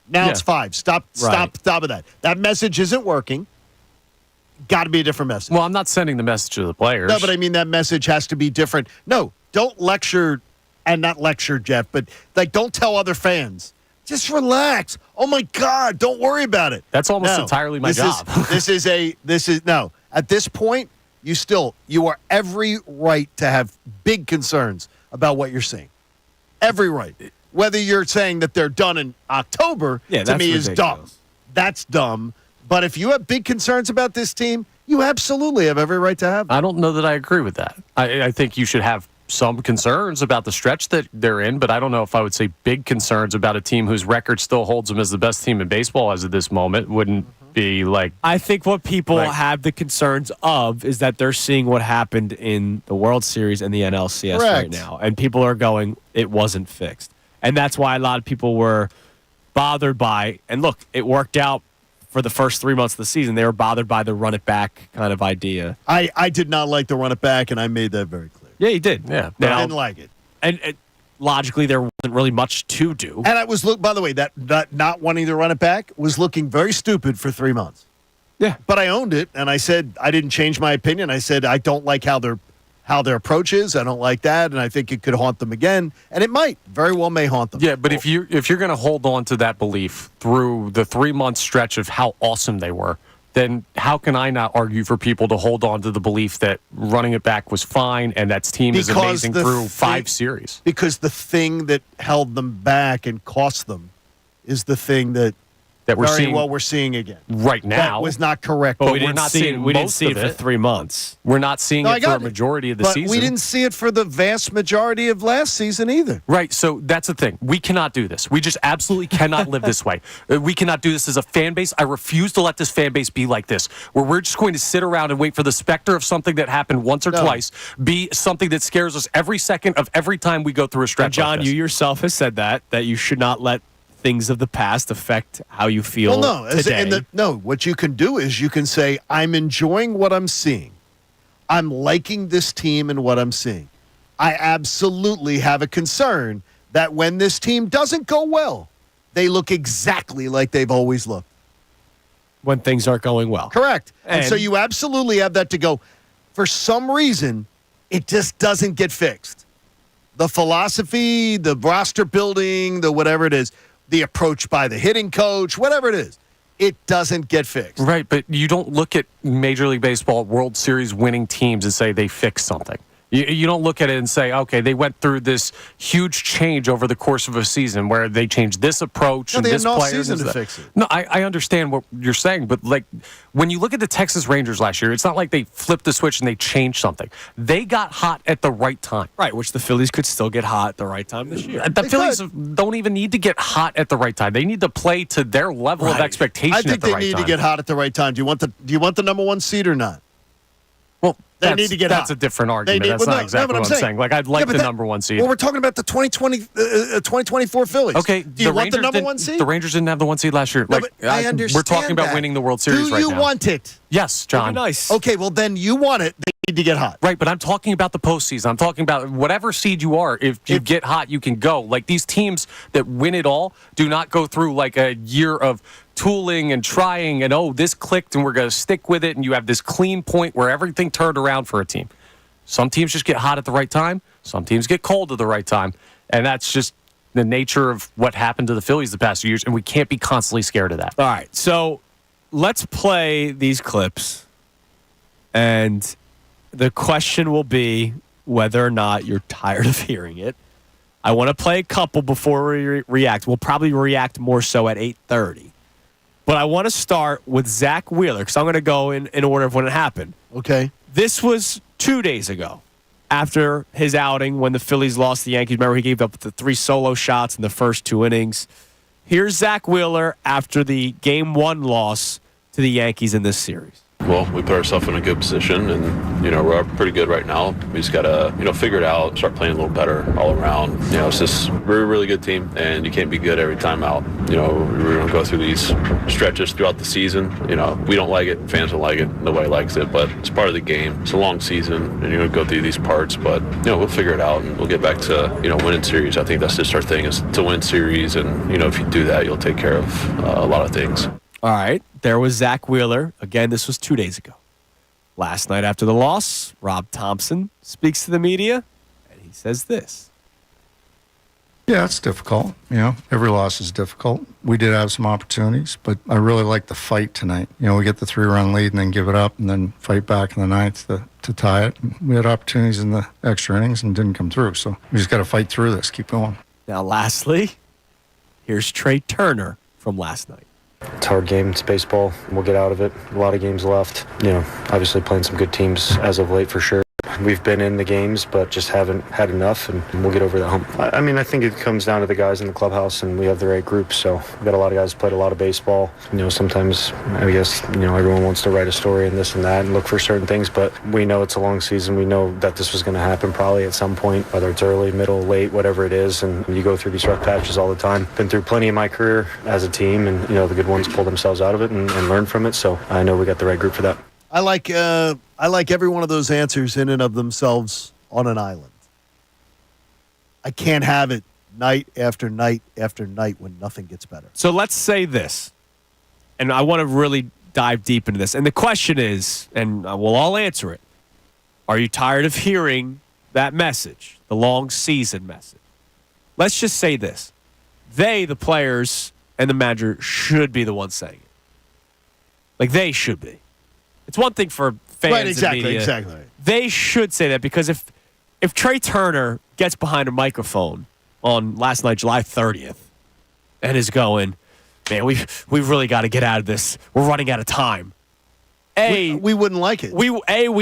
Now it's 5. Stop with that. That message isn't working. Got to be a different message. Well, I'm not sending the message to the players. No, but I mean that message has to be different. No, don't lecture, and not lecture, Jeff, but like don't tell other fans. Just relax. Oh my God, don't worry about it. That's almost entirely my job. No. At this point, you are every right to have big concerns about what you're seeing. Every right. Whether you're saying that they're done in October, to me is dumb. That's dumb. But if you have big concerns about this team, you absolutely have every right to have them. I don't know that I agree with that. I think you should have some concerns about the stretch that they're in, but I don't know if I would say big concerns about a team whose record still holds them as the best team in baseball as of this moment. Wouldn't be like... I think what people have the concerns of is that they're seeing what happened in the World Series and the NLCS right now. And people are going, it wasn't fixed. And that's why a lot of people were bothered by, and look, it worked out for the first 3 months of the season. They were bothered by the run it back kind of idea. I did not like the run it back, and I made that very clear. Yeah, you did. Yeah. Now, I didn't like it. And logically, there wasn't really much to do. And I was, by the way, that not wanting to run it back was looking very stupid for 3 months. Yeah. But I owned it, and I said I didn't change my opinion. I said I don't like how their approach is. I don't like that, and I think it could haunt them again. And it might. Very well may haunt them. Yeah, but if you're going to hold on to that belief through the 3-month stretch of how awesome they were, then how can I not argue for people to hold on to the belief that running it back was fine and that team is amazing through 5 series? Because the thing that held them back and cost them is the thing that we're seeing again right now. That was not correct. But we didn't see it for 3 months. We're not seeing it for a majority of the season. We didn't see it for the vast majority of last season either. Right. So that's the thing. We cannot do this. We just absolutely cannot live this way. We cannot do this as a fan base. I refuse to let this fan base be like this, where we're just going to sit around and wait for the specter of something that happened once or twice be something that scares us every second of every time we go through a stretch. And John, like this. you yourself has said that you should not let things of the past affect how you feel today. What you can do is you can say, I'm enjoying what I'm seeing. I'm liking this team and what I'm seeing. I absolutely have a concern that when this team doesn't go well, they look exactly like they've always looked. When things aren't going well. Correct. And so you absolutely have that to go. For some reason, it just doesn't get fixed. The philosophy, the roster building, the whatever it is, the approach by the hitting coach, whatever it is, it doesn't get fixed. Right, but you don't look at Major League Baseball World Series winning teams and say they fixed something. You don't look at it and say, okay, they went through this huge change over the course of a season where they changed this approach and this player. Season to fix it. No, I understand what you're saying, but like when you look at the Texas Rangers last year, it's not like they flipped the switch and they changed something. They got hot at the right time. Right, which the Phillies could still get hot at the right time this year. The Phillies don't even need to get hot at the right time. They need to play to their level of expectation I think at the they right need time. to get hot at the right time. Do you want the number one seed or not? Well, They need to get that's hot. a different argument. That's not exactly what I'm saying. Like, I'd like the number one seed. Well, we're talking about the 2024 Phillies. Okay. Do you want the number one seed? The Rangers didn't have the one seed last year. No, but I understand we're talking about that. winning the World Series right now. Do you want it? Yes, John. Nice. Okay, well, then you want it. They need to get hot. Right, but I'm talking about the postseason. I'm talking about whatever seed you are. If you get hot, you can go. Like, these teams that win it all do not go through, like, a year of tooling and trying and, oh, this clicked and we're going to stick with it, and you have this clean point where everything turned around for a team. Some teams just get hot at the right time. Some teams get cold at the right time. And that's just the nature of what happened to the Phillies the past few years, and we can't be constantly scared of that. All right, so let's play these clips, and the question will be whether or not you're tired of hearing it. I want to play a couple before we react. We'll probably react more so at 8:30. But I want to start with Zach Wheeler, because I'm going to go in order of when it happened. Okay. This was 2 days ago after his outing when the Phillies lost the Yankees. Remember, he gave up the 3 solo shots in the first 2 innings. Here's Zach Wheeler after the Game 1 loss to the Yankees in this series. Well, we put ourselves in a good position, and, we're pretty good right now. We just got to, figure it out, start playing a little better all around. It's just, we're a really good team, and you can't be good every time out. We're going to go through these stretches throughout the season. We don't like it. Fans don't like it. Nobody likes it, but it's part of the game. It's a long season, and you're going to go through these parts, but, we'll figure it out, and we'll get back to, winning series. I think that's just our thing, is to win series, and, if you do that, you'll take care of a lot of things. All right, there was Zach Wheeler. Again, this was 2 days ago. Last night after the loss, Rob Thompson speaks to the media, and he says this. Yeah, it's difficult. Every loss is difficult. We did have some opportunities, but I really like the fight tonight. We get the 3-run lead and then give it up and then fight back in the ninth to tie it. We had opportunities in the extra innings and didn't come through, so we just got to fight through this, keep going. Now, lastly, here's Trey Turner from last night. It's a hard game. It's baseball. We'll get out of it. A lot of games left. Obviously playing some good teams as of late for sure. We've been in the games, but just haven't had enough, and we'll get over that hump. I think it comes down to the guys in the clubhouse, and we have the right group. So we've got a lot of guys who played a lot of baseball. Sometimes, I guess, everyone wants to write a story and this and that and look for certain things, but we know it's a long season. We know that this was going to happen probably at some point, whether it's early, middle, late, whatever it is, and you go through these rough patches all the time. Been through plenty in my career as a team, and, the good ones pull themselves out of it and learn from it. So I know we got the right group for that. I like every one of those answers in and of themselves on an island. I can't have it night after night after night when nothing gets better. So let's say this, and I want to really dive deep into this. And the question is, and we'll all answer it, are you tired of hearing that message, the long season message? Let's just say this. They, the players and the manager, should be the ones saying it. Like, they should be. It's one thing for fans and media. Exactly. They should say that, because if Trey Turner gets behind a microphone on last night, July 30th, and is going, man, we've really got to get out of this. We're running out of time. A, we wouldn't like it. We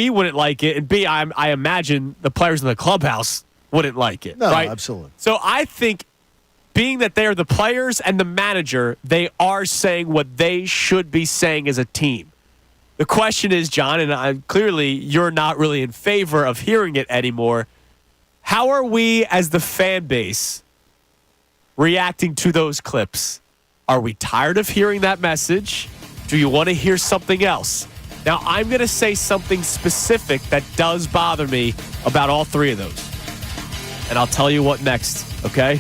wouldn't like it, and B, I imagine the players in the clubhouse wouldn't like it. No, right? absolutely. So I think, being that they are the players and the manager, they are saying what they should be saying as a team. The question is, John, and clearly you're not really in favor of hearing it anymore. How are we as the fan base reacting to those clips? Are we tired of hearing that message? Do you want to hear something else? Now, I'm going to say something specific that does bother me about all three of those. And I'll tell you what next, okay?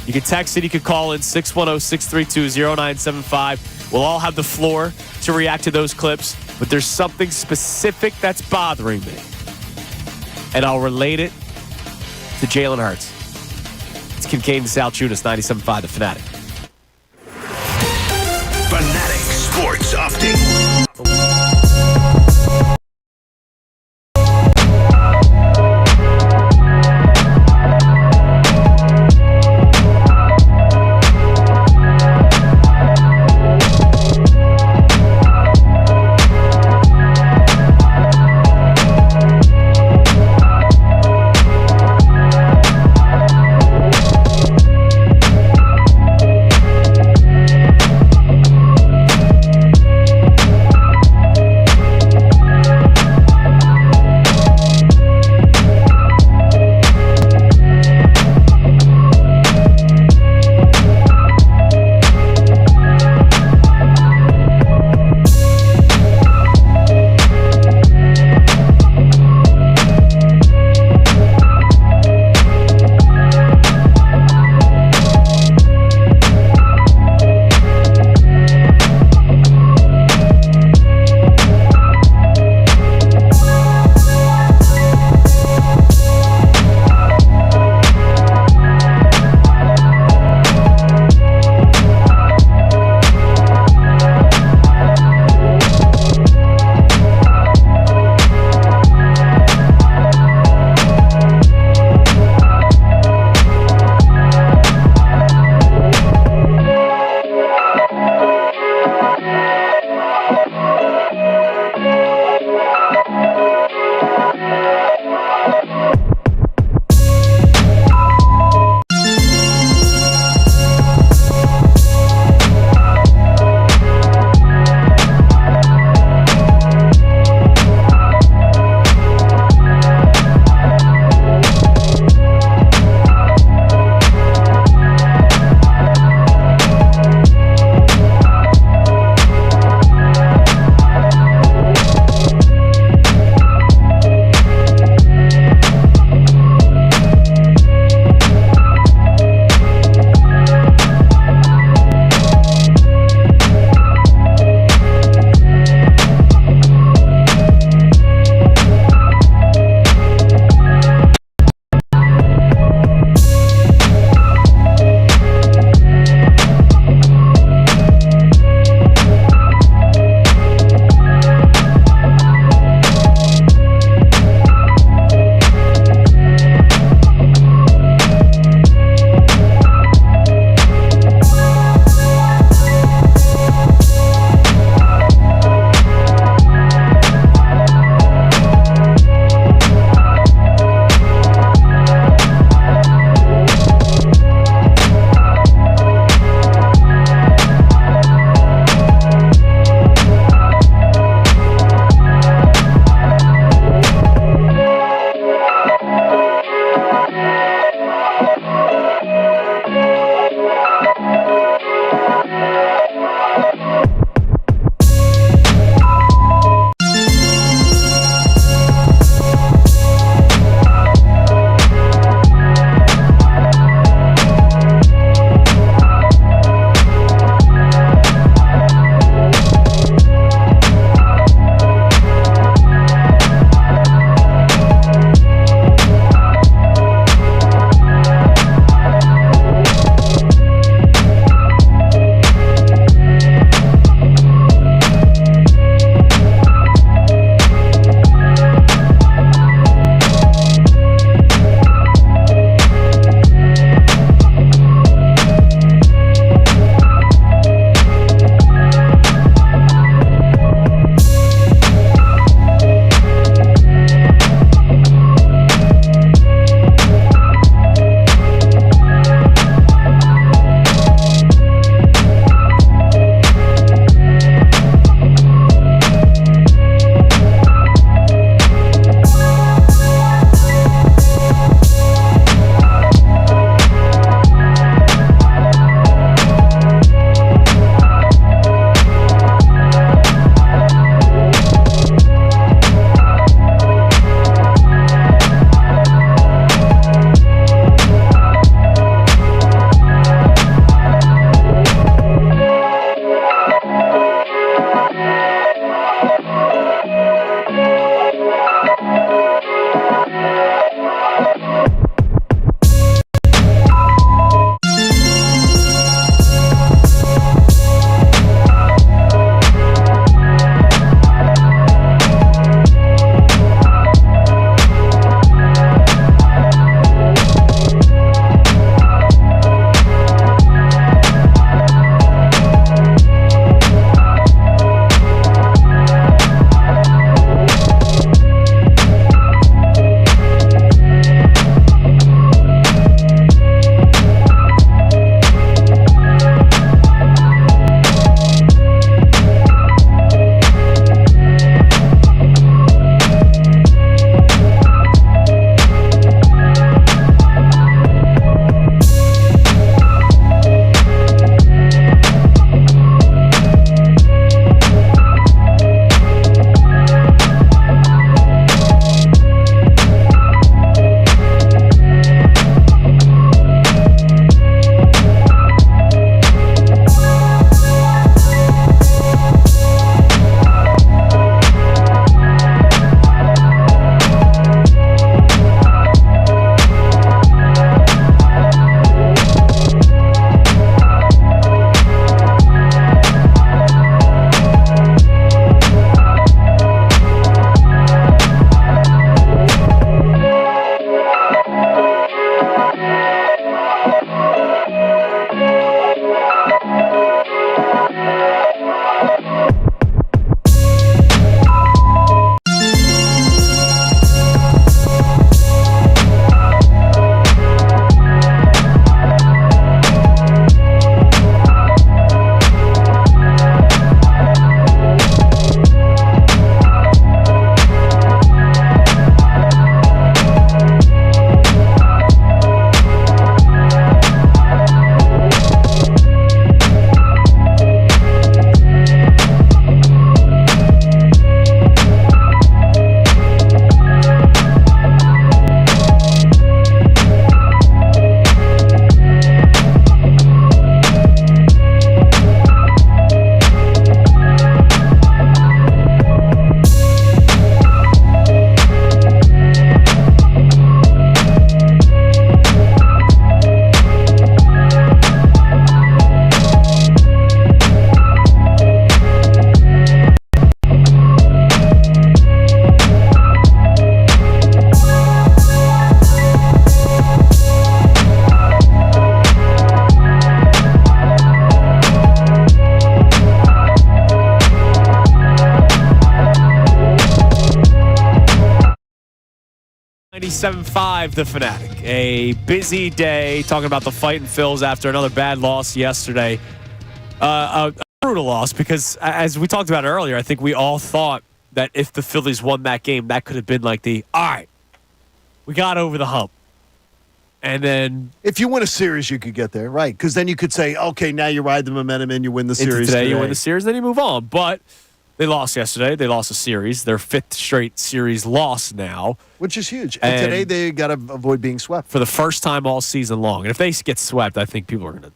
You can text it, you can call in 610-632-0975. We'll all have the floor to react to those clips, but there's something specific that's bothering me. And I'll relate it to Jalen Hurts. It's Kincade and Salciunas, 97.5 The Fanatic. Fanatic Sports Update. 97.5 The Fanatic. A busy day talking about the fighting Phils after another bad loss yesterday. A brutal loss because, as we talked about earlier, I think we all thought that if the Phillies won that game, that could have been like all right, we got over the hump. And then if you win a series, you could get there, right? Because then you could say, okay, now you ride the momentum and you win the series today. You win the series, then you move on. But they lost yesterday. They lost a series. Their 5th straight series loss now. Which is huge. And today they got to avoid being swept. For the first time all season long. And if they get swept, I think people are going to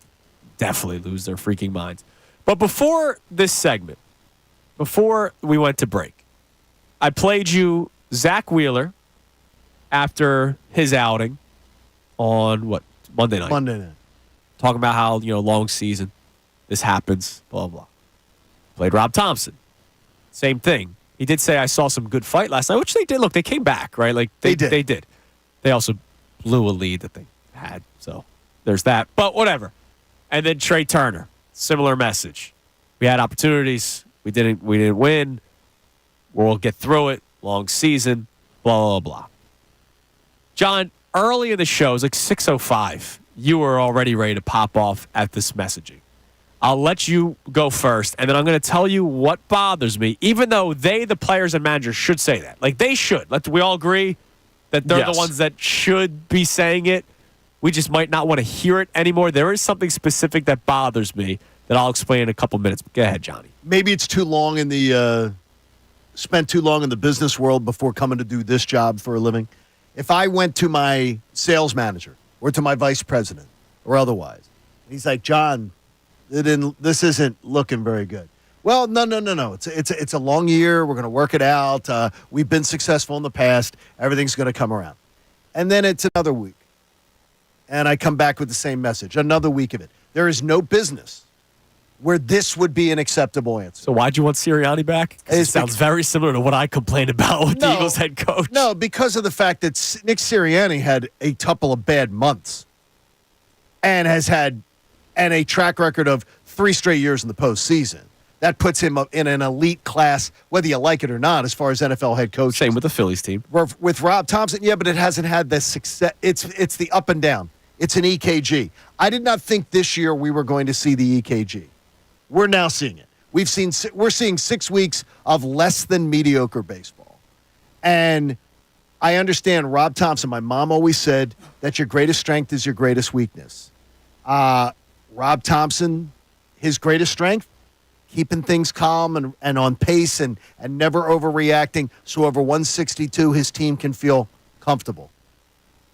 definitely lose their freaking minds. But before this segment, before we went to break, I played you Zach Wheeler after his outing on Monday night. Monday night. Talking about how, long season, this happens, blah, blah. Played Rob Thompson. Same thing. He did say, I saw some good fight last night, which they did. Look, they came back, right? Like they did. They did. They also blew a lead that they had. So there's that. But whatever. And then Trey Turner, similar message. We had opportunities. We didn't win. We'll get through it. Long season. Blah, blah, blah. John, early in the show, it was like 6:05. You were already ready to pop off at this messaging. I'll let you go first, and then I'm going to tell you what bothers me, even though the players and managers, should say that. Like, they should. We all agree that they're the ones that should be saying it. We just might not want to hear it anymore. There is something specific that bothers me that I'll explain in a couple minutes. Go ahead, Johnny. Maybe it's too long spent too long in the business world before coming to do this job for a living. If I went to my sales manager or to my vice president or otherwise, and he's like, John, this isn't looking very good. Well, no. It's a long year. We're going to work it out. We've been successful in the past. Everything's going to come around. And then it's another week. And I come back with the same message. Another week of it. There is no business where this would be an acceptable answer. So why'd you want Sirianni back? It sounds very similar to what I complained about with the Eagles head coach. No, because of the fact that Nick Sirianni had a couple of bad months and has had a track record of 3 straight years in the postseason. That puts him up in an elite class, whether you like it or not, as far as NFL head coach. Same with the Phillies team. With Rob Thompson, yeah, but it hasn't had the success. It's the up and down. It's an EKG. I did not think this year we were going to see the EKG. We're now seeing it. We're seeing 6 weeks of less than mediocre baseball. And I understand Rob Thompson. My mom always said that your greatest strength is your greatest weakness. Rob Thompson, his greatest strength, keeping things calm and on pace and never overreacting. So over 162, his team can feel comfortable.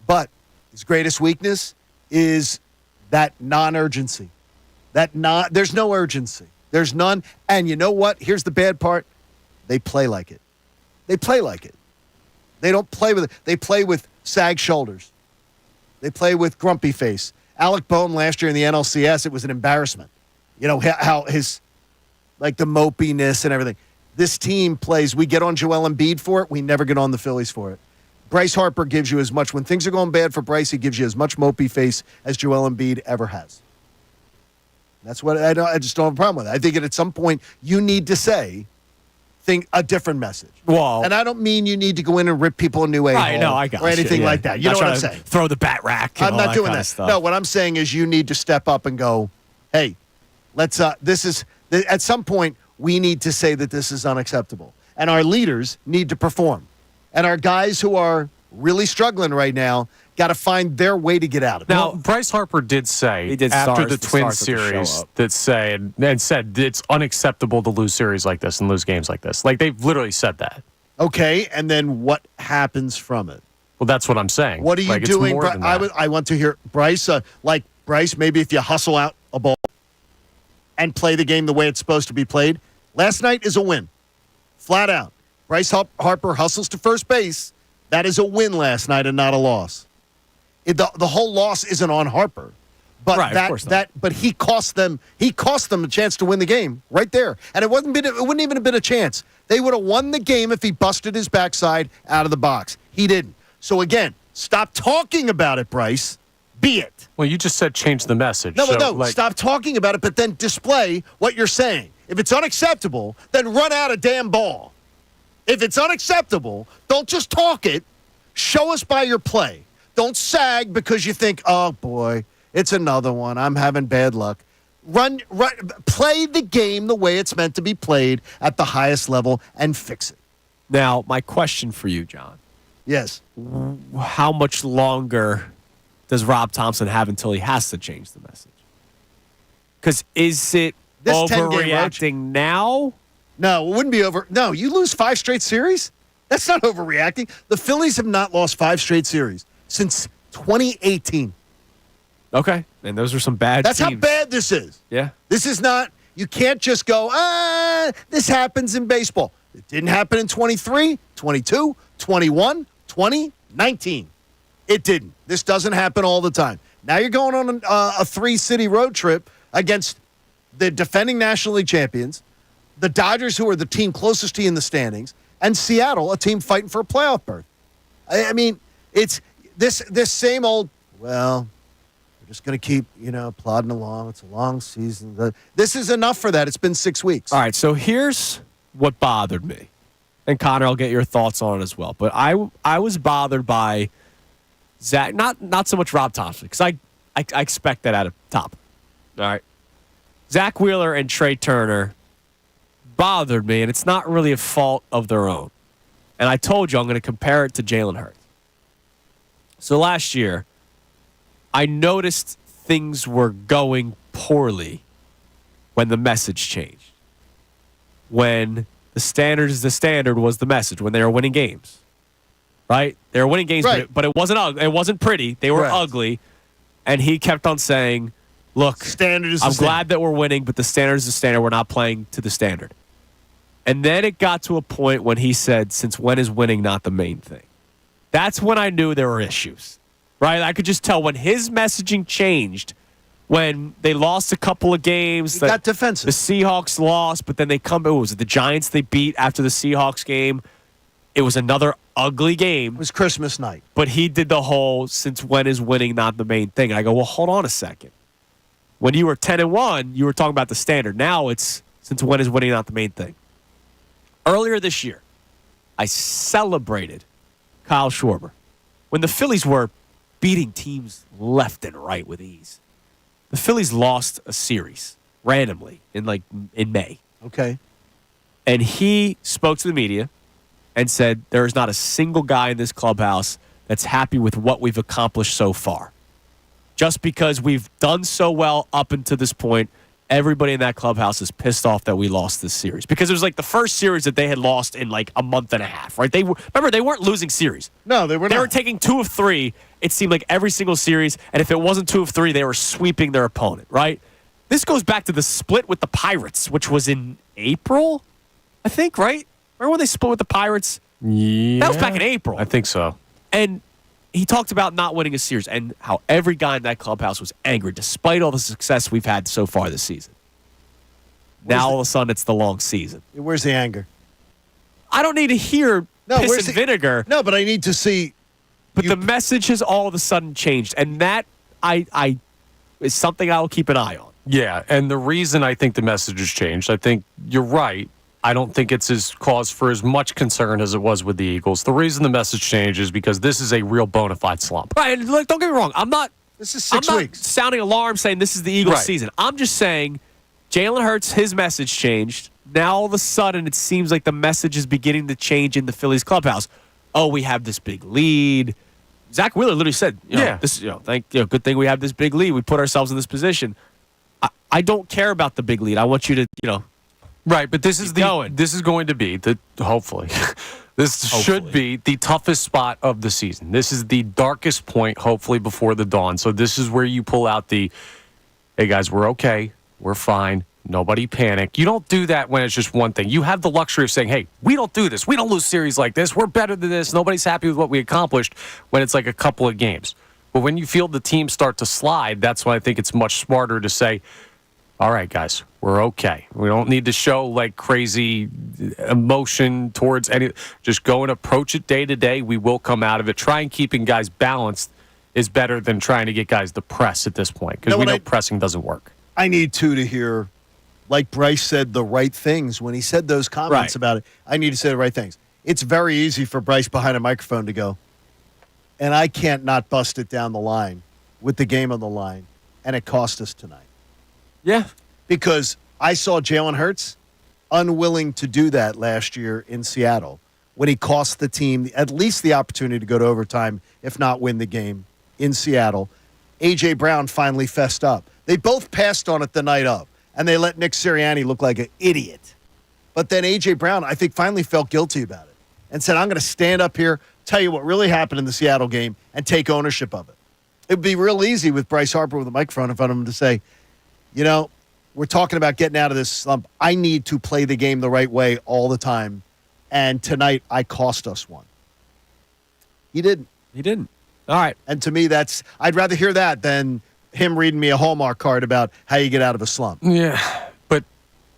But his greatest weakness is that non-urgency. There's no urgency. There's none. And you know what? Here's the bad part. They play like it. They play like it. They don't play with it. They play with sag shoulders. They play with grumpy face. Alec Boehm last year in the NLCS, it was an embarrassment. You know, how his, the mopiness and everything. This team plays, we get on Joel Embiid for it. We never get on the Phillies for it. Bryce Harper gives you as much, when things are going bad for Bryce, he gives you as much mopey face as Joel Embiid ever has. That's what I just don't have a problem with it. I think at some point you need to think a different message. Well, and I don't mean you need to go in and rip people a new a-hole I got or anything like that. You know what I'm saying? Throw the bat rack. I'm not doing that. No, what I'm saying is you need to step up and go, hey, let's. At some point we need to say that this is unacceptable, and our leaders need to perform, and our guys who are really struggling right now got to find their way to get out of it. Now, Bryce Harper did say after the Twins series said it's unacceptable to lose series like this and lose games like this. Like, they've literally said that. Okay, and then what happens from it? Well, that's what I'm saying. What are you doing? I want to hear Bryce. Bryce, maybe if you hustle out a ball and play the game the way it's supposed to be played. Last night is a win, flat out. Bryce Harper hustles to first base. That is a win last night and not a loss. The whole loss isn't on Harper, but but he cost them a chance to win the game right there, and it wouldn't even have been a chance. They would have won the game if he busted his backside out of the box. He didn't. So again, stop talking about it, Bryce. Be it. Well, you just said change the message. No. Stop talking about it, but then display what you're saying. If it's unacceptable, then run out a damn ball. If it's unacceptable, don't just talk it. Show us by your play. Don't sag because you think, oh, boy, it's another one. I'm having bad luck. Run, play the game the way it's meant to be played at the highest level and fix it. Now, my question for you, John. Yes. How much longer does Rob Thompson have until he has to change the message? Because is it overreacting now? No, it wouldn't be over. No, you lose 5 straight series? That's not overreacting. The Phillies have not lost 5 straight series since 2018. Okay. And those are some bad That's teams. how bad this is. Yeah. This is not, you can't just go, this happens in baseball. It didn't happen in 23, 22, 21, 20, 19. It didn't. This doesn't happen all the time. Now you're going on a 3-city road trip against the defending National League champions, the Dodgers, who are the team closest to you in the standings, and Seattle, a team fighting for a playoff berth. I mean, it's this same old, well, we're just going to keep, plodding along. It's a long season. This is enough for that. It's been 6 weeks. All right, so here's what bothered me. And Connor, I'll get your thoughts on it as well. But I was bothered by Zach, not so much Rob Thompson, because I expect that out of top. All right. Zach Wheeler and Trey Turner bothered me, and it's not really a fault of their own. And I told you I'm going to compare it to Jalen Hurts. So last year, I noticed things were going poorly when the message changed. When the standard was the message, when they were winning games. Right? They were winning games, right. but it wasn't ugly. It wasn't pretty. They were ugly. And he kept on saying, look, I'm glad that we're winning, but the standard is the standard. We're not playing to the standard. And then it got to a point when he said, since when is winning not the main thing? That's when I knew there were issues, right? I could just tell when his messaging changed, when they lost a couple of games. He got defensive. The Seahawks lost, but then they come. It was the Giants they beat after the Seahawks game. It was another ugly game. It was Christmas night. But he did the whole, since when is winning not the main thing? And I go, well, hold on a second. When you were 10-1, you were talking about the standard. Now it's, since when is winning not the main thing? Earlier this year, I celebrated Kyle Schwarber when the Phillies were beating teams left and right with ease. The Phillies lost a series randomly in May. Okay. And he spoke to the media and said there is not a single guy in this clubhouse that's happy with what we've accomplished so far. Just because we've done so well up until this point, everybody in that clubhouse is pissed off that we lost this series. Because it was the first series that they had lost in a month and a half, right? Remember, they weren't losing series. No, they were not. They were taking 2 of 3, it seemed like, every single series. And if it wasn't 2 of 3, they were sweeping their opponent, right? This goes back to the split with the Pirates, which was in April, I think, right? Remember when they split with the Pirates? Yeah. That was back in April. I think so. And he talked about not winning a series and how every guy in that clubhouse was angry despite all the success we've had so far this season. Now, all of a sudden, it's the long season. Where's the anger? I don't need to hear piss and vinegar. No, but I need to see. But the message has all of a sudden changed. And that I is something I will keep an eye on. Yeah, and the reason I think the message has changed, I think you're right. I don't think it's as cause for as much concern as it was with the Eagles. The reason the message changed is because this is a real bona fide slump. Right, and look, don't get me wrong. This is 6 weeks. Sounding alarm saying this is the Eagles' season. I'm just saying Jalen Hurts, his message changed. Now all of a sudden it seems like the message is beginning to change in the Phillies clubhouse. Oh, we have this big lead. Zach Wheeler literally said, this good thing we have this big lead. We put ourselves in this position. I don't care about the big lead. I want you to, Right, but this is going to be hopefully should be the toughest spot of the season. This is the darkest point, hopefully, before the dawn. So this is where you pull out hey guys, we're okay, we're fine, nobody panic. You don't do that when it's just one thing. You have the luxury of saying, hey, we don't do this. We don't lose series like this. We're better than this. Nobody's happy with what we accomplished when it's a couple of games. But when you feel the team start to slide, that's when I think it's much smarter to say, all right, guys, we're okay. We don't need to show crazy emotion towards any. Just go and approach it day to day. We will come out of it. Trying keeping guys balanced is better than trying to get guys to press at this point because we know pressing doesn't work. I need to hear, like Bryce said, the right things when he said those comments about it. I need to say the right things. It's very easy for Bryce behind a microphone to go, and I can't not bust it down the line with the game on the line, and it cost us tonight. Yeah. Because I saw Jalen Hurts unwilling to do that last year in Seattle when he cost the team at least the opportunity to go to overtime, if not win the game in Seattle. A.J. Brown finally fessed up. They both passed on it the night of, and they let Nick Sirianni look like an idiot. But then A.J. Brown, I think, finally felt guilty about it and said, I'm going to stand up here, tell you what really happened in the Seattle game, and take ownership of it. It would be real easy with Bryce Harper with a microphone in front of him to say, you know, we're talking about getting out of this slump. I need to play the game the right way all the time, and tonight I cost us one. He didn't. He didn't. All right. And to me, I'd rather hear that than him reading me a Hallmark card about how you get out of a slump. Yeah, but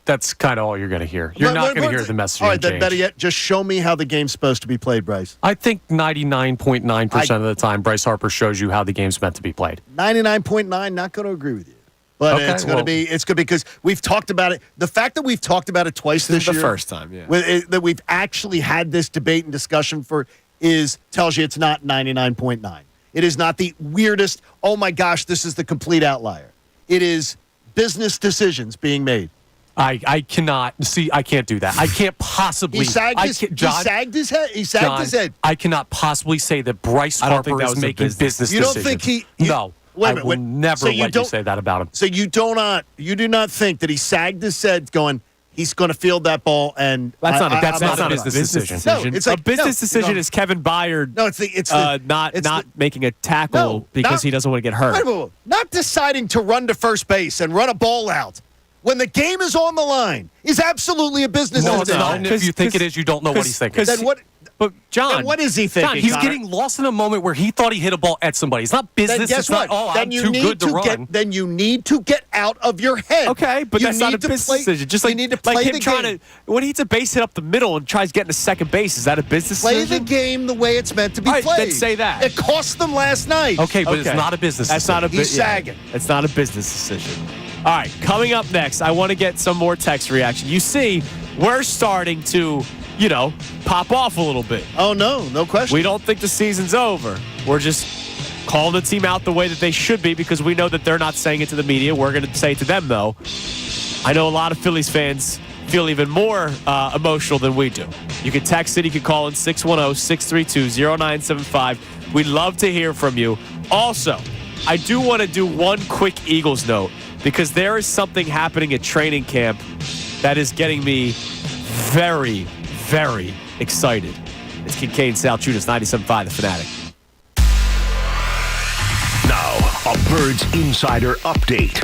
that's kind of all you're going to hear. You're not going to hear the message. All right, then better yet, just show me how the game's supposed to be played, Bryce. I think 99.9% of the time, Bryce Harper shows you how the game's meant to be played. 99.9, not going to agree with you. But okay, it's going to be because we've talked about it. The fact that we've talked about it twice this year. The first time, yeah. That we've actually had this debate and discussion tells you it's not 99.9. It is not the weirdest, oh my gosh, this is the complete outlier. It is business decisions being made. I cannot see. I can't do that. I can't possibly. He sagged his head. I cannot possibly say that Bryce Harper is making business decisions. You don't think he? No. Wait a minute. I will never let you say that about him. So you do not think that he sagged his head going, he's going to field that ball and that's not a business decision. No, it's like a business decision is Kevin Byard. No, it's not making a tackle because he doesn't want to get hurt. Wait. Not deciding to run to first base and run a ball out when the game is on the line is absolutely a business decision. No, if you think it is, you don't know what he's thinking. Then what? But John, what is he thinking? John, he's getting lost in a moment where he thought he hit a ball at somebody. It's not business. Then guess it's what? not, then I'm you too need good to run. Then you need to get out of your head. Okay, but that's not a business decision. Just like, you need to play like him the trying game. when he hits a base hit up the middle and tries getting to second base, is that a business Play decision? the game the way it's meant to be All right, played. then say that. It cost them last night. Okay, but it's not a business decision. He's sagging. It's not a business decision. All right, coming up next, I want to get some more text reaction. You see, we're starting to, pop off a little bit. Oh, no question. We don't think the season's over. We're just calling the team out the way that they should be because we know that they're not saying it to the media. We're going to say it to them, though. I know a lot of Phillies fans feel even more emotional than we do. You can text it. You can call in 610-632-0975. We'd love to hear from you. Also, I do want to do one quick Eagles note because there is something happening at training camp that is getting me very, very excited. It's Kincade Salciunas, 97.5 The Fanatic. Now, a Birds Insider update.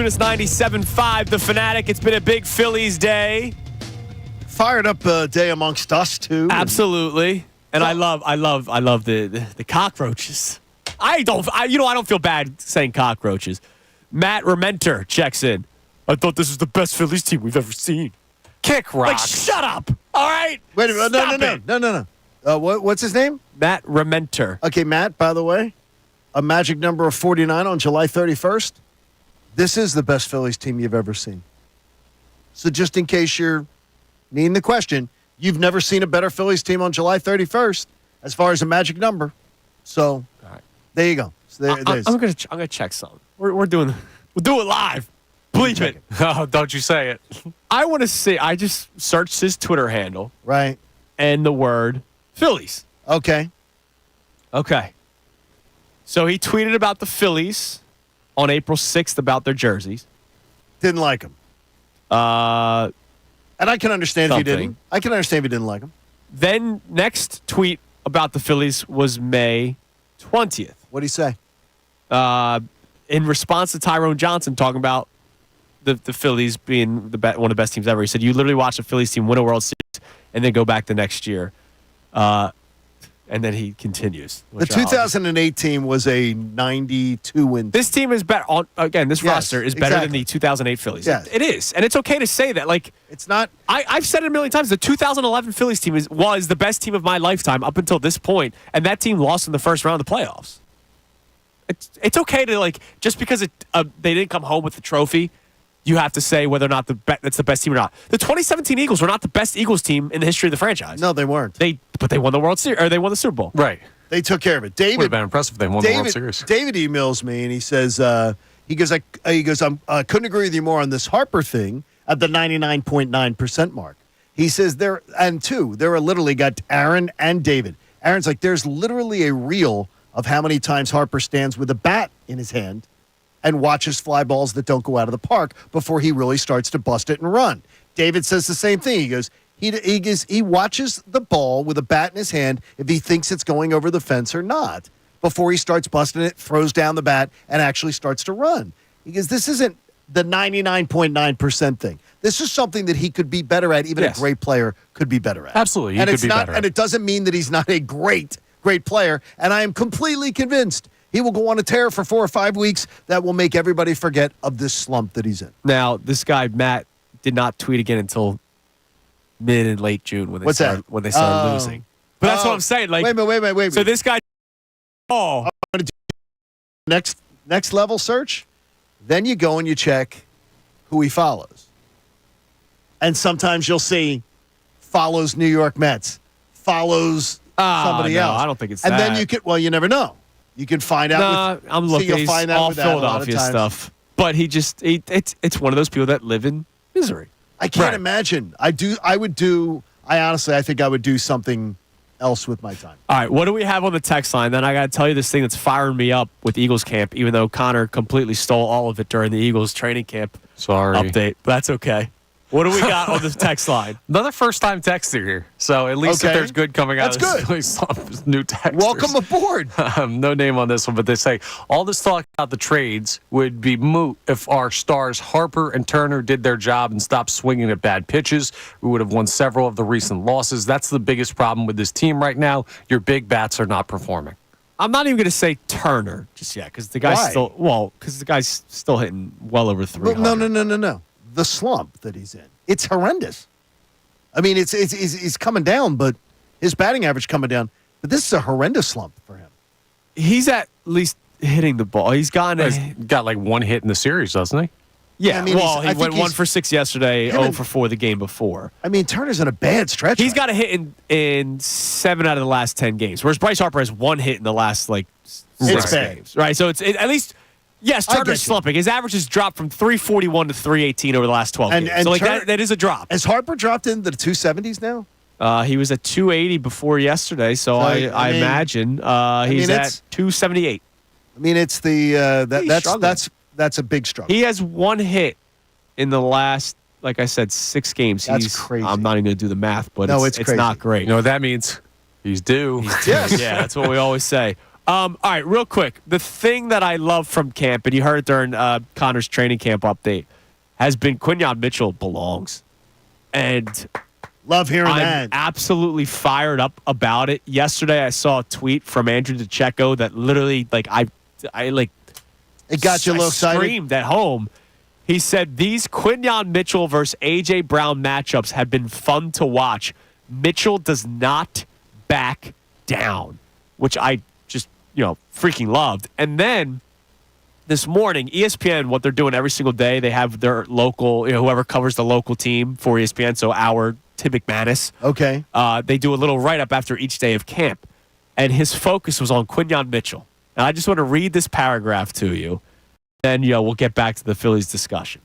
Salciunas, 97.5, The Fanatic. It's been a big Phillies day. Fired up day amongst us, too. Absolutely. And I love the cockroaches. I don't feel bad saying cockroaches. Matt Rementer checks in. I thought this was the best Phillies team we've ever seen. Kick rocks. Like, shut up. All right? Wait a minute. No. What's his name? Matt Rementer. Okay, Matt, by the way, a magic number of 49 on July 31st. This is the best Phillies team you've ever seen. So just in case you're needing the question, you've never seen a better Phillies team on July 31st as far as a magic number. So there you go. So I'm gonna check something. We'll do it live. Bleep it. Oh, don't you say it. I want to see. I just searched his Twitter handle. Right. And the word Phillies. Okay. So he tweeted about the Phillies on April 6th about their jerseys. Didn't like them. And I can understand if he didn't. I can understand if he didn't like them. Then next tweet about the Phillies was May 20th. What'd he say? In response to Tyrone Johnson talking about the Phillies being one of the best teams ever, he said, "You literally watch the Phillies team win a World Series and then go back the next year." And then he continues. The 2008 team was a 92-win. This team is better. This roster is better than the 2008 Phillies. Yes. It is, and it's okay to say that. Like, it's not. I've said it a million times. The 2011 Phillies team was the best team of my lifetime up until this point, and that team lost in the first round of the playoffs. It's okay to just because they didn't come home with the trophy. You have to say whether or not that's the best team or not. The 2017 Eagles were not the best Eagles team in the history of the franchise. No, they weren't. But they won the World Series, or they won the Super Bowl. Right. They took care of it. David would have been impressive if they won the World Series. David emails me and he says, I couldn't agree with you more on this Harper thing at the 99.9% mark. He says there are literally got Aaron and David. Aaron's like, there's literally a reel of how many times Harper stands with a bat in his hand and watches fly balls that don't go out of the park before he really starts to bust it and run. David says the same thing. He goes, he watches the ball with a bat in his hand if he thinks it's going over the fence or not before he starts busting it, throws down the bat, and actually starts to run. He goes, this isn't the 99.9% thing. This is something that he could be better at, even a great player could be better at. Absolutely, and it doesn't mean that he's not a great player, and I am completely convinced he will go on a tear for 4 or 5 weeks that will make everybody forget of this slump that he's in. Now, this guy, Matt, did not tweet again until mid and late June when they started losing. But that's what I'm saying. Like, wait. So this guy, I'm going to do next level search. Then you go and you check who he follows. And sometimes you'll see follows New York Mets, follows somebody else. I don't think it's and that. And then you never know. You can find out. I'm looking. He's all Philadelphia stuff. But it's one of those people that live in misery. I can't imagine. I think I would do something else with my time. All right, what do we have on the text line? Then I got to tell you this thing that's firing me up with Eagles camp, even though Connor completely stole all of it during the Eagles training camp update. But that's okay. What do we got on the text line? Another first-time texter here. So at least if there's good coming out of this new texters. Welcome aboard. No name on this one, but they say, all this talk about the trades would be moot if our stars Harper and Turner did their job and stopped swinging at bad pitches. We would have won several of the recent losses. That's the biggest problem with this team right now. Your big bats are not performing. I'm not even going to say Turner just yet because the guy's still hitting well over 300. No. The slump that he's in. It's horrendous. I mean, he's coming down, but his batting average coming down. But this is a horrendous slump for him. He's at least hitting the ball. He's got like one hit in the series, doesn't he? Yeah, he went 1 for 6 yesterday, 0 for 4 the game before. I mean, Turner's in a bad stretch. He's got a hit in 7 out of the last 10 games, whereas Bryce Harper has 1 hit in the last 6 games. Right, so it's at least. Yes, Turner's slumping. His average has dropped from 341 to 318 over the last 12 games. So that is a drop. Has Harper dropped into the 270s now? He was at 280 before yesterday, so I imagine he's at 278. I mean, it's that's a big struggle. He has 1 hit in the last, like I said, 6 games. That's crazy. I'm not even going to do the math, but it's crazy. not great. You know what that means? He's due. Yes. Yeah, that's what we always say. All right, real quick. The thing that I love from camp, and you heard it during Connor's training camp update, has been Quinyon Mitchell belongs. And love hearing I'm absolutely fired up about it. Yesterday, I saw a tweet from Andrew DeCecco that literally, like, it got you a little excited. Screamed at home. He said these Quinyon Mitchell versus A.J. Brown matchups have been fun to watch. Mitchell does not back down, which I just, freaking loved. And then this morning, ESPN, what they're doing every single day, they have their local, whoever covers the local team for ESPN, so our Tim McManus. Okay. They do a little write-up after each day of camp. And his focus was on Quinyon Mitchell. And I just want to read this paragraph to you. Then, we'll get back to the Phillies discussion.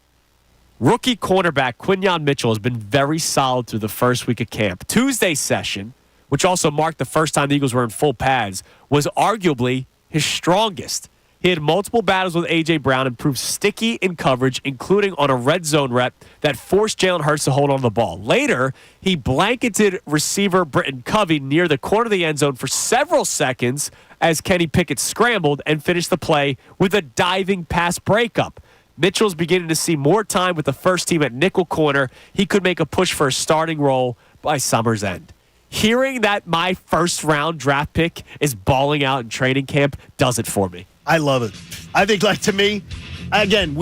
Rookie cornerback Quinyon Mitchell has been very solid through the first week of camp. Tuesday's session, which also marked the first time the Eagles were in full pads, was arguably his strongest. He had multiple battles with A.J. Brown and proved sticky in coverage, including on a red zone rep that forced Jalen Hurts to hold on to the ball. Later, he blanketed receiver Britton Covey near the corner of the end zone for several seconds as Kenny Pickett scrambled and finished the play with a diving pass breakup. Mitchell's beginning to see more time with the first team at nickel corner. He could make a push for a starting role by summer's end. Hearing that my first-round draft pick is balling out in training camp does it for me. I love it. I think, to me, again,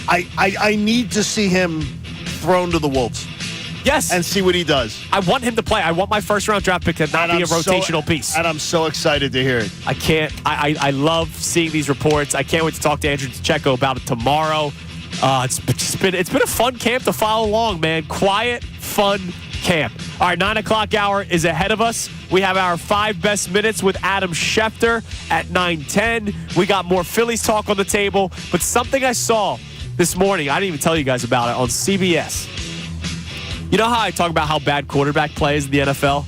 I need to see him thrown to the wolves. Yes. And see what he does. I want him to play. I want my first-round draft pick to not be a rotational piece. And I'm so excited to hear it. I can't. I love seeing these reports. I can't wait to talk to Andrew DeCecco about it tomorrow. It's been a fun camp to follow along, man. Quiet, fun camp. All right, 9 o'clock hour is ahead of us. We have our 5 best minutes with Adam Schefter at 9:10. We got more Phillies talk on the table, but something I saw this morning, I didn't even tell you guys about it, on CBS. You know how I talk about how bad quarterback play is in the NFL?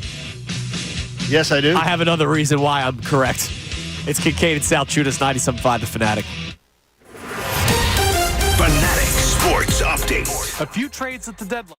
Yes, I do. I have another reason why I'm correct. It's Kincade Salciunas, 97.5 The Fanatic. Fanatic Sports Update. A few trades at the deadline.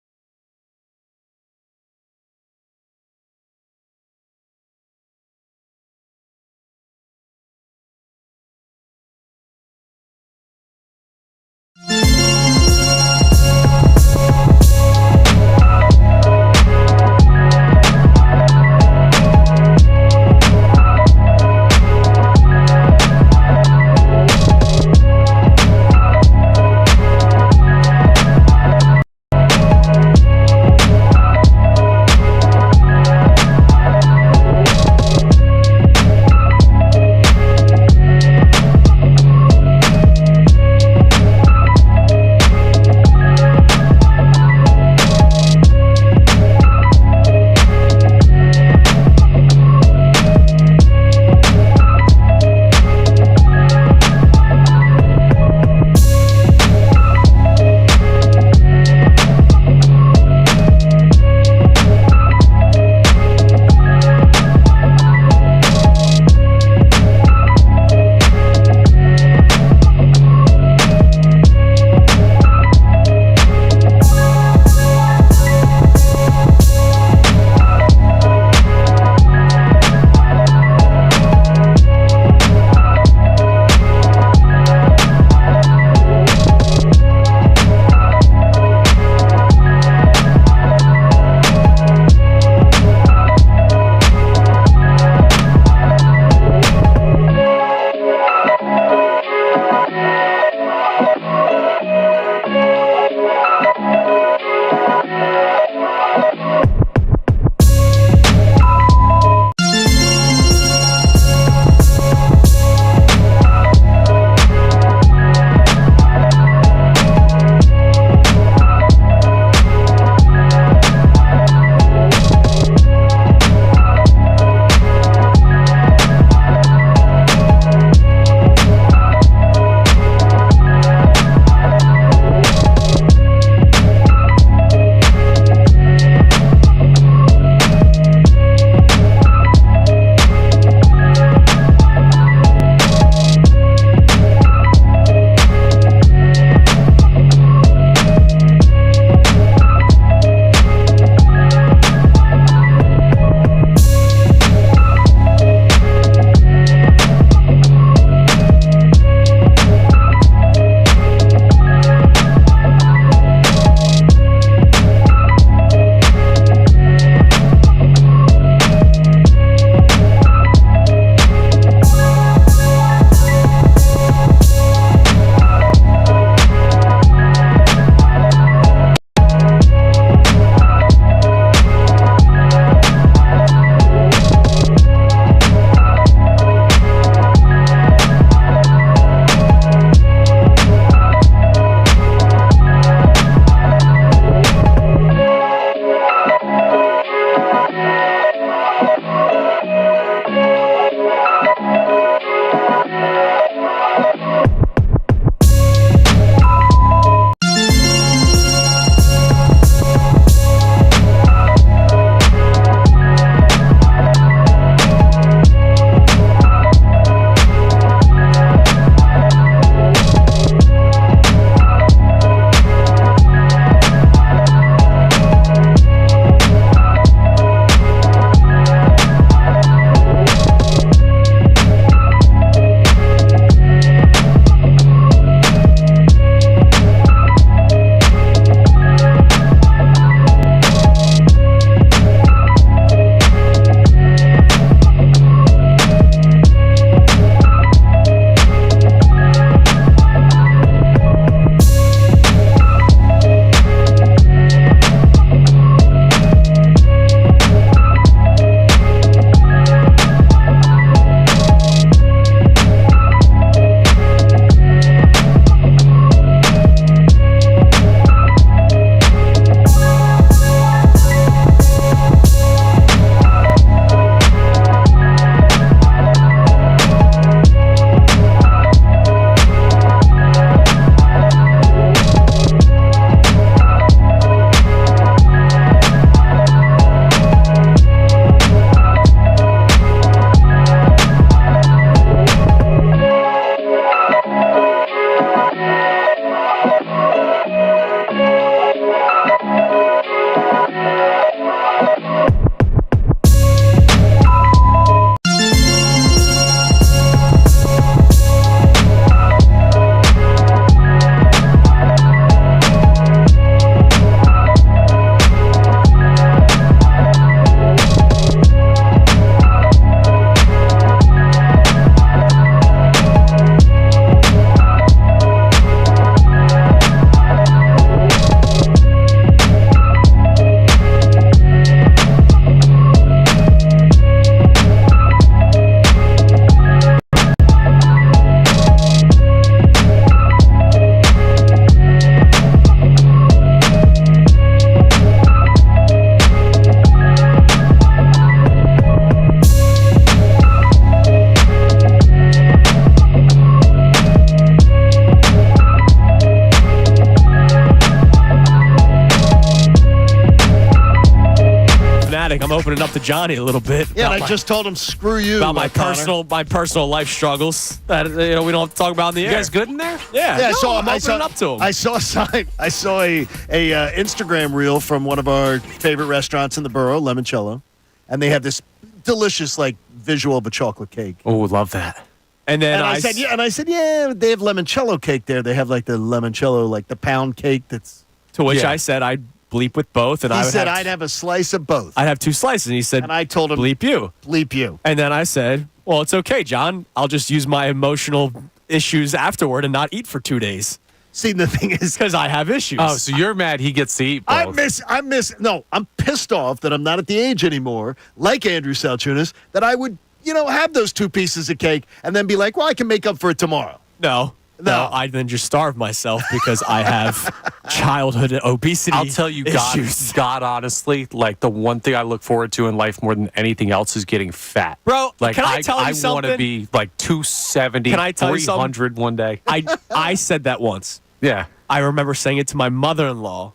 opening up to Johnny a little bit. Yeah, and I just told him, screw you. About my Connor. personal life struggles that we don't have to talk about in the air. You guys good in there? Yeah. Yeah, I'm opening up to him. I saw a sign. I saw a Instagram reel from one of our favorite restaurants in the borough, Limoncello, and they have this delicious visual of a chocolate cake. Oh, love that. And then I said, yeah, they have limoncello cake there. They have the limoncello, the pound cake that's. To which I said I'd bleep with both, and he said I'd have a slice of both. I'd have 2 slices, and he said, and I told him, bleep you. Bleep you. And then I said, well, it's okay, John. I'll just use my emotional issues afterward and not eat for 2 days. See, the thing is, because I have issues. Oh, so you're mad he gets to eat both. I'm pissed off that I'm not at the age anymore, like Andrew Salciunas, that I would, have those 2 pieces of cake and then be like, well, I can make up for it tomorrow. No, I then just starve myself because I have childhood obesity. I'll tell you, issues. God, honestly, the one thing I look forward to in life more than anything else is getting fat. Bro, can I tell you something? I want to be 270, can I tell 300 one day. I said that once. Yeah. I remember saying it to my mother-in-law,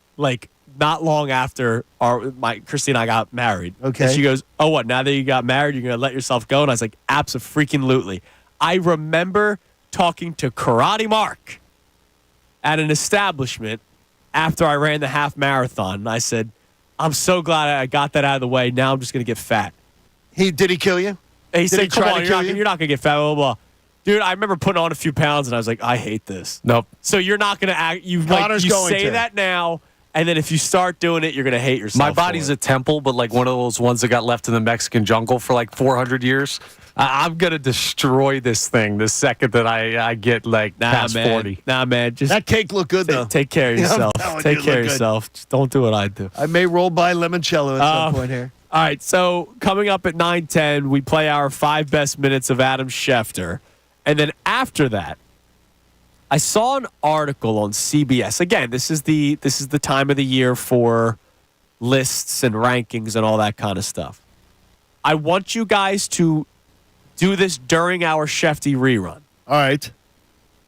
not long after Christy and I got married. Okay. And she goes, oh, what, now that you got married, you're going to let yourself go? And I was like, abso-freaking-lutely. I remember talking to Karate Mark at an establishment after I ran the half marathon. And I said, I'm so glad I got that out of the way. Now I'm just going to get fat. Did he kill you? He said, come on, you're not going to get fat, blah, blah, blah. Dude, I remember putting on a few pounds, and I was like, I hate this. Nope. So you're not going to act. You say that now, and then if you start doing it, you're going to hate yourself. My body's a temple, but one of those ones that got left in the Mexican jungle for 400 years. I'm going to destroy this thing the second that I get past 40. Nah, man. Just that cake looked good, though. Take care of yourself. Take care of yourself. Just don't do what I do. I may roll by limoncello at some point here. All right, so coming up at 9:10, we play our 5 best minutes of Adam Schefter. And then after that, I saw an article on CBS. Again, this is the time of the year for lists and rankings and all that kind of stuff. I want you guys to do this during our Schefty rerun. All right.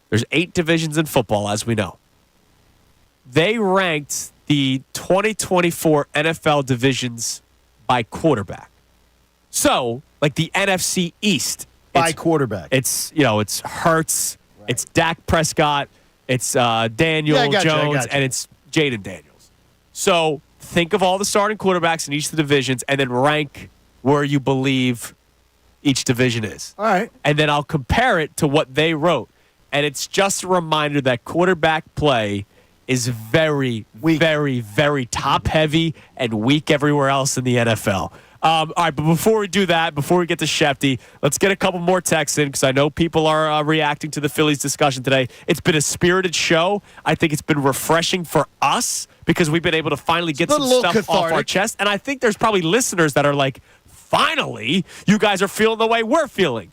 There's 8 divisions in football, as we know. They ranked the 2024 NFL divisions by quarterback. So, the NFC East. By quarterback. It's Hurts, it's Dak Prescott, it's Daniel Jones, and it's Jaden Daniels. So think of all the starting quarterbacks in each of the divisions and then rank where you believe each division is. All right. And then I'll compare it to what they wrote. And it's just a reminder that quarterback play is very, very, very top-heavy and weak everywhere else in the NFL. All right, but before we do that, before we get to Schefty, let's get a couple more texts in because I know people are reacting to the Phillies discussion today. It's been a spirited show. I think it's been refreshing for us because we've been able to finally get some stuff off our chest. And I think there's probably listeners that are like, finally, you guys are feeling the way we're feeling.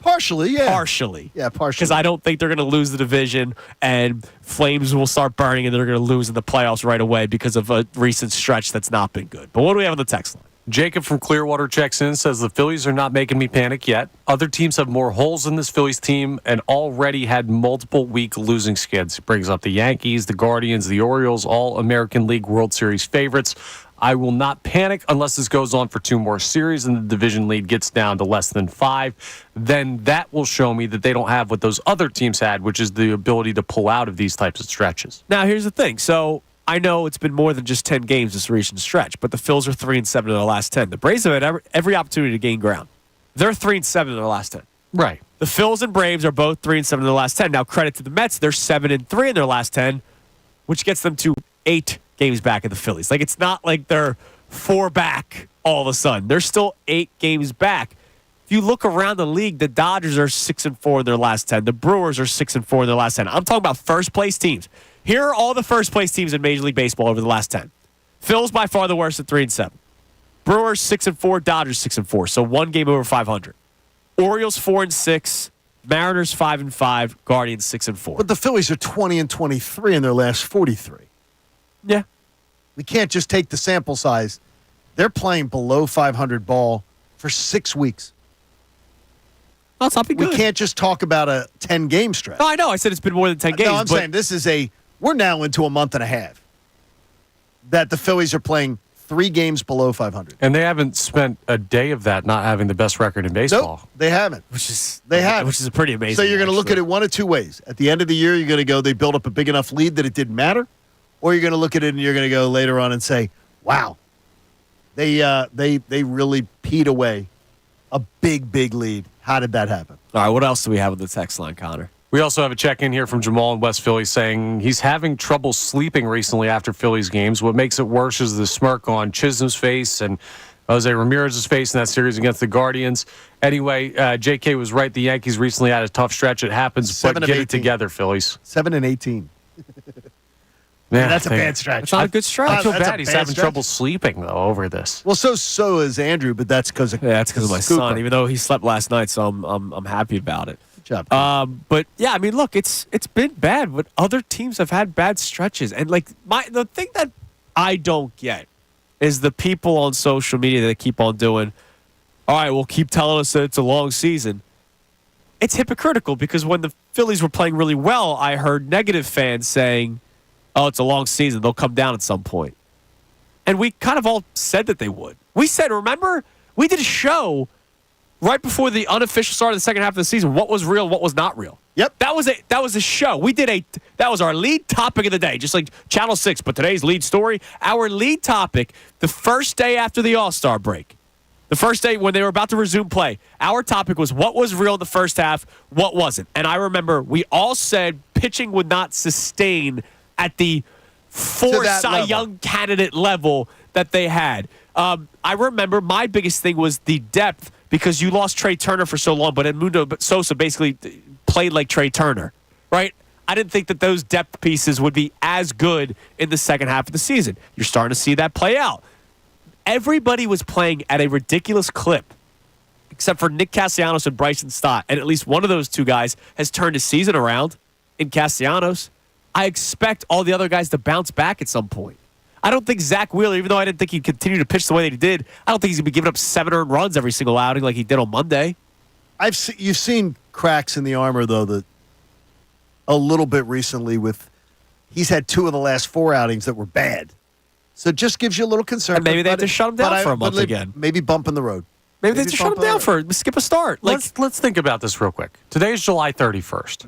Partially, yeah. Partially. Yeah, partially. Because I don't think they're going to lose the division and Flames will start burning and they're going to lose in the playoffs right away because of a recent stretch that's not been good. But what do we have on the text line? Jacob from Clearwater checks in, says the Phillies are not making me panic yet. Other teams have more holes in this Phillies team and already had multiple weak losing skids. He brings up the Yankees, the Guardians, the Orioles, all American League World Series favorites. I will not panic unless this goes on for 2 more series and the division lead gets down to less than 5. Then that will show me that they don't have what those other teams had, which is the ability to pull out of these types of stretches. Now, here's the thing. So I know it's been more than just 10 games this recent stretch, but the Phils are 3-7 in their last 10. The Braves have had every opportunity to gain ground. They're 3-7 in their last 10. Right. The Phils and Braves are both 3-7 in their last 10. Now, credit to the Mets, they're 7-3 in their last 10, which gets them to 8 games back of the Phillies. Like, it's not like they're 4 back all of a sudden. They're still 8 games back. If you look around the league, the Dodgers are 6-4 in their last 10. The Brewers are 6-4 in their last 10. I'm talking about first-place teams. Here are all the first-place teams in Major League Baseball over the last 10. Phil's by far the worst at 3-7. Brewers 6-4, Dodgers 6-4, so 1 game over 500. Orioles 4-6, Mariners 5-5, Guardians 6-4. But the Phillies are 20-23 in their last 43. Yeah. We can't just take the sample size. They're playing below 500 ball for 6 weeks. That's not good. We can't just talk about a 10-game stretch. No, I know. I said it's been more than 10 games. No, I'm saying this is we're now into a month and a half that the Phillies are playing 3 games below 500. And they haven't spent a day of that not having the best record in baseball. Nope, they haven't. Which is pretty amazing. So you're going to look at it one of two ways. At the end of the year, you're going to go, they built up a big enough lead that it didn't matter. Or you're going to look at it and you're going to go later on and say, wow, they really peed away a big, big lead. How did that happen? All right, what else do we have on the text line, Connor? We also have a check-in here from Jamal in West Philly saying he's having trouble sleeping recently after Phillies games. What makes it worse is the smirk on Chisholm's face and Jose Ramirez's face in that series against the Guardians. Anyway, JK was right. The Yankees recently had a tough stretch. It happens, but get it together, Phillies. 7-18. Man, that's a bad stretch. It's not a good stretch. I feel bad. He's having trouble sleeping, though, over this. Well, so is Andrew, but that's because of my son, even though he slept last night, so I'm happy about it. Good job. But yeah, I mean, look, it's been bad, but other teams have had bad stretches, and like the thing that I don't get is the people on social media that keep on doing, all right, well, keep telling us that it's a long season. It's hypocritical because when the Phillies were playing really well, I heard negative fans saying, oh, it's a long season. They'll come down at some point. And we kind of all said that they would. We said, remember, we did a show right before the unofficial start of the second half of the season. What was real, what was not real. Yep. That was a show. That was our lead topic of the day, just like Channel 6. But today's lead story, our lead topic, the first day after the All-Star break, the first day when they were about to resume play, our topic was what was real in the first half, what wasn't. And I remember we all said pitching would not sustain at the 4 Cy Young candidate level that they had. I remember my biggest thing was the depth because you lost Trey Turner for so long, but Edmundo Sosa basically played like Trey Turner, right? I didn't think that those depth pieces would be as good in the second half of the season. You're starting to see that play out. Everybody was playing at a ridiculous clip, except for Nick Castellanos and Bryson Stott, and at least one of those two guys has turned his season around in Castellanos. I expect all the other guys to bounce back at some point. I don't think Zach Wheeler, even though I didn't think he'd continue to pitch the way that he did, I don't think he's going to be giving up 7 earned runs every single outing like he did on Monday. You've seen cracks in the armor, though, that a little bit recently he's had 2 of the last 4 outings that were bad. So it just gives you a little concern. And maybe they have to shut him down for a month again. Maybe bump in the road. Maybe they have to shut him down skip a start. Let's think about this real quick. Today is July 31st.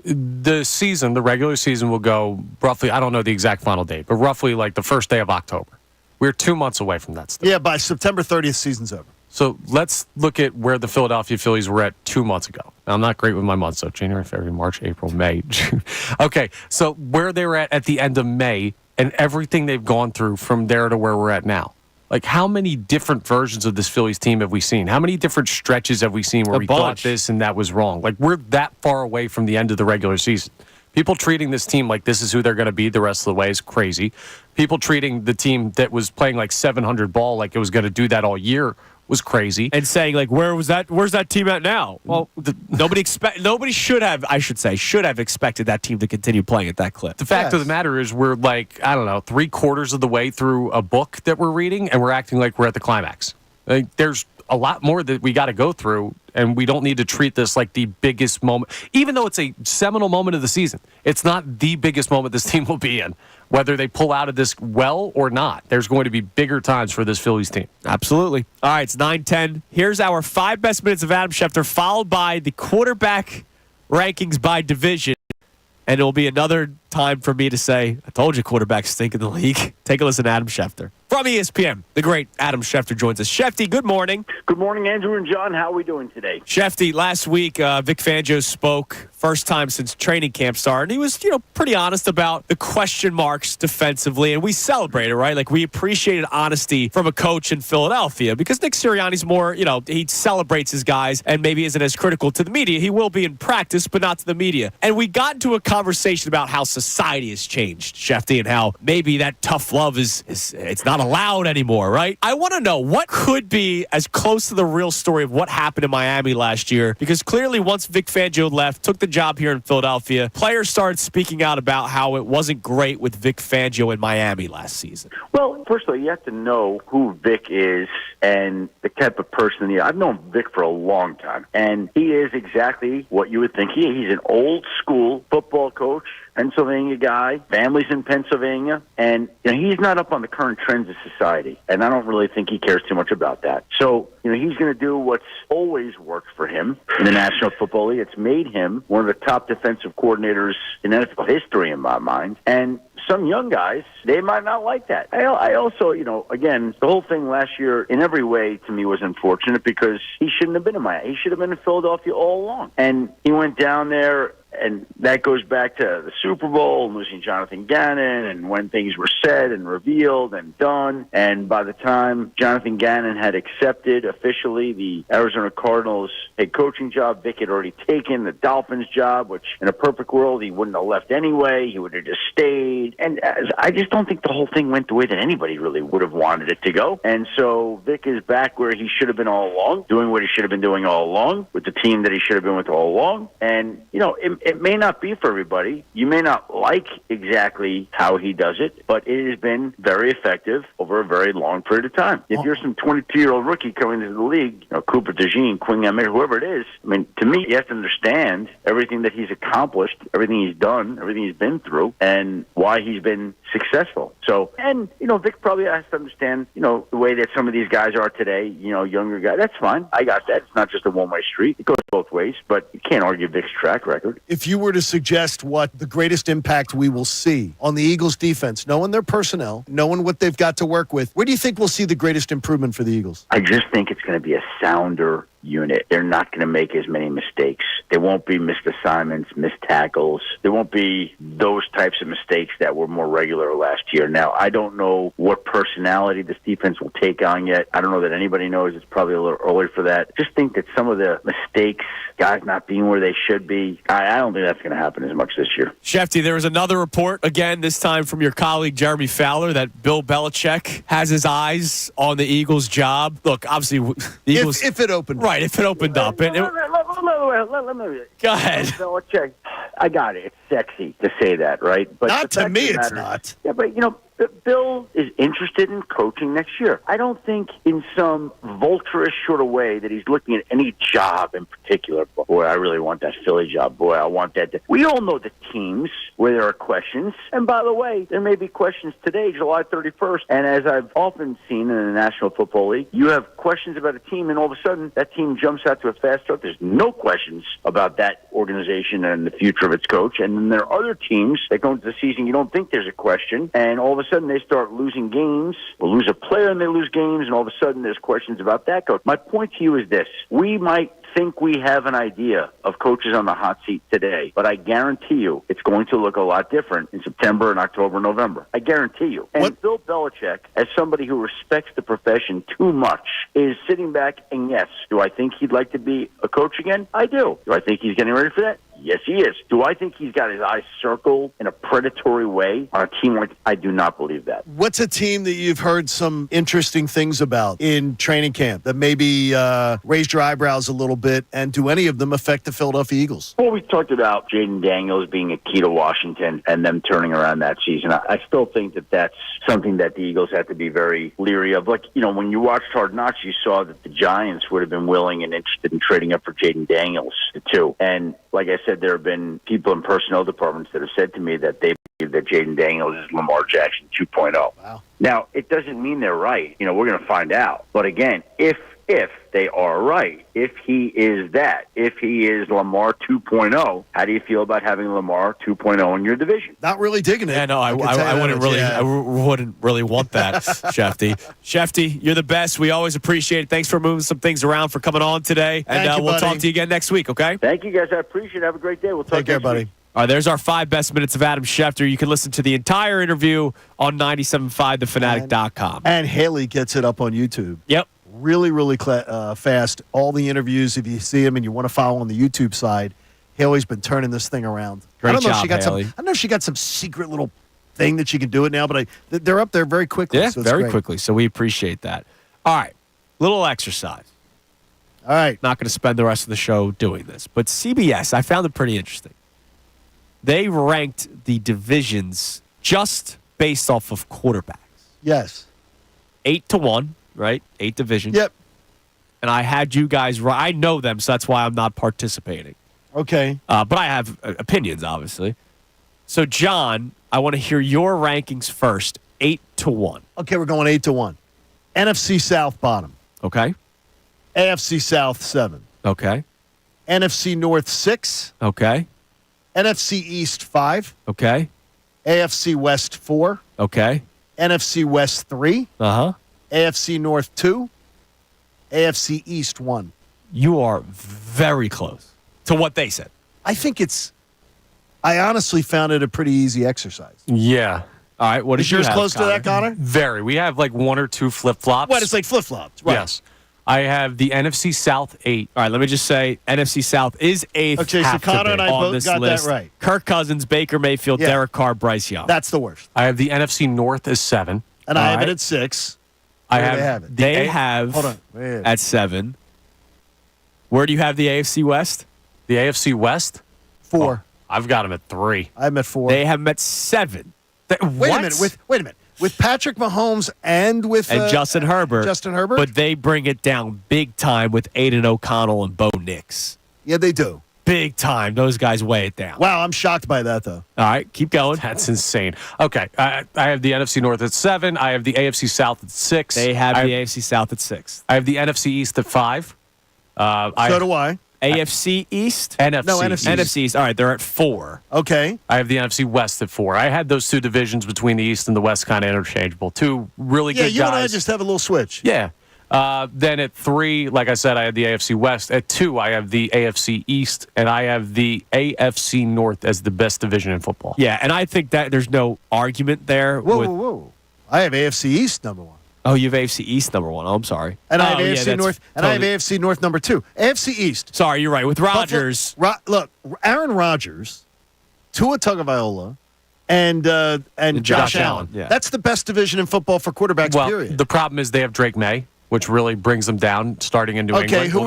The regular season will go roughly, I don't know the exact final date, but roughly like the first day of October. We're 2 months away from that stuff. Yeah, by September 30th, season's over. So let's look at where the Philadelphia Phillies were at 2 months ago. Now, I'm not great with my months, so January, February, March, April, May, June. Okay, so where they were at the end of May and everything they've gone through from there to where we're at now. Like, how many different versions of this Phillies team have we seen? How many different stretches have we seen where we thought this and that was wrong? Like, we're that far away from the end of the regular season. People treating this team like this is who they're going to be the rest of the way is crazy. People treating the team that was playing like 700 ball like it was going to do that all year was crazy. And saying, like, where's that team at now? Well, nobody should have expected that team to continue playing at that clip. The fact of the matter is we're like, I don't know, 3/4 of the way through a book that we're reading, and we're acting like we're at the climax. Like, there's a lot more that we got to go through, and we don't need to treat this like the biggest moment. Even though it's a seminal moment of the season, it's not the biggest moment this team will be in. Whether they pull out of this well or not, there's going to be bigger times for this Phillies team. Absolutely. All right, it's 9:10. Here's our 5 best minutes of Adam Schefter, followed by the quarterback rankings by division. And it will be another time for me to say, I told you quarterbacks stink in the league. Take a listen to Adam Schefter. From ESPN, the great Adam Schefter joins us. Shefty, good morning. Good morning, Andrew and John. How are we doing today? Shefty, last week, Vic Fangio spoke, first time since training camp started. He was, pretty honest about the question marks defensively, and we celebrated, right? Like, we appreciated honesty from a coach in Philadelphia because Nick Sirianni's more, he celebrates his guys and maybe isn't as critical to the media. He will be in practice, but not to the media. And we got into a conversation about how society has changed, Shefty, and how maybe that tough love it's not allowed anymore, right? I want to know what could be as close to the real story of what happened in Miami last year, because clearly once Vic Fangio left, took the job here in Philadelphia, players started speaking out about how it wasn't great with Vic Fangio in Miami last season. Well, first of all, you have to know who Vic is and the type of person he is. I've known Vic for a long time, and he is exactly what you would think he is. He's an old school football coach Pennsylvania guy, families in Pennsylvania, and he's not up on the current trends of society, and I don't really think he cares too much about that. So, he's going to do what's always worked for him in the National Football League. It's made him one of the top defensive coordinators in NFL history, in my mind, and some young guys, they might not like that. I also, again, the whole thing last year in every way to me was unfortunate because he shouldn't have been in Miami. He should have been in Philadelphia all along. And he went down there, and that goes back to the Super Bowl and losing Jonathan Gannon and when things were said and revealed and done. And by the time Jonathan Gannon had accepted officially the Arizona Cardinals head coaching job, Vic had already taken the Dolphins job, which in a perfect world he wouldn't have left anyway. He would have just stayed. And I just don't think the whole thing went the way that anybody really would have wanted it to go. And so Vic is back where he should have been all along, doing what he should have been doing all along with the team that he should have been with all along. And, it may not be for everybody. You may not like exactly how he does it, but it has been very effective over a very long period of time. If you're some 22-year-old rookie coming into the league, Cooper DeJean, Quinn Emmett, whoever it is, to me, you have to understand everything that he's accomplished, everything he's done, everything he's been through, and why he's been successful. So, and, Vic probably has to understand, the way that some of these guys are today, younger guys. That's fine. I got that. It's not just a one-way street. It goes both ways, but you can't argue Vic's track record. If you were to suggest what the greatest impact we will see on the Eagles defense, knowing their personnel, knowing what they've got to work with, where do you think we'll see the greatest improvement for the Eagles? I just think it's going to be a sounder unit. They're not going to make as many mistakes. There won't be missed assignments, missed tackles. There won't be those types of mistakes that were more regular last year. Now, I don't know what personality this defense will take on yet. I don't know that anybody knows. It's probably a little early for that. Just think that some of the mistakes, guys not being where they should be, I don't think that's going to happen as much this year. Schefter, there was another report, again, this time from your colleague Jeremy Fowler, that Bill Belichick has his eyes on the Eagles' job. Look, obviously, the Eagles... If it opened up. Right, if it opened up. Let me Go ahead. Belichick, I got it. It's sexy to say that, right? But not to me, it's not. Yeah, but, Bill is interested in coaching next year. I don't think in some vulturish sort of way that he's looking at any job in particular. Boy, I really want that Philly job. Boy, I want that. We all know the teams where there are questions. And by the way, there may be questions today, July 31st. And as I've often seen in the National Football League, you have questions about a team, and all of a sudden that team jumps out to a fast start. There's no questions about that organization and the future of its coach. And then there are other teams that go into the season, you don't think there's a question, and all of a sudden they start losing games, or lose a player and they lose games, and all of a sudden there's questions about that coach. My point to you is this. We might think we have an idea of coaches on the hot seat today, but I guarantee you it's going to look a lot different in September and October, November. I guarantee you. And Bill Belichick, as somebody who respects the profession too much, is sitting back and yes, do I think he'd like to be a coach again? I do. Do I think he's getting ready for that? Yes, he is. Do I think he's got his eyes circled in a predatory way on a team like I do not believe that. What's a team that you've heard some interesting things about in training camp that maybe raised your eyebrows a little bit, and do any of them affect the Philadelphia Eagles? Well, we talked about Jaden Daniels being a key to Washington and them turning around that season. I still think that that's something that the Eagles have to be very leery of. Like, when you watched Hard Knocks, you saw that the Giants would have been willing and interested in trading up for Jaden Daniels, too. And like I said, there have been people in personnel departments that have said to me that they believe that Jaden Daniels is Lamar Jackson 2.0. Wow. Now, it doesn't mean they're right. We're going to find out. But again, if they are right, if he is that, if he is Lamar 2.0, how do you feel about having Lamar 2.0 in your division? Not really digging it. Yeah, no, I wouldn't really want that, Schefter. Schefter, you're the best. We always appreciate it. Thanks for moving some things around, for coming on today. And we'll talk to you again next week, okay? Thank you, guys. I appreciate it. Have a great day. We'll talk Take care, buddy. Week. All right, there's our 5 best minutes of Adam Schefter. You can listen to the entire interview on 97.5thefanatic.com. And Haley gets it up on YouTube. Yep. Really, really fast. All the interviews, if you see him and you want to follow on the YouTube side, Haley's been turning this thing around. Great job, Haley. I don't know if she got some secret little thing that she can do it now, but they're up there very quickly. Yeah, so it's very great. quickly. So we appreciate that. All right, little exercise. All right. Not going to spend the rest of the show doing this, but CBS, I found it pretty interesting. They ranked the divisions just based off of quarterbacks. Yes. 8-1, right? 8 divisions. Yep. And I had you guys right. I know them, so that's why I'm not participating. Okay. But I have opinions, obviously. So, John, I want to hear your rankings first. 8-1. Okay, we're going 8-1. NFC South bottom. Okay. AFC South 7. Okay. NFC North 6. Okay. NFC East 5. Okay. AFC West 4. Okay. NFC West 3. Uh-huh. AFC North 2. AFC East 1. You are very close to what they said. I honestly found it a pretty easy exercise. Yeah. All right. What is yours close to that, Connor? Very. We have like one or two flip-flops. What? It's like flip-flops. Right. Yes. I have the NFC South 8. All right, let me just say NFC South is 8th. Okay, so Connor and I both got list. that right. Kirk Cousins, Baker Mayfield, Derek Carr, Bryce Young. That's the worst. I have the NFC North as 7. And I have it at 6. They have hold on. at 7. Where do you have the AFC West? The AFC West? 4. I've got them at 3. I have them at 4. They have them at 7. Wait a minute. With Patrick Mahomes and with Justin Herbert. Justin Herbert? But they bring it down big time with Aiden O'Connell and Bo Nix. Yeah, they do. Big time. Those guys weigh it down. Wow, I'm shocked by that, though. All right, keep going. That's insane. Okay, I have the NFC North at 7. I have the AFC South at 6. They have the AFC South at 6. I have the NFC East at 5. So do I. AFC East? NFC. No, NFC. NFC East. All right, they're at 4. Okay. I have the NFC West at 4. I had those two divisions between the East and the West kind of interchangeable. Two really good guys. Yeah, you and I just have a little switch. Yeah. Then at 3, like I said, I had the AFC West. At 2, I have the AFC East, and I have the AFC North as the best division in football. Yeah, and I think that there's no argument there. Whoa. I have AFC East number 1. Oh, you have AFC East number 1. Oh, I'm sorry. And I have AFC North. And I have AFC North number 2. AFC East. Sorry, you're right. With Rodgers. Look, Aaron Rodgers, Tua Tagovailoa, and Josh Allen. Yeah. That's the best division in football for quarterbacks, period. The problem is they have Drake May, which really brings them down starting in New England. Okay, who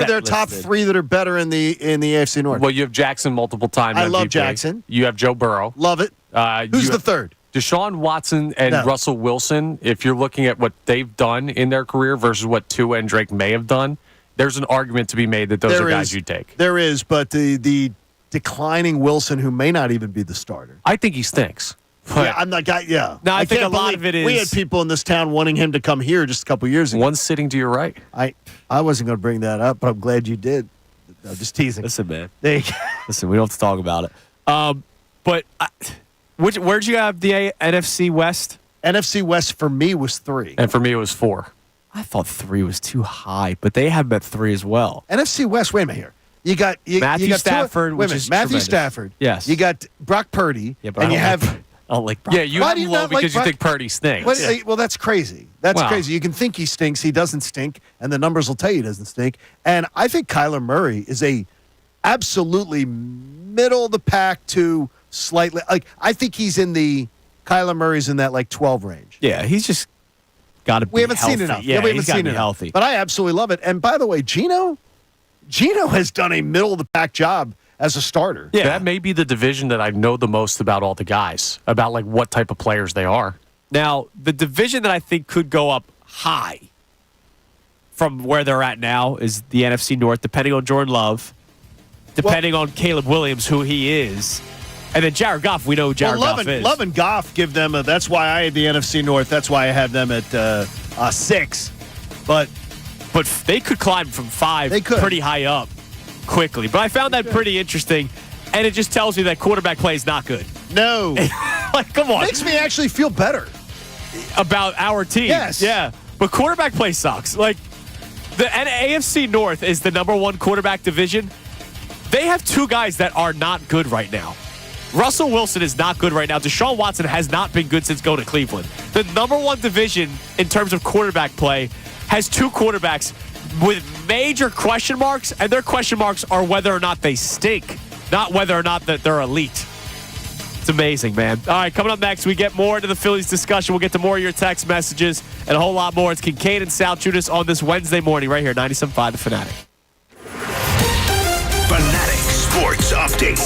are their top 3 that are better in the AFC North? Well, you have Jackson multiple time I MVP. love Jackson. You have Joe Burrow. Love it. Who's the third? Deshaun Watson and Russell Wilson, if you're looking at what they've done in their career versus what Tua and Drake may have done, there's an argument to be made that those are guys you take. There is, but the declining Wilson, who may not even be the starter. I think he stinks. Yeah, I'm not guy. Yeah, no, I think a lot of it is. We had people in this town wanting him to come here just a couple years ago. One sitting to your right. I wasn't going to bring that up, but I'm glad you did. No, just teasing. Listen, man. Listen, we don't have to talk about it. But where'd you have the NFC West? NFC West for me was 3, and for me it was 4. I thought 3 was too high, but they have them at 3 as well. NFC West. Wait a minute here. You got Matthew Stafford. Wait a minute, Matthew Stafford. Yes. You got Brock Purdy. Yeah, but and I you have. I don't like Brock. Yeah, you have him low because you think Purdy stinks. Well, that's crazy. That's crazy. You can think he stinks. He doesn't stink, and the numbers will tell you he doesn't stink. And I think Kyler Murray is a absolutely middle of the pack to slightly I think he's in the Kyler Murray's in that 12 range. Yeah, he's just got to be We haven't healthy. seen enough. Yeah, we haven't he's seen enough. enough. Healthy. But I absolutely love it. And by the way, Gino has done a middle of the pack job as a starter. Yeah, that may be the division that I know the most about all the guys, about what type of players they are. Now, the division that I think could go up high from where they're at now is the NFC North, depending on Jordan Love, depending on Caleb Williams, who he is. And then Jared Goff, we know who Jared Goff is. Love and Goff give them that's why I had the NFC North. That's why I have them at 6. But they could climb from 5 pretty high up quickly. But I found that pretty interesting, and it just tells me that quarterback play is not good. No. Come on. It makes me actually feel better about our team. Yes. Yeah. But quarterback play sucks. The AFC North is the number 1 quarterback division. They have 2 guys that are not good right now. Russell Wilson is not good right now. Deshaun Watson has not been good since going to Cleveland. The number 1 division in terms of quarterback play has 2 quarterbacks with major question marks, and their question marks are whether or not they stink, not whether or not that they're elite. It's amazing, man. All right, coming up next, we get more into the Phillies discussion. We'll get to more of your text messages and a whole lot more. It's Kincade and Salciunas on this Wednesday morning right here, 97.5 The Fanatic. Fanatic Sports Update.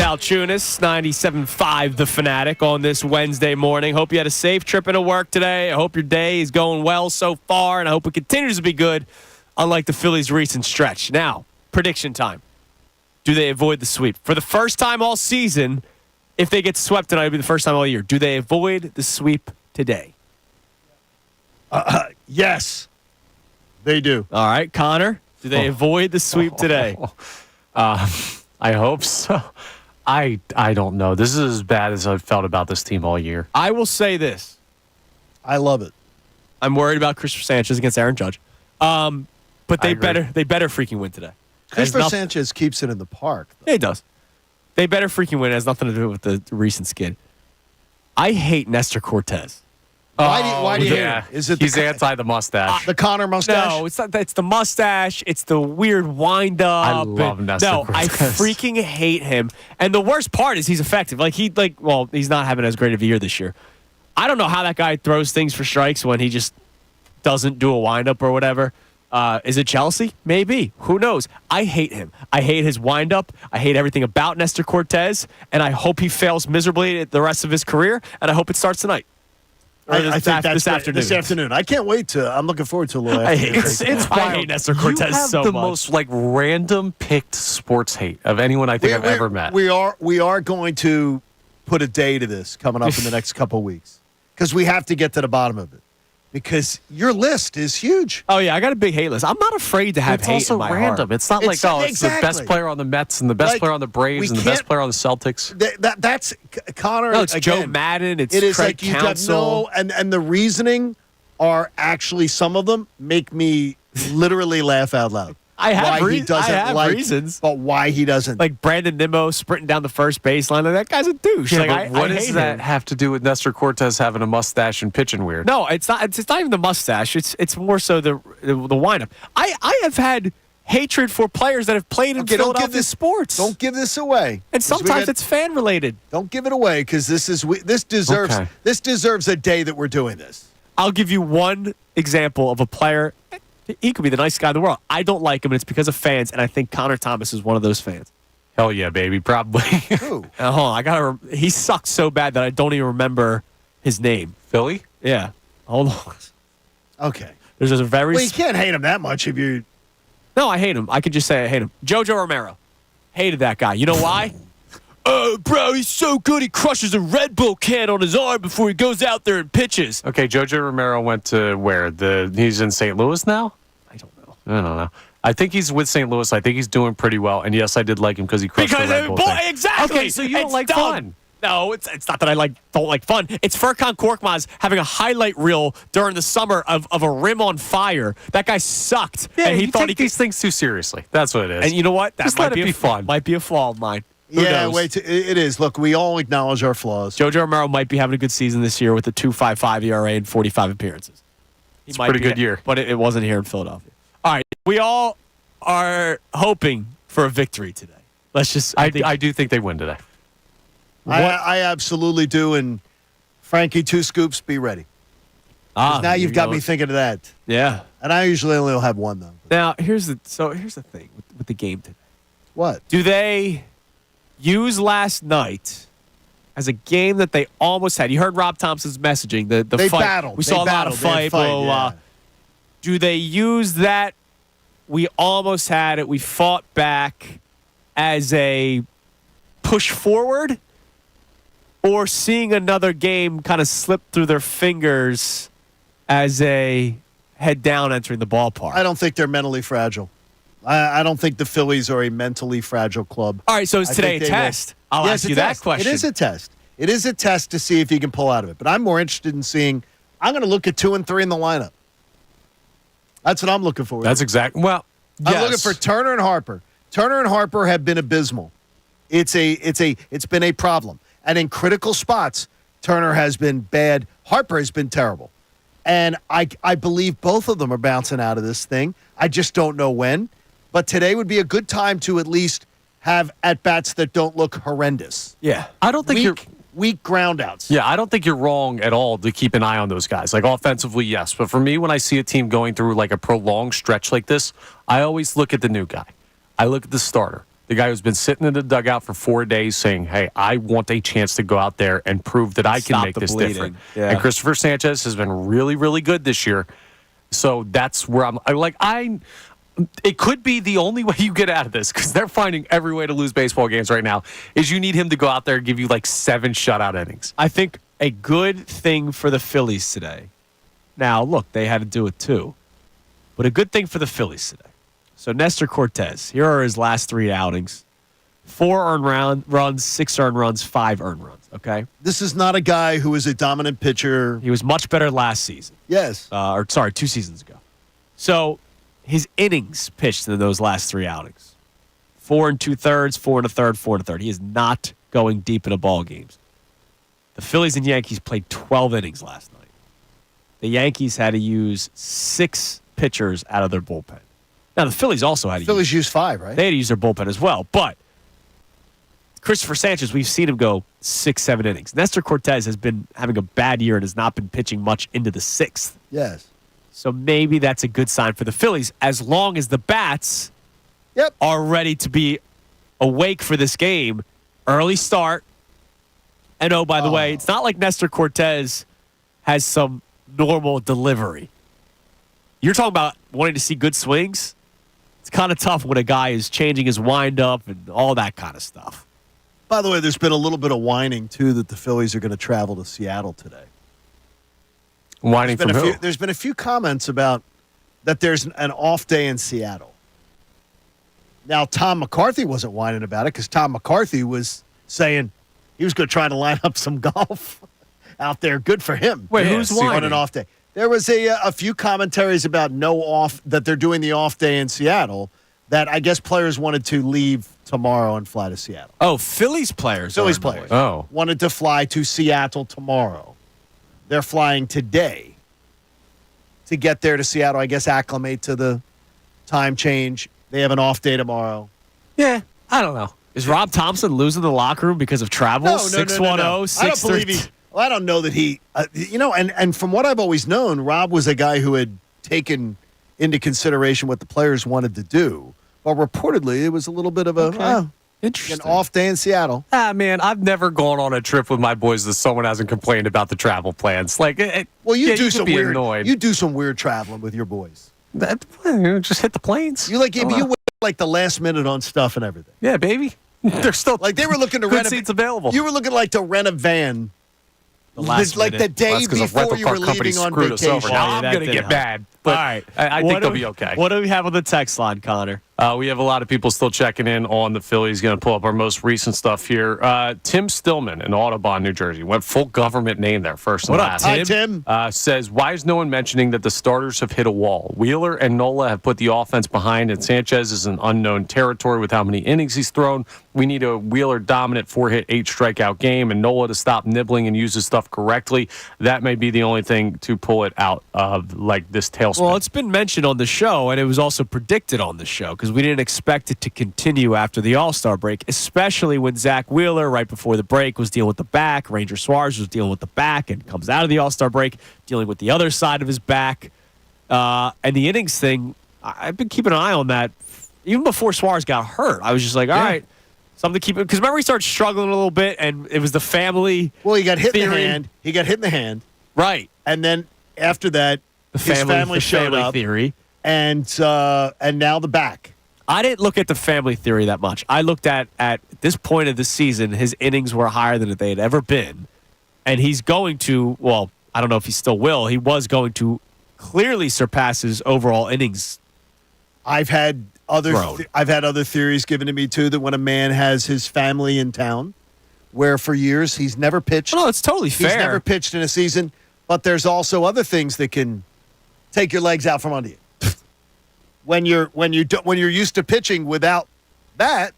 Salciunas, 97.5 The Fanatic on this Wednesday morning. Hope you had a safe trip into work today. I hope your day is going well so far, and I hope it continues to be good, unlike the Phillies' recent stretch. Now, prediction time. Do they avoid the sweep? For the first time all season, if they get swept tonight, it'll be the first time all year. Do they avoid the sweep today? Yes, they do. All right, Connor, do they avoid the sweep today? I hope so. I don't know. This is as bad as I've felt about this team all year. I will say this. I love it. I'm worried about Christopher Sanchez against Aaron Judge. But they better freaking win today. Christopher Sanchez keeps it in the park. Yeah, he does. They better freaking win. It has nothing to do with the recent skid. I hate Nestor Cortez. Why do you hate him? Is it he's anti the mustache. The Connor mustache? No, it's not. It's the mustache. It's the weird wind up. I love Nestor Cortez. I freaking hate him. And the worst part is he's effective. He's not having as great of a year this year. I don't know how that guy throws things for strikes when he just doesn't do a wind up or whatever. Is it jealousy? Maybe. Who knows? I hate him. I hate his wind up. I hate everything about Nestor Cortez. And I hope he fails miserably the rest of his career. And I hope it starts tonight. I think that's this afternoon. I can't wait to. I'm looking forward to a little. I hate Nestor Cortez so much. You have the most random picked sports hate of anyone I think I've ever met. We are going to put a day to this coming up in the next couple of weeks because we have to get to the bottom of it. Because your list is huge. Oh, yeah, I got a big hate list. I'm not afraid to have hate in my heart. It's also random. It's not it's the best player on the Mets and the best player on the Braves and the best player on the Celtics. That's Connor. No, it's again, Joe Madden. It is Craig like Counsell. And the reasoning are actually some of them make me literally laugh out loud. I have reasons. But why he doesn't. Like Brandon Nimmo sprinting down the first baseline. That guy's a douche. Yeah, what does that have to do with Nestor Cortez having a mustache and pitching weird? No, it's not. It's not even the mustache. It's more so the windup. I have had hatred for players that have played in Philadelphia sports. Don't give this away. And sometimes it's fan related. Don't give it away because this deserves a day that we're doing this. I'll give you one example of a player. He could be the nicest guy in the world. I don't like him, and it's because of fans, and I think Connor Thomas is one of those fans. Hell yeah, baby, probably. Who? Hold on, he sucked so bad that I don't even remember his name. Philly? Yeah. Hold on. Okay. There's a very. Well, you can't hate him that much if you. No, I hate him. I could just say I hate him. Jojo Romero. Hated that guy. You know why? Bro, he's so good. He crushes a Red Bull can on his arm before he goes out there and pitches. Okay, Jojo Romero went to where? He's in St. Louis now? I don't know. I think he's with St. Louis. I think he's doing pretty well. And yes, I did like him because he crushed the Red Bull thing. Exactly. Okay, so you don't like fun. No, it's not that I don't like fun. It's Furkan Korkmaz having a highlight reel during the summer of a rim on fire. That guy sucked. Yeah, and he thought take these things too seriously. That's what it is. And you know what? That Just might let it be fun. Might be a flaw of mine. Who knows? It is. Look, we all acknowledge our flaws. Jojo Romero might be having a good season this year with a 2.55 ERA and 45 appearances. It's a pretty good year. But it wasn't here in Philadelphia. All right. We all are hoping for a victory today. Let's just. I do think they win today. I absolutely do. And Frankie, 2 scoops, be ready. Now you've got me thinking of that. Yeah. And I usually only will have one, though. Now, here's the thing with the game today. What? Do they use last night as a game that they almost had? You heard Rob Thompson's messaging. The they fight. Battled. We saw a lot of fight. Blah, blah, blah. Do they use that? We almost had it. We fought back as a push forward, or seeing another game kind of slip through their fingers as a head down entering the ballpark? I don't think they're mentally fragile. I don't think the Phillies are a mentally fragile club. All right, so is today a test? I'll ask you that question. It is a test. It is a test to see if you can pull out of it. But I'm more interested in seeing. I'm going to look at 2 and 3 in the lineup. That's what I'm looking for. That's exactly. Well, I'm looking for Turner and Harper. Turner and Harper have been abysmal. It's been a problem. And in critical spots, Turner has been bad. Harper has been terrible. And I believe both of them are bouncing out of this thing. I just don't know when. But today would be a good time to at least have at-bats that don't look horrendous. Yeah. I don't think you're weak groundouts. Yeah, I don't think you're wrong at all to keep an eye on those guys. Like offensively, yes. But for me, when I see a team going through like a prolonged stretch like this, I always look at the new guy. I look at the starter. The guy who's been sitting in the dugout for 4 days saying, hey, I want a chance to go out there and prove that I can make this different. Yeah. And Christopher Sanchez has been really, really good this year. So that's where it could be the only way you get out of this, because they're finding every way to lose baseball games right now, is you need him to go out there and give you like 7 shutout innings. I think a good thing for the Phillies today. Now, look, they had to do it too. But a good thing for the Phillies today. So Nestor Cortez, here are his last 3 outings. 4 earned runs, 6 earned runs, 5 earned runs, okay? This is not a guy who is a dominant pitcher. He was much better last season. Yes. 2 seasons ago. So his innings pitched in those last 3 outings. 4 2/3, 4 1/3, 4 1/3. He is not going deep into ball games. The Phillies and Yankees played 12 innings last night. The Yankees had to use 6 pitchers out of their bullpen. Now, the Phillies also had to Phillies used 5, right? They had to use their bullpen as well. But Christopher Sanchez, we've seen him go 6, 7 innings. Nestor Cortez has been having a bad year and has not been pitching much into the 6th. Yes. So maybe that's a good sign for the Phillies, as long as the bats are ready to be awake for this game. Early start. And oh, by the way, it's not like Nestor Cortez has some normal delivery. You're talking about wanting to see good swings? It's kind of tough when a guy is changing his windup and all that kind of stuff. By the way, there's been a little bit of whining, too, that the Phillies are going to travel to Seattle today. Whining from who? There's been a few comments about that there's an off day in Seattle. Now, Tom McCarthy wasn't whining about it, because Tom McCarthy was saying he was going to try to line up some golf out there. Good for him. Wait, who's whining? On an off day. There was a few commentaries about that they're doing the off day in Seattle, that I guess players wanted to leave tomorrow and fly to Seattle. Oh, Phillies players. Wanted to fly to Seattle tomorrow. They're flying today to get there to Seattle, I guess, acclimate to the time change. They have an off day tomorrow. Yeah, I don't know. Is Rob Thompson losing the locker room because of travel? No. 610, 630. I don't know that he, and from what I've always known, Rob was a guy who had taken into consideration what the players wanted to do. But reportedly, it was a little bit of an off day in Seattle. Man, I've never gone on a trip with my boys that someone hasn't complained about the travel plans. Like, you do some weird. Annoyed. You do some weird traveling with your boys. Just hit the planes. You wait like the last minute on stuff and everything. Yeah, baby. They're still like they were looking to good rent seats available. You were looking like to rent a van. The day before you were leaving on vacation. Now I'm going to get mad. But all right. I think they'll be okay. What do we have on the text line, Connor? We have a lot of people still checking in on the Phillies. Going to pull up our most recent stuff here. Tim Stillman in Audubon, New Jersey. Went full government name there, first and last. Hi, Tim. Says, why is no one mentioning that the starters have hit a wall? Wheeler and Nola have put the offense behind, and Sanchez is an unknown territory with how many innings he's thrown. We need a Wheeler dominant 4-hit, 8-strikeout game, and Nola to stop nibbling and use his stuff correctly. That may be the only thing to pull it out of like this tailspin. Well, it's been mentioned on the show, and it was also predicted on the show, because we didn't expect it to continue after the All-Star break, especially when Zach Wheeler, right before the break, was dealing with the back. Ranger Suarez was dealing with the back and comes out of the All-Star break dealing with the other side of his back. And the innings thing, I've been keeping an eye on that even before Suarez got hurt. I was just like, all right, something to keep it. Because remember, he started struggling a little bit, and it was the family. Well, he got hit theory. in the hand. He got hit in the hand. Right. And then after that, his family showed up. Theory. And now the back. I didn't look at the family theory that much. I looked at this point of the season, his innings were higher than they had ever been. And he's going to, well, I don't know if he still will. He was going to clearly surpass his overall innings. I've had other theories given to me, too, that when a man has his family in town, where for years he's never pitched. No, it's totally fair. He's never pitched in a season. But there's also other things that can take your legs out from under you. When you're used to pitching without that,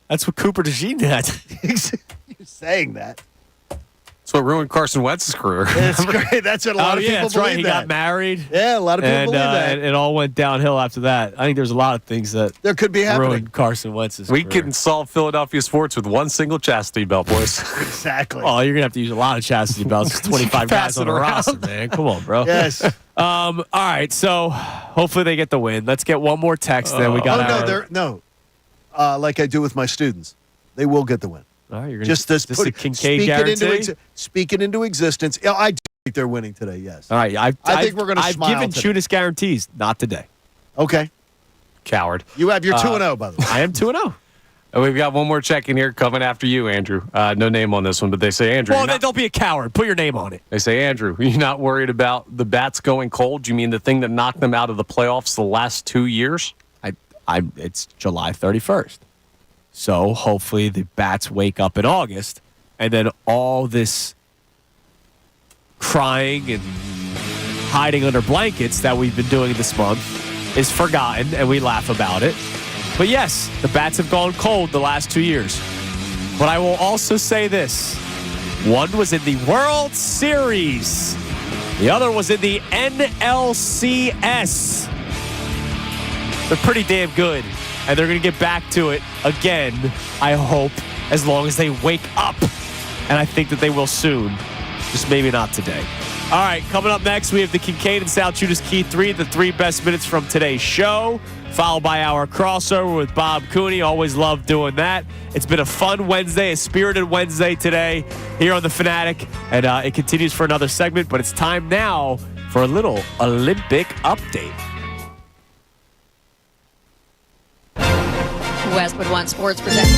that's what Cooper DeJean had. You're saying that. That's what ruined Carson Wentz's career. It's great. That's what a lot of people that's believe. Right. He got married. Yeah, a lot of people believe that. And it all went downhill after that. I think there's a lot of things that there could be happening. Ruined Carson Wentz's We career. can solve Philadelphia sports with one single chastity belt, boys. Exactly. Oh, you're gonna have to use a lot of chastity belts. 25 guys on the roster, man. Come on, bro. Yes. All right. So hopefully they get the win. Let's get one more text. Then we got. like I do with my students. They will get the win. All right, you're just this a Kincade guarantee? Speak it into existence. Yeah, I do think they're winning today, yes. All right, I think we're going to smile I've given Chunas guarantees, not today. Okay. Coward. You have your 2-0, by the way. I am 2-0. And we've got one more check in here coming after you, Andrew. No name on this one, but they say, Andrew. Well, then don't be a coward. Put your name on it. They say, Andrew, you're not worried about the bats going cold? You mean the thing that knocked them out of the playoffs the last 2 years? It's July 31st. So hopefully the bats wake up in August, and then all this crying and hiding under blankets that we've been doing this month is forgotten, and we laugh about it. But yes, the bats have gone cold the last 2 years. But I will also say this. One was in the World Series. The other was in the NLCS. They're pretty damn good. And they're going to get back to it again, I hope, as long as they wake up. And I think that they will soon. Just maybe not today. All right, coming up next, we have the Kincade and Salciunas Key 3, the 3 best minutes from today's show, followed by our crossover with Bob Cooney. Always love doing that. It's been a fun Wednesday, a spirited Wednesday today here on The Fanatic, and it continues for another segment, but it's time now for a little Olympic update. Westwood One Sports presents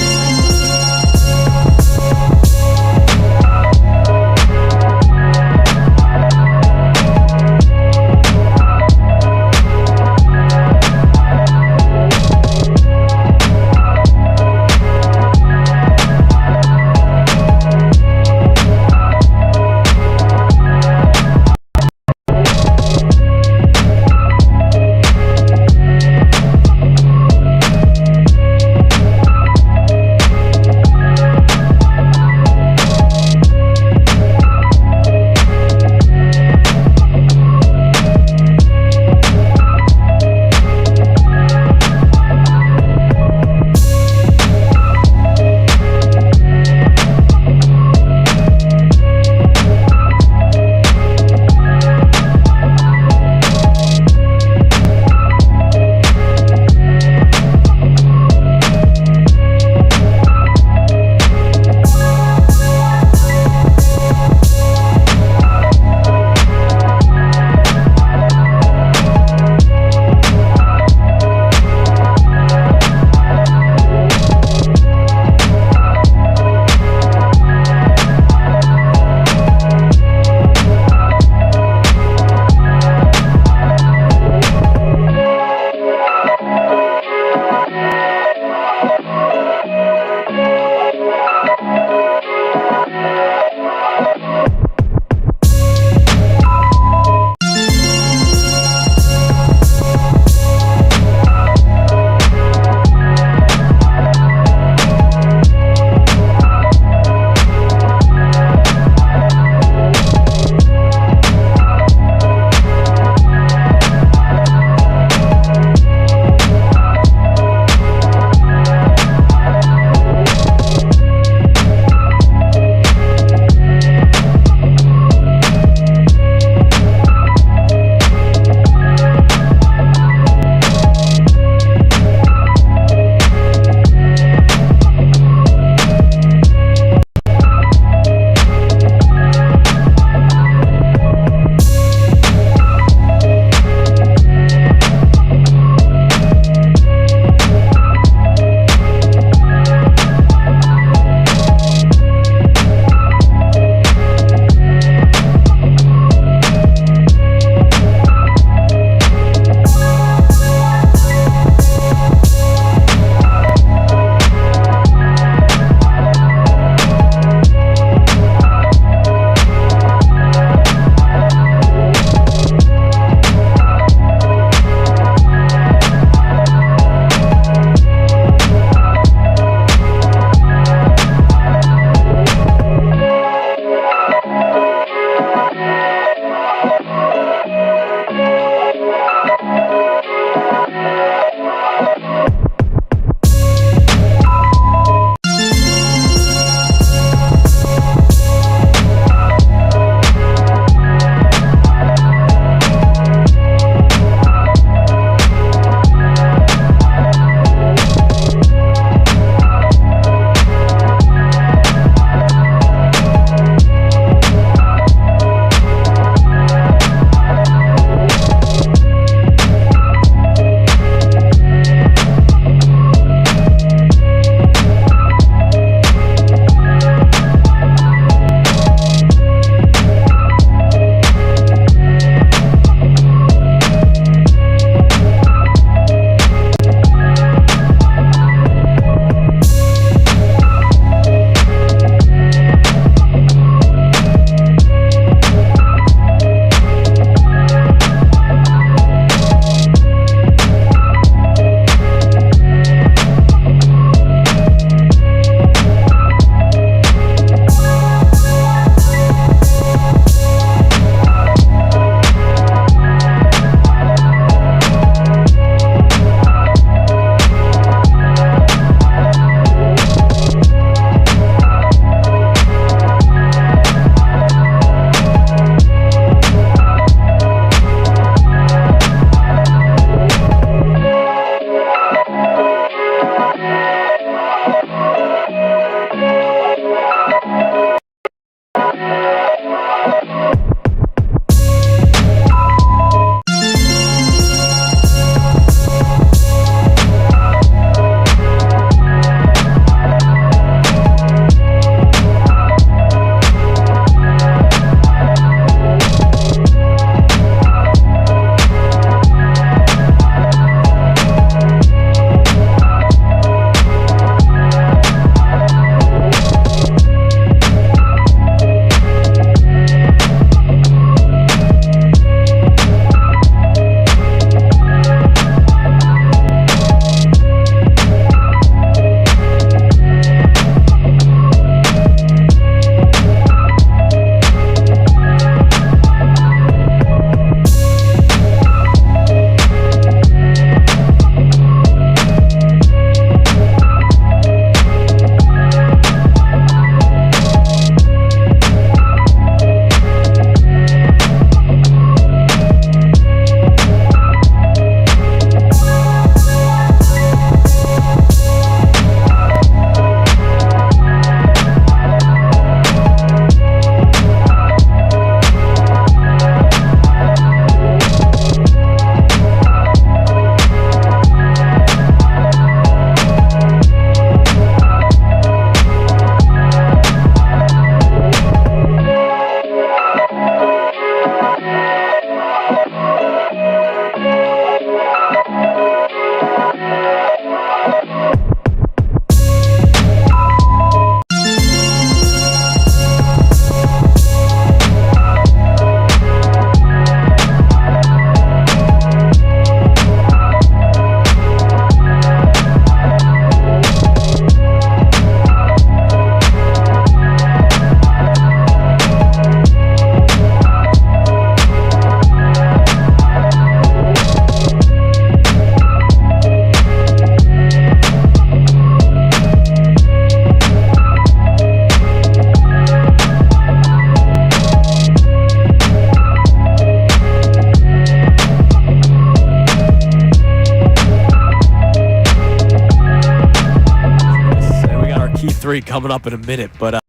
Key 3 coming up in a minute, but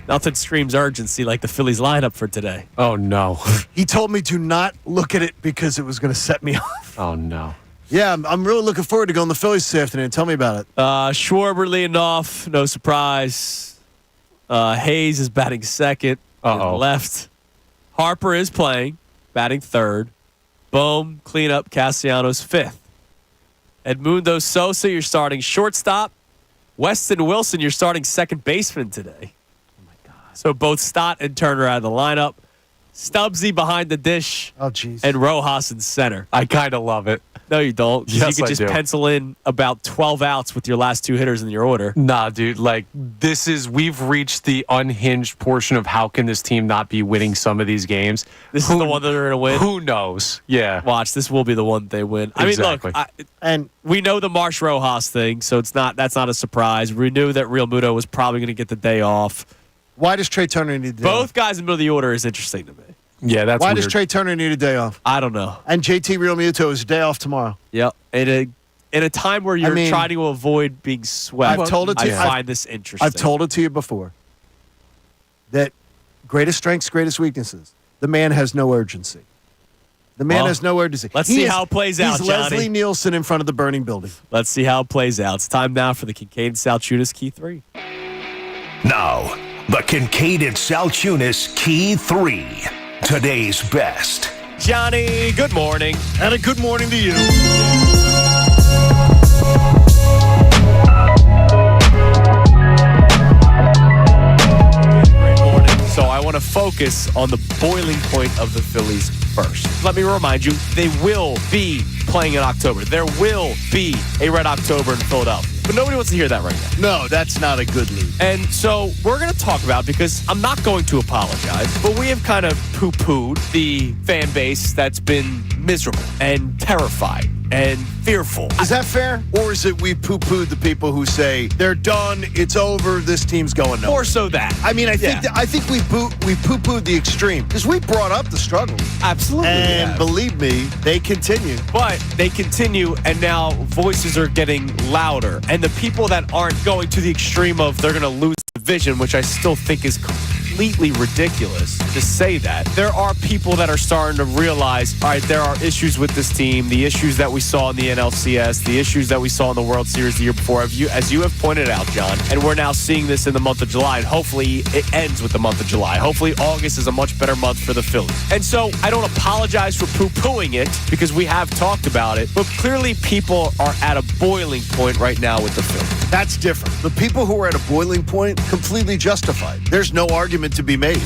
nothing screams urgency like the Phillies lineup for today. Oh, no. He told me to not look at it because it was going to set me off. Oh, no. Yeah, I'm really looking forward to going to the Phillies this afternoon. Tell me about it. Schwarber leading off, no surprise. Hayes is batting second. Left. Harper is playing, batting third. Bohm, cleanup, Castellanos fifth. Edmundo Sosa, you're starting shortstop. Weston Wilson, you're starting second baseman today. Oh, my God. So both Stott and Turner out of the lineup. Stubbsy behind the dish. Oh, jeez. And Rojas in center. I kind of love it. No, you don't. Yes, you can just pencil in about 12 outs with your last two hitters in your order. Nah, dude. Like, we've reached the unhinged portion of how can this team not be winning some of these games. This is the one that they're going to win? Who knows? Yeah. Watch, this will be the one they win. Exactly. I mean, look, and we know the Marsh Rojas thing, so that's not a surprise. We knew that Real Muto was probably going to get the day off. Why does Trey Turner need the day Both off? guys in the middle of the order is interesting to me. Yeah, that's Why weird. does Trey Turner need a day off? I don't know. And JT Realmuto is a day off tomorrow. Yep. In a time where you're trying to avoid being swept, I've told it to you. I find this interesting. I've told it to you before. That greatest strengths, greatest weaknesses. The man has no urgency. The man has no urgency. Let's see how it plays out, He's Johnny. Leslie Nielsen in front of the burning building. Let's see how it plays out. It's time now for the Kincade Salciunas Key 3. Now, the Kincade Salciunas Key 3. Today's best. Johnny, good morning. And a good morning to you. Great morning. So I want to focus on the boiling point of the Phillies first. Let me remind you, they will be playing in October. There will be a Red October in Philadelphia. But nobody wants to hear that right now. No, that's not a good lead. And so we're going to talk about, because I'm not going to apologize, but we have kind of poo-pooed the fan base that's been miserable and terrified and fearful. Is that fair? Or is it we poo-pooed the people who say, they're done, it's over, this team's going nowhere? More so that. I mean, I think we poo-pooed the extreme. Because we brought up the struggle. Absolutely. And believe me, they continue. But they continue, and now voices are getting louder. And the people that aren't going to the extreme of they're going to lose the division, which I still think is completely ridiculous to say that. There are people that are starting to realize, all right, there are issues with this team, the issues that we saw in the NLCS, the issues that we saw in the World Series the year before, as you have pointed out, John. And we're now seeing this in the month of July, and hopefully it ends with the month of July. Hopefully August is a much better month for the Phillies. And so I don't apologize for poo-pooing it, because we have talked about it, but clearly people are at a boiling point right now with the Phillies. That's different. The people who are at a boiling point, completely justified. There's no argument to be made.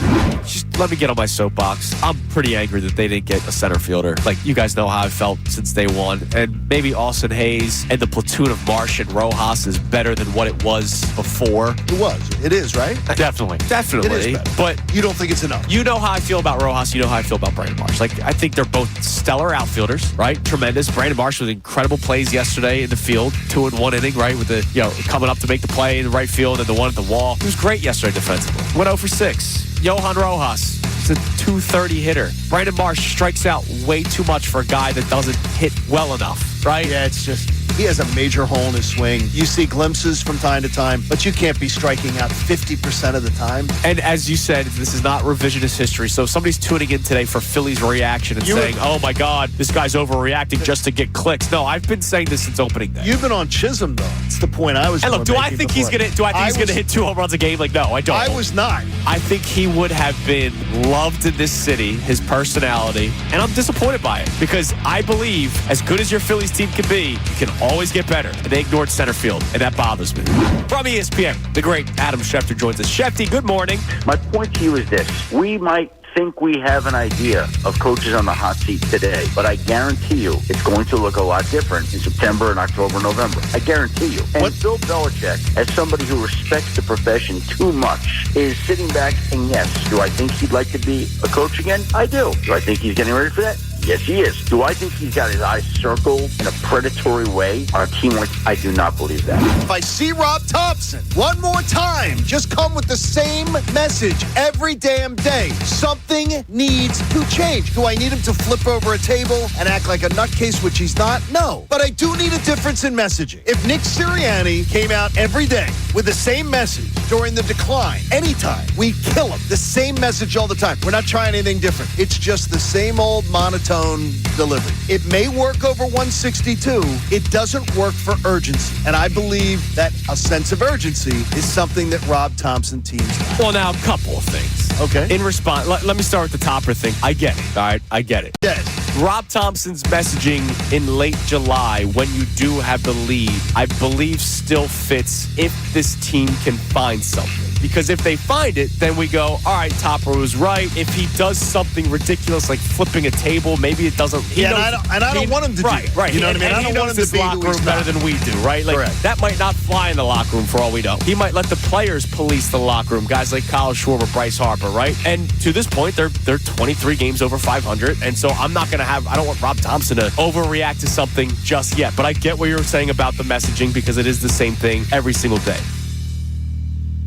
Just let me get on my soapbox. I'm pretty angry that they didn't get a center fielder. Like, you guys know how I felt since day one. And maybe Austin Hayes and the platoon of Marsh and Rojas is better than what it was before. It was. It is, right? Definitely. Definitely. It is better. But you don't think it's enough? You know how I feel about Rojas. You know how I feel about Brandon Marsh. Like, I think they're both stellar outfielders, right? Tremendous. Brandon Marsh with incredible plays yesterday in the field. 2 in 1 inning, right? With the, coming up to make the play in the right field and the one at the wall. He was great yesterday defensively. Went 0 for 6. Johan Rojas is a .230 hitter. Brandon Marsh strikes out way too much for a guy that doesn't hit well enough, right? Yeah, it's just, he has a major hole in his swing. You see glimpses from time to time, but you can't be striking out 50% of the time. And as you said, this is not revisionist history. So if somebody's tuning in today for Phillies reaction and saying, oh my God, this guy's overreacting just to get clicks. No, I've been saying this since opening day. You've been on Chisholm, though. It's the point I was. And look, do I think he's gonna hit 2 home runs a game? Like, no, I don't. I was not. I think he would have been loved in this city, his personality, and I'm disappointed by it, because I believe as good as your Phillies team can be, you can always get better. And they ignored center field, and that bothers me. From ESPN, the great Adam Schefter joins us. Shefty, good morning. My point to you is this. We might think we have an idea of coaches on the hot seat today, but I guarantee you it's going to look a lot different in September and October, November. I guarantee you. And Bill Belichick, as somebody who respects the profession too much, is sitting back saying, yes, do I think he'd like to be a coach again? I do. Do I think he's getting ready for that? Yes, he is. Do I think he's got his eyes circled in a predatory way on a team like? I do not believe that. If I see Rob Thompson one more time, just come with the same message every damn day. Something needs to change. Do I need him to flip over a table and act like a nutcase, which he's not? No. But I do need a difference in messaging. If Nick Sirianni came out every day with the same message during the decline, anytime, we kill him. The same message all the time. We're not trying anything different. It's just the same old monotone delivery. It may work over 162. It doesn't work for urgency. And I believe that a sense of urgency is something that Rob Thompson teams have. Well, now, a couple of things. Okay. In response, let me start with the Topper thing. I get it, all right? I get it. Yes. Rob Thompson's messaging in late July, when you do have the lead, I believe still fits if this team can find something. Because if they find it, then we go, all right, Topper was right. If he does something ridiculous like flipping a table, maybe it doesn't. I don't want him to do that. Right. You know what I mean? I don't want him to be locker who he's room better not. than we do, right? Like, Correct. that might not fly in the locker room for all we know. He might let the players police the locker room, guys like Kyle Schwarber, Bryce Harper, right? And to this point, they're 23 games over 500, and so I don't want Rob Thompson to overreact to something just yet. But I get what you're saying about the messaging because it is the same thing every single day.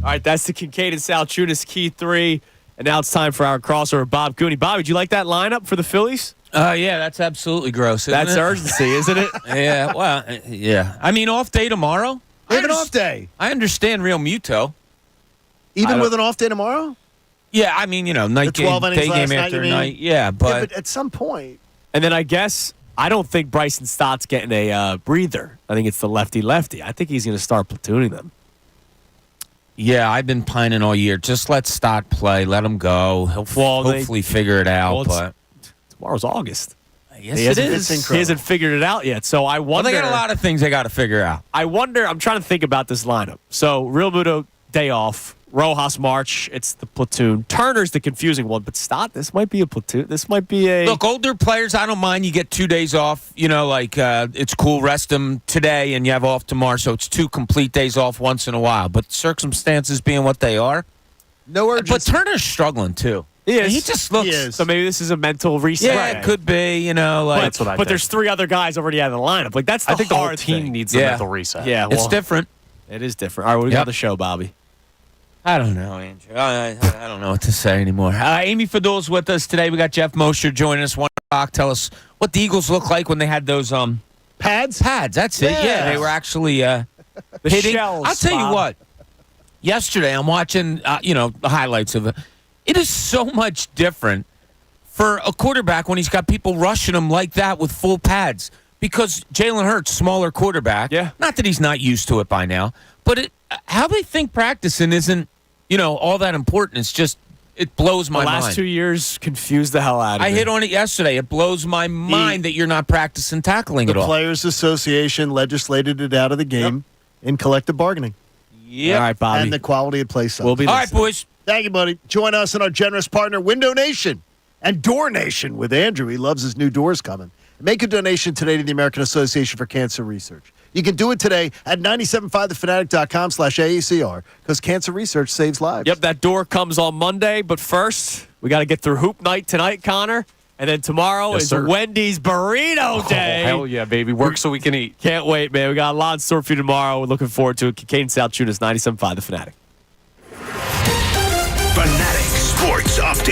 All right, that's the Kincade Salciunas Key 3. And now it's time for our crossover, Bob Cooney. Bobby, did you like that lineup for the Phillies? Yeah, that's absolutely gross. That's urgency, isn't it? Yeah, well, yeah. I mean, off day tomorrow. They have an off day. I understand Real Muto. Even with an off day tomorrow? Yeah, I mean, night The 12 game, innings day last game night, after you mean? night. Yeah, but at some point. And then I guess I don't think Bryson Stott's getting a breather. I think it's the lefty-lefty. I think he's going to start platooning them. yeah, I've been pining all year. Just let Stott play. Let him go. He'll hopefully figure it out. But tomorrow's August. Yes, it is. He hasn't figured it out yet. So I wonder. Well, they got a lot of things they got to figure out. I wonder. I'm trying to think about this lineup. So Real Muto, day off. Rojas, March. It's the platoon. Turner's the confusing one. But Stott, this might be a platoon. This might be a. Look, older players, I don't mind. You get 2 days off. It's cool. Rest them today and you have off tomorrow. So it's 2 complete days off once in a while. But circumstances being what they are. No urgency. But Turner's struggling, too. He is. He just looks. He is. So maybe this is a mental reset. Yeah, it could be. That's what I think. But there's 3 other guys already out of the lineup. Like that's the I think the whole hard team thing. needs a mental reset. Yeah, it's different. It is different. All right, what do we got on the show, Bobby? I don't know, Andrew. I don't know what to say anymore. Amy Fadul's with us today. We got Jeff Mosher joining us. 1 o'clock. Tell us what the Eagles look like when they had those pads. Pads. That's it. Yeah, they were actually the hitting. shells, I'll tell Bob. you what. Yesterday, I'm watching. The highlights of it. It is so much different for a quarterback when he's got people rushing him like that with full pads. Because Jalen Hurts, smaller quarterback. Yeah. Not that he's not used to it by now, but how they think practicing isn't. All that important. It's just, it blows my mind. The last 2 years confused the hell out of me. I hit on it yesterday. It blows my mind that you're not practicing tackling at The all. Players Association legislated it out of the game in collective bargaining. Yeah. All right, Bobby. And the quality of play sucks. We'll be All right, listening. boys. Thank you, buddy. Join us and our generous partner, Window Nation and Door Nation with Andrew. He loves his new doors coming. Make a donation today to the American Association for Cancer Research. You can do it today at 975thefanatic.com/AACR because cancer research saves lives. Yep, that door comes on Monday. But first, we got to get through Hoop Night tonight, Connor. And then tomorrow Yes, is sir. Wendy's Burrito Day. Oh, hell yeah, baby. Work so we can eat. Can't wait, man. We got a lot in store for you tomorrow. We're looking forward to it. Kincade Salciunas, 97.5 The Fanatic. Fanatic Sports Update.